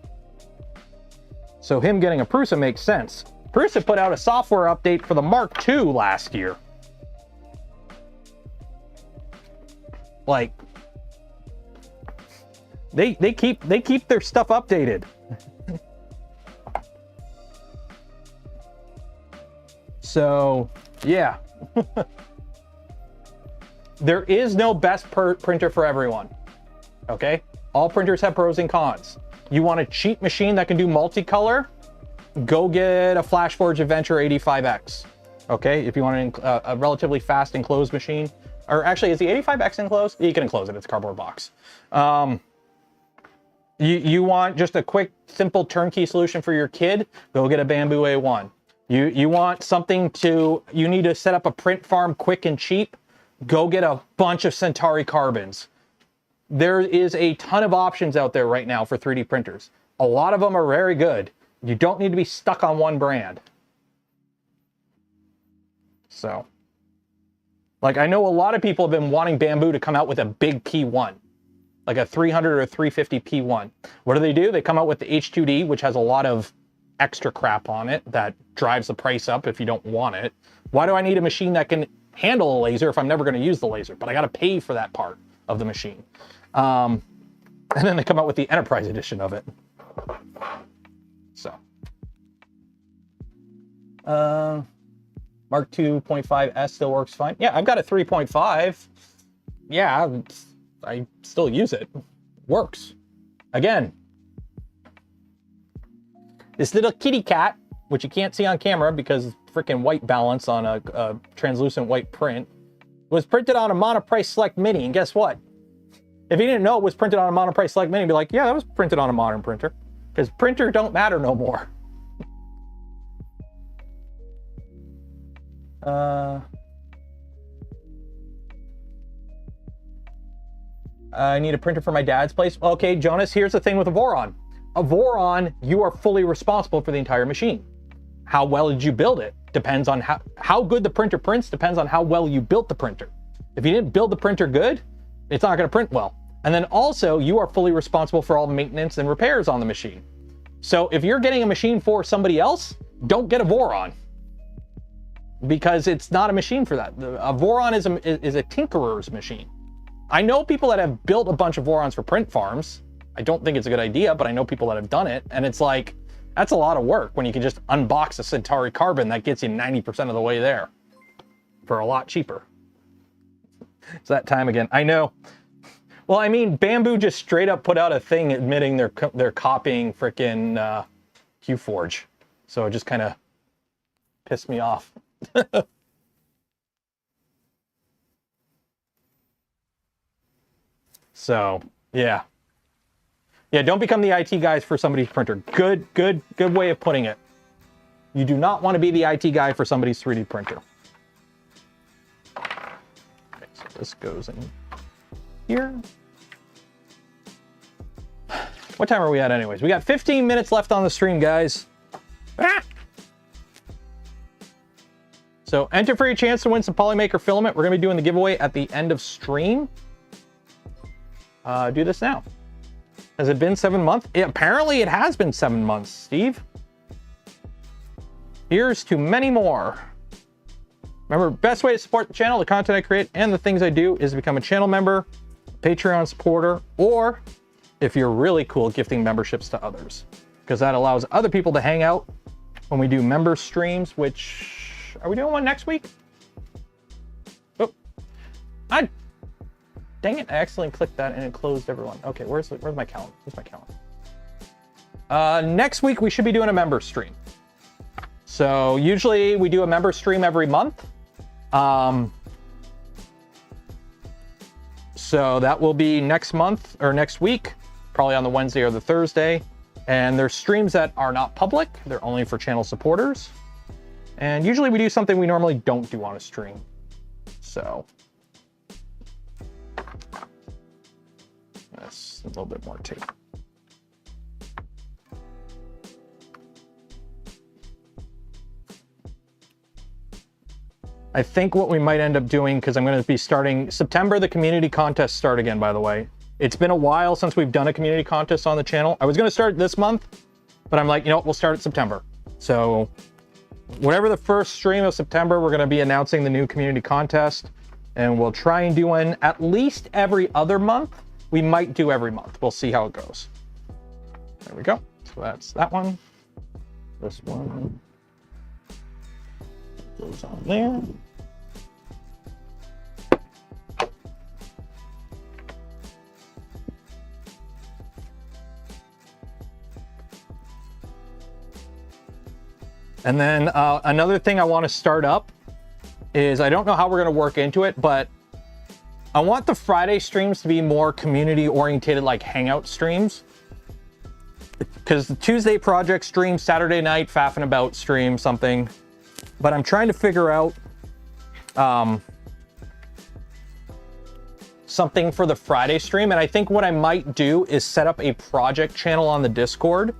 So him getting a Prusa makes sense. Prusa put out a software update for the Mark II last year. Like, they keep their stuff updated. So, yeah. There is no best printer for everyone, okay? All printers have pros and cons. You want a cheap machine that can do multicolor? Go get a FlashForge Adventure 85X, okay? If you want a relatively fast enclosed machine, or actually, is the 85X enclosed? You can enclose it, it's a cardboard box. You want just a quick, simple turnkey solution for your kid? Go get a Bamboo A1. You want something you need to set up a print farm quick and cheap? Go get a bunch of Centauri carbons. There is a ton of options out there right now for 3D printers. A lot of them are very good. You don't need to be stuck on one brand. So, like, I know a lot of people have been wanting Bamboo to come out with a big P1, like a 300 or 350 P1. What do? They come out with the H2D, which has a lot of extra crap on it that drives the price up if you don't want it. Why do I need a machine that can handle a laser if I'm never going to use the laser? But I got to pay for that part of the machine. And then they come out with the Enterprise edition of it. So. Mark 2.5S still works fine. Yeah, I've got a 3.5. Yeah, I still use it. Works. Again, This little kitty cat, which you can't see on camera because it's freaking white balance on a translucent white print, was printed on a Monoprice Select Mini. And guess what? If you didn't know it was printed on a Monoprice Select Mini, you'd be like, yeah, that was printed on a modern printer. Because printer don't matter no more. I need a printer for my dad's place. Okay, Jonas, here's the thing with a Voron. A Voron, you are fully responsible for the entire machine. How well did you build it? Depends on how good the printer prints, depends on how well you built the printer. If you didn't build the printer good, it's not gonna print well. And then also, you are fully responsible for all maintenance and repairs on the machine. So if you're getting a machine for somebody else, don't get a Voron. Because it's not a machine for that. A Voron is a tinkerer's machine. I know people that have built a bunch of Vorons for print farms. I don't think it's a good idea, but I know people that have done it. And it's like, that's a lot of work when you can just unbox a Centauri Carbon that gets you 90% of the way there for a lot cheaper. It's that time again. I know. Well, I mean, Bamboo just straight up put out a thing admitting they're copying frickin' QForge. So it just kind of pissed me off. So, yeah. Yeah, don't become the IT guys for somebody's printer. Good way of putting it. You do not want to be the IT guy for somebody's 3D printer. Okay, so this goes in here. What time are we at anyways? We got 15 minutes left on the stream, guys. Ah! So enter for your chance to win some Polymaker filament. We're going to be doing the giveaway at the end of stream. Do this now. Has it been 7 months? Apparently it has been 7 months, Steve. Here's to many more. Remember, best way to support the channel, the content I create, and the things I do is to become a channel member, Patreon supporter, or if you're really cool, gifting memberships to others. Because that allows other people to hang out when we do member streams, which, are we doing one next week? Oh, dang it, I accidentally clicked that and it closed everyone. Okay, where's my calendar? Where's my calendar? Next week, we should be doing a member stream. So usually we do a member stream every month. So that will be next month or next week, probably on the Wednesday or the Thursday. And there's streams that are not public. They're only for channel supporters. And usually we do something we normally don't do on a stream. So that's a little bit more tape. I think what we might end up doing, because I'm going to be starting September, the community contests start again, by the way. It's been a while since we've done a community contest on the channel. I was going to start this month, but I'm like, you know what, we'll start in September. So whatever the first stream of September, we're going to be announcing the new community contest, and we'll try and do one at least every other month. We might do every month. We'll see how it goes. There we go. So that's that one. This one goes on there. And then another thing I want to start up is, I don't know how we're going to work into it, but I want the Friday streams to be more community oriented, like hangout streams. Because the Tuesday project stream, Saturday night faffing about stream, something. But I'm trying to figure out something for the Friday stream. And I think what I might do is set up a project channel on the Discord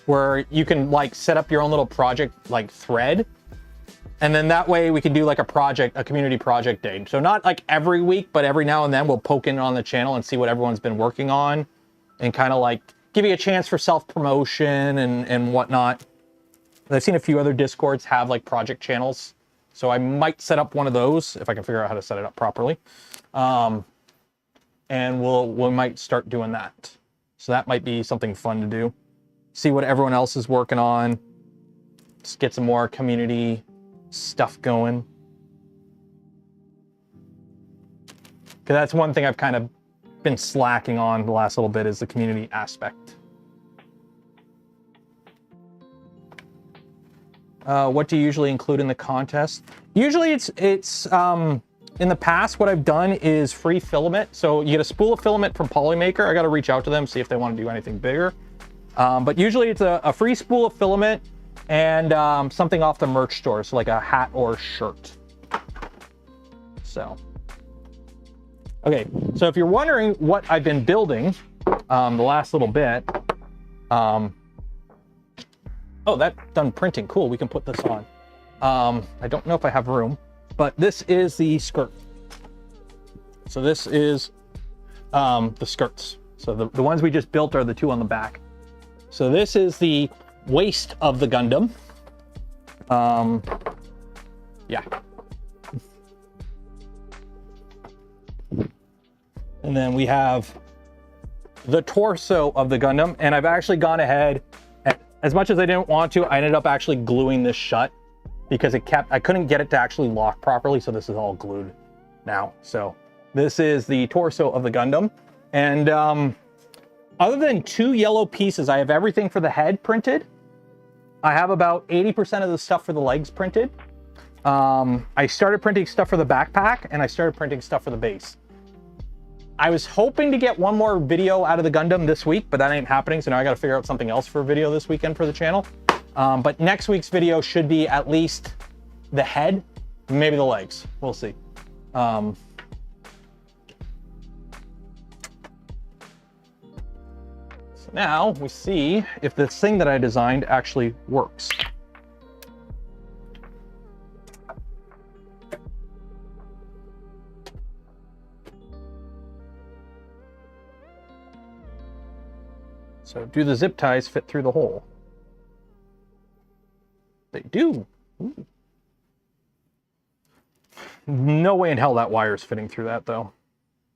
where you can like set up your own little project like thread. And then that way we can do like a community project day. So not like every week, but every now and then we'll poke in on the channel and see what everyone's been working on and kind of like give you a chance for self-promotion and whatnot. I've seen a few other Discords have like project channels. So I might set up one of those if I can figure out how to set it up properly. And we might start doing that. So that might be something fun to do. See what everyone else is working on. Just get some more community stuff going. Because that's one thing I've kind of been slacking on the last little bit, is the community aspect. What do you usually include in the contest? Usually it's in the past, what I've done is free filament. So you get a spool of filament from Polymaker. I got to reach out to them, see if they want to do anything bigger. But usually it's a free spool of filament and something off the merch store, so like a hat or shirt. So, okay, so if you're wondering what I've been building the last little bit, oh, that's done printing. Cool, we can put this on. I don't know if I have room, but this is the skirt. So this is the skirts. So the ones we just built are the two on the back. So this is the waist of the Gundam. Yeah. And then we have the torso of the Gundam. And I've actually gone ahead, as much as I didn't want to, I ended up actually gluing this shut because I couldn't get it to actually lock properly. So this is all glued now. So this is the torso of the Gundam. And other than 2 yellow pieces, I have everything for the head printed. I have about 80% of the stuff for the legs printed. I started printing stuff for the backpack and I started printing stuff for the base. I was hoping to get one more video out of the Gundam this week, but that ain't happening. So now I got to figure out something else for a video this weekend for the channel. But next week's video should be at least the head, maybe the legs. We'll see. So now we see if this thing that I designed actually works. So do the zip ties fit through the hole? They do. Ooh. No way in hell that wire is fitting through that though.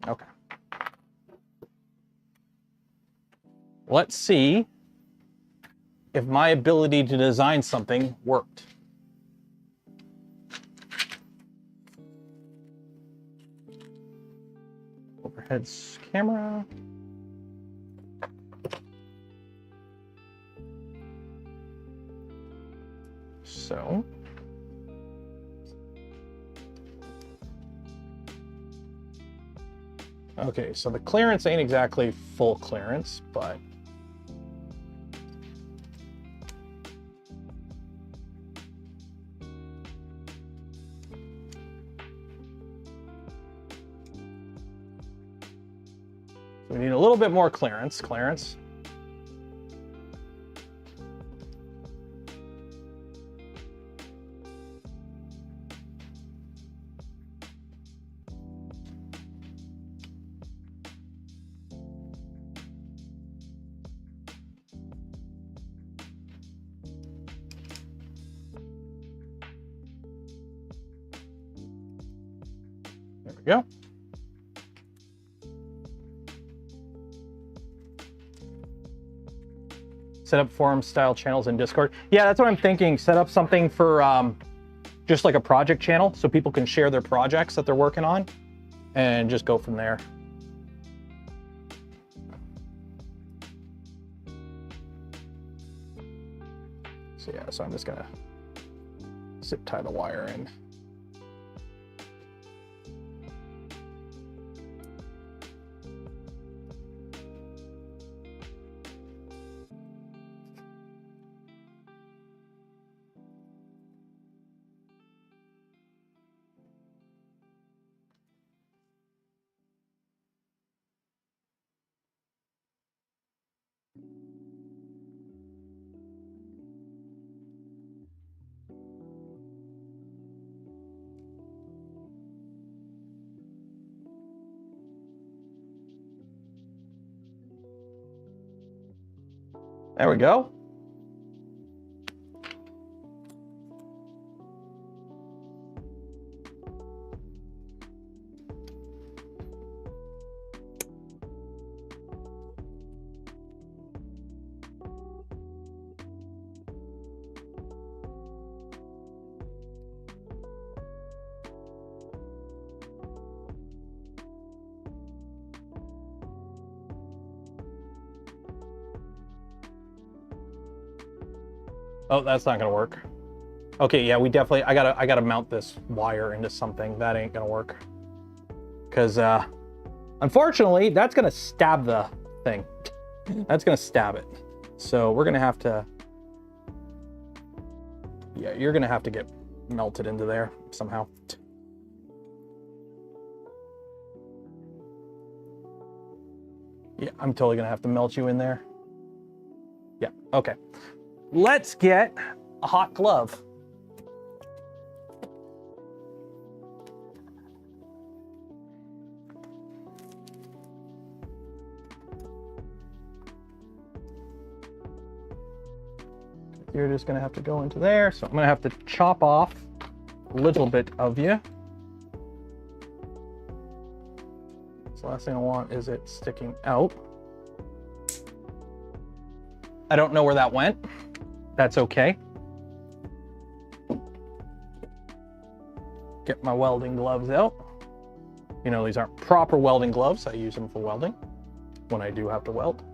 Okay. Let's see if my ability to design something worked. Overhead camera. So. Okay, so the clearance ain't exactly full clearance, but we need a little bit more clearance. There we go. Set up forum style channels in Discord. Yeah, that's what I'm thinking. Set up something for just like a project channel so people can share their projects that they're working on and just go from there. So yeah, so I'm just gonna zip tie the wire in. There we go. Oh, that's not gonna work. Okay, yeah, we definitely, I gotta mount this wire into something. That ain't gonna work. Because, unfortunately, that's gonna stab the thing. That's gonna stab it. So we're gonna have to, yeah, you're gonna have to get melted into there somehow. Yeah, I'm totally gonna have to melt you in there. Yeah, okay. Let's get a hot glove. You're just gonna have to go into there. So I'm gonna have to chop off a little bit of you. So the last thing I want is it sticking out. I don't know where that went. That's okay. Get my welding gloves out. You know, these aren't proper welding gloves. I use them for welding when I do have to weld.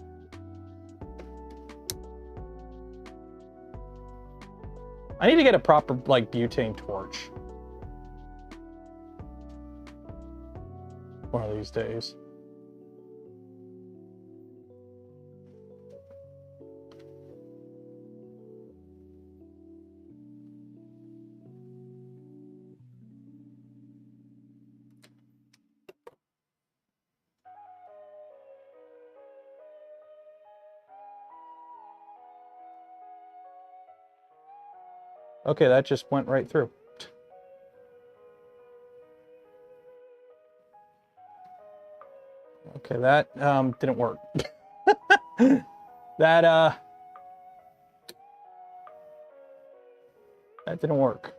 I need to get a proper, like, butane torch one of these days. Okay, that just went right through. Okay, that didn't work. That didn't work.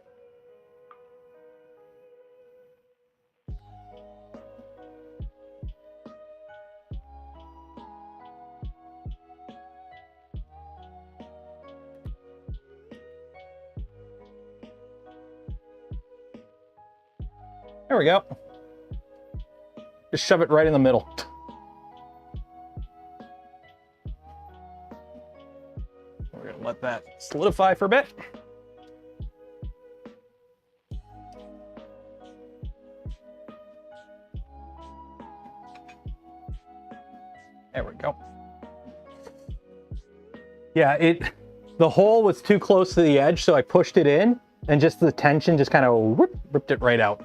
There we go. Just shove it right in the middle. We're gonna let that solidify for a bit. There we go. Yeah, the hole was too close to the edge, so I pushed it in, and just the tension just kind of ripped it right out.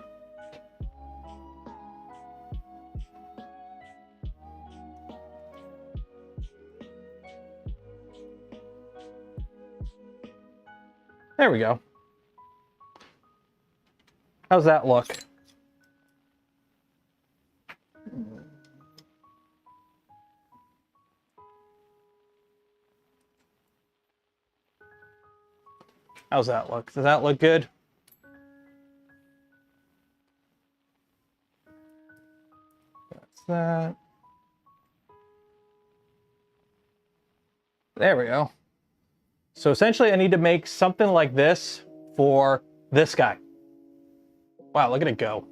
There we go. How's that look? How's that look? Does that look good? That's that. There we go. So essentially I need to make something like this for this guy. Wow, look at it go.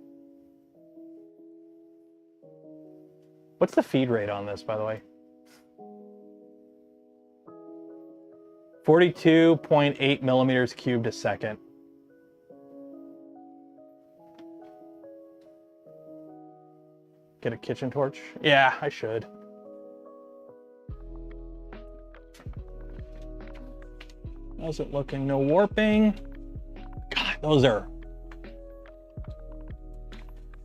What's the feed rate on this, by the way? 42.8 millimeters cubed a second. Get a kitchen torch? Yeah, I should. How's it looking? No warping. God, those are...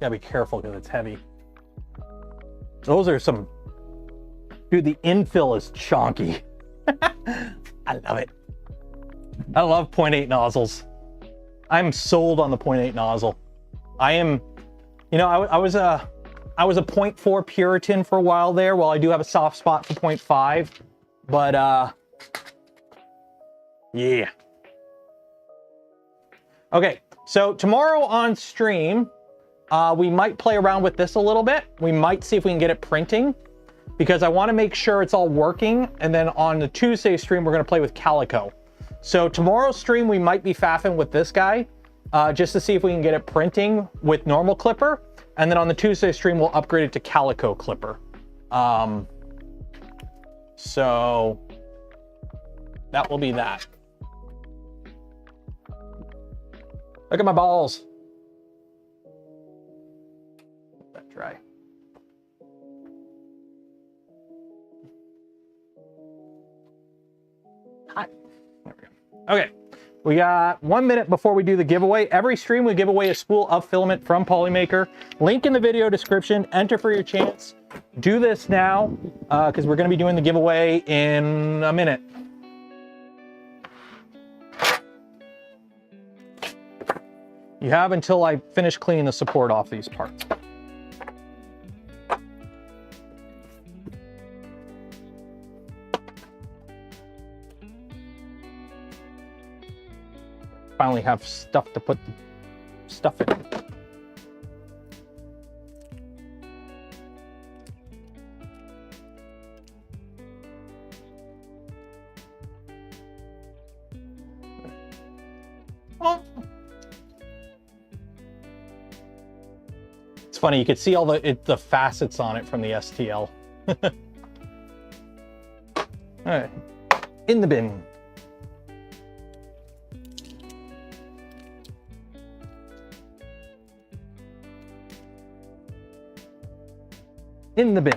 Gotta be careful because it's heavy. Those are some... Dude, the infill is chonky. I love it. I love 0.8 nozzles. I'm sold on the 0.8 nozzle. I am... You know, I was a 0.4 Puritan for a while there. Well, I do have a soft spot for 0.5. But, yeah. Okay, so tomorrow on stream, we might play around with this a little bit. We might see if we can get it printing, because I want to make sure it's all working. And then on the Tuesday stream, we're going to play with Calico. So tomorrow's stream, we might be faffing with this guy, just to see if we can get it printing with normal clipper. And then on the Tuesday stream, we'll upgrade it to Calico clipper. So that will be that. Look at my balls. Let that dry. Hi. There we go. Okay. We got 1 minute before we do the giveaway. Every stream we give away a spool of filament from Polymaker. Link in the video description. Enter for your chance. Do this now because we're going to be doing the giveaway in a minute. You have until I finish cleaning the support off these parts. Finally have stuff to put stuff in. Oh. It's funny, you can see all the facets on it from the STL. All right, in the bin. In the bin.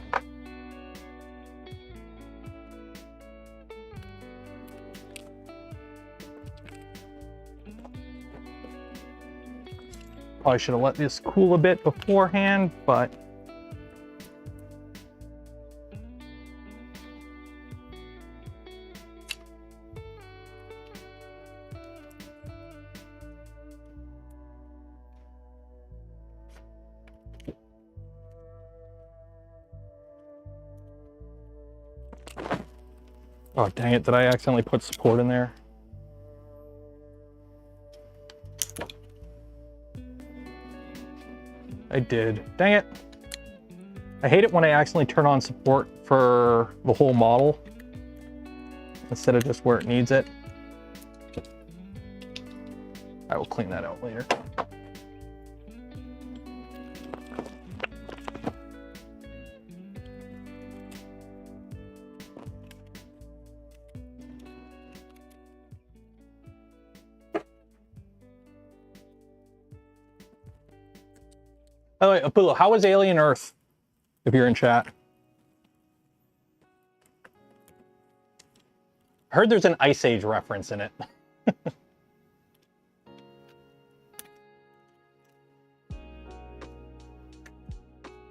Probably should have let this cool a bit beforehand, but oh, dang it, did I accidentally put support in there? I did. Dang it. I hate it when I accidentally turn on support for the whole model instead of just where it needs it. I will clean that out later. By the way, Apollo, how was Alien Earth? If you're in chat. I heard there's an Ice Age reference in it.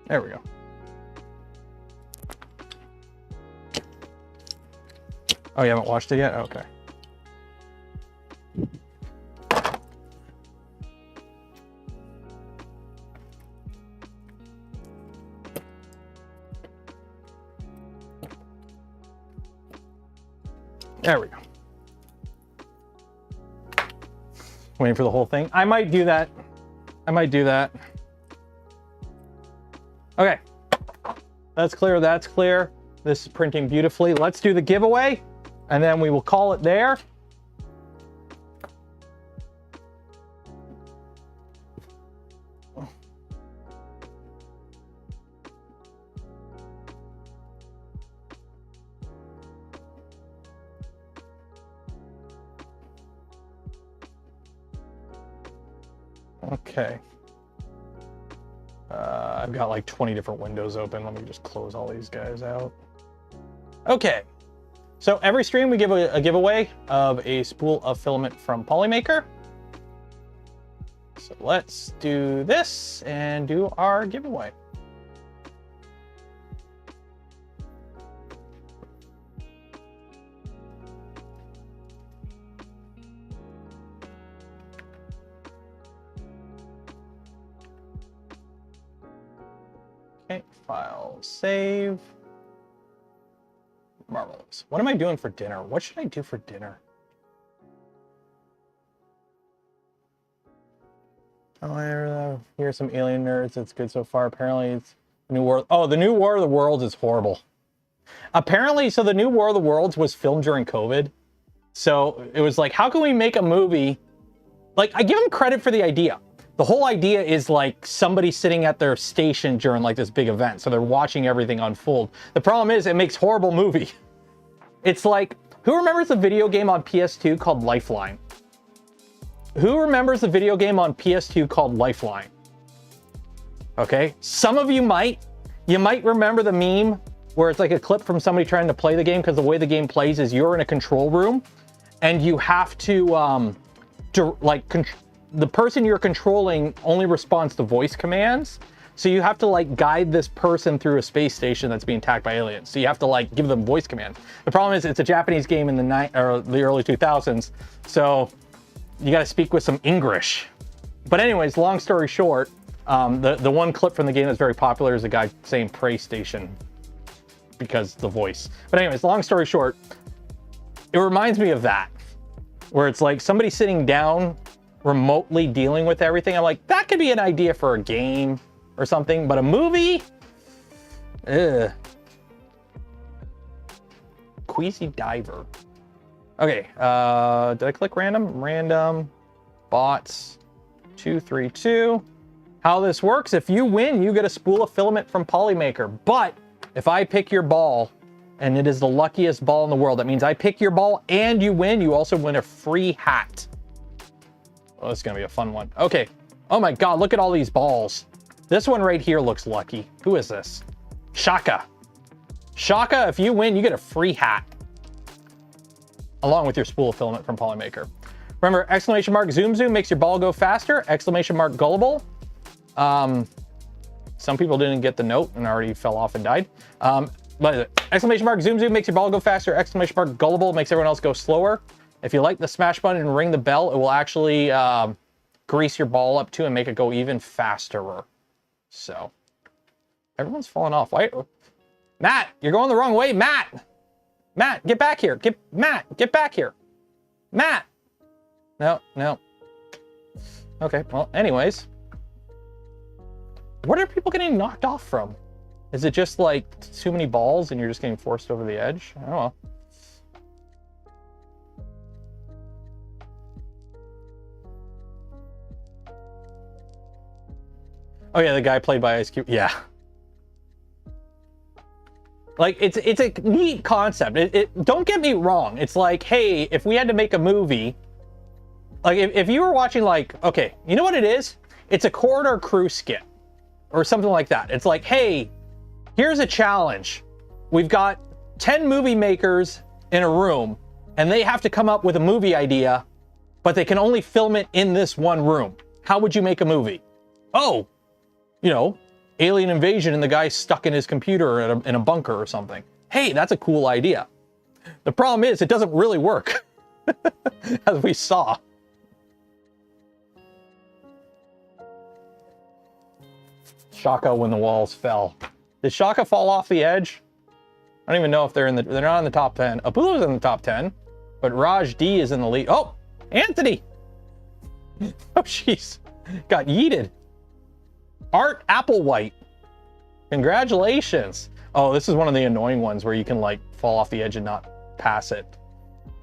There we go. Oh, you haven't watched it yet? Okay. There we go. Waiting for the whole thing. I might do that. I might do that. Okay. That's clear. That's clear. This is printing beautifully. Let's do the giveaway, and then we will call it there. Okay. I've got like 20 different windows open. Let me just close all these guys out. Okay. So every stream we give a giveaway of a spool of filament from Polymaker. So let's do this and do our giveaway. Okay, file, save. Marvelous. What am I doing for dinner? What should I do for dinner? Oh, I hear some Alien nerds. It's good so far. Apparently it's New World. Oh, the new War of the Worlds is horrible. Apparently, so the new War of the Worlds was filmed during COVID. So it was like, how can we make a movie? Like, I give them credit for the idea. The whole idea is like somebody sitting at their station during like this big event. So they're watching everything unfold. The problem is it makes horrible movie. It's like, who remembers the video game on PS2 called Lifeline? Who remembers the video game on PS2 called Lifeline? Okay, some of you might. You might remember the meme where it's like a clip from somebody trying to play the game, because the way the game plays is you're in a control room and you have to the person you're controlling only responds to voice commands. So you have to like guide this person through a space station that's being attacked by aliens. So you have to like give them voice commands. The problem is it's a Japanese game in the early 2000s. So you got to speak with some English. But anyways, long story short, the one clip from the game that's very popular is a guy saying "Pray Station" because the voice. But anyways, long story short, it reminds me of that, where it's like somebody sitting down remotely dealing with everything. I'm like, that could be an idea for a game or something, but a movie? Ugh. Queasy Diver. Okay, did I click random? Random, bots, 232. How this works, if you win, you get a spool of filament from Polymaker. But if I pick your ball, and it is the luckiest ball in the world, that means I pick your ball and you win, you also win a free hat. Oh, this is gonna be a fun one. Okay, oh my God, look at all these balls. This one right here looks lucky. Who is this? Shaka. Shaka, if you win, you get a free hat, along with your spool of filament from Polymaker. Remember, exclamation mark zoom zoom makes your ball go faster. Exclamation mark gullible. Some people didn't get the note and already fell off and died. But exclamation mark zoom zoom makes your ball go faster. Exclamation mark gullible makes everyone else go slower. If you like the smash button and ring the bell, it will actually grease your ball up too and make it go even faster. So everyone's falling off. Why? Matt, you're going the wrong way. Matt, get back here. Matt, get back here. Matt. No. Okay, well, anyways. What are people getting knocked off from? Is it just like too many balls and you're just getting forced over the edge? I don't know. Oh yeah, the guy played by Ice Cube. Yeah. Like, it's a neat concept. Don't get me wrong. It's like, hey, if we had to make a movie, like if you were watching, like, okay, you know what it is? It's a Corridor Crew skit or something like that. It's like, hey, here's a challenge. We've got 10 movie makers in a room and they have to come up with a movie idea, but they can only film it in this one room. How would you make a movie? Oh, you know, alien invasion and the guy's stuck in his computer in a bunker or something. Hey, that's a cool idea. The problem is it doesn't really work, as we saw. Shaka when the walls fell. Did Shaka fall off the edge? I don't even know if they're not in the top 10. Apula's in the top 10, but Raj D is in the lead. Oh, Anthony. Oh, jeez. Got yeeted. Art Applewhite. Congratulations. Oh, this is one of the annoying ones where you can like fall off the edge and not pass it.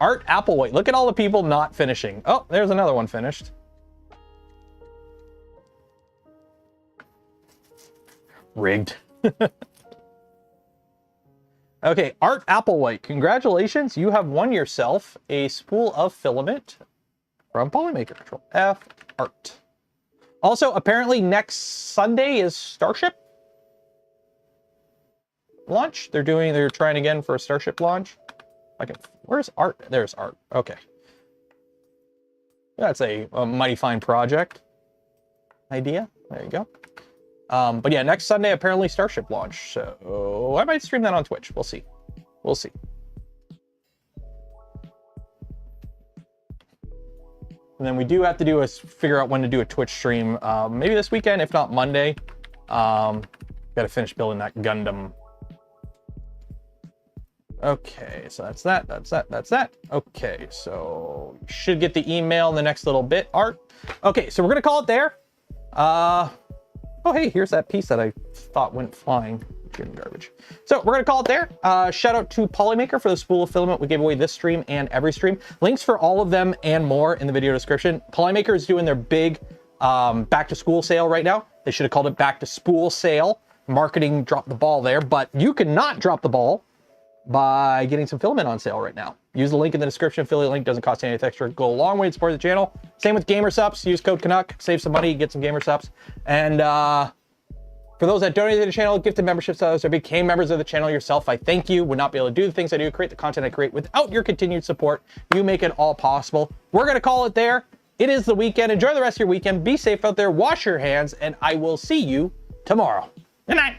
Art Applewhite. Look at all the people not finishing. Oh, there's another one finished. Rigged. Okay, Art Applewhite. Congratulations. You have won yourself a spool of filament from Polymaker. Control F, Art. Also, apparently next Sunday is Starship launch. They're trying again for a Starship launch. Where's Art? There's Art. Okay. That's a mighty fine project idea. There you go. But yeah, next Sunday, apparently Starship launch. So I might stream that on Twitch. We'll see. We'll see. And then we do have to figure out when to do a Twitch stream. Maybe this weekend, if not Monday. Got to finish building that Gundam. Okay, so that's that. Okay, so you should get the email in the next little bit, Art. Okay, so we're gonna call it there. Oh, hey, here's that piece that I thought went flying. Garbage. So we're gonna call it there. Shout out to Polymaker for the spool of filament we gave away this stream and every stream. Links for all of them and more in the video description. Polymaker is doing their big back to school sale right now. They should have called it back to spool sale. Marketing dropped the ball there, but you cannot drop the ball by getting some filament on sale right now. Use the link in the description. Affiliate link doesn't cost any extra. Go a long way to support the channel. Same with gamer subs. Use code Canuck. Save some money. Get some gamer subs. And for those that donated to the channel, gifted memberships to others, or became members of the channel yourself, I thank you. Would not be able to do the things I do, create the content I create without your continued support. You make it all possible. We're going to call it there. It is the weekend. Enjoy the rest of your weekend. Be safe out there. Wash your hands. And I will see you tomorrow. Good night.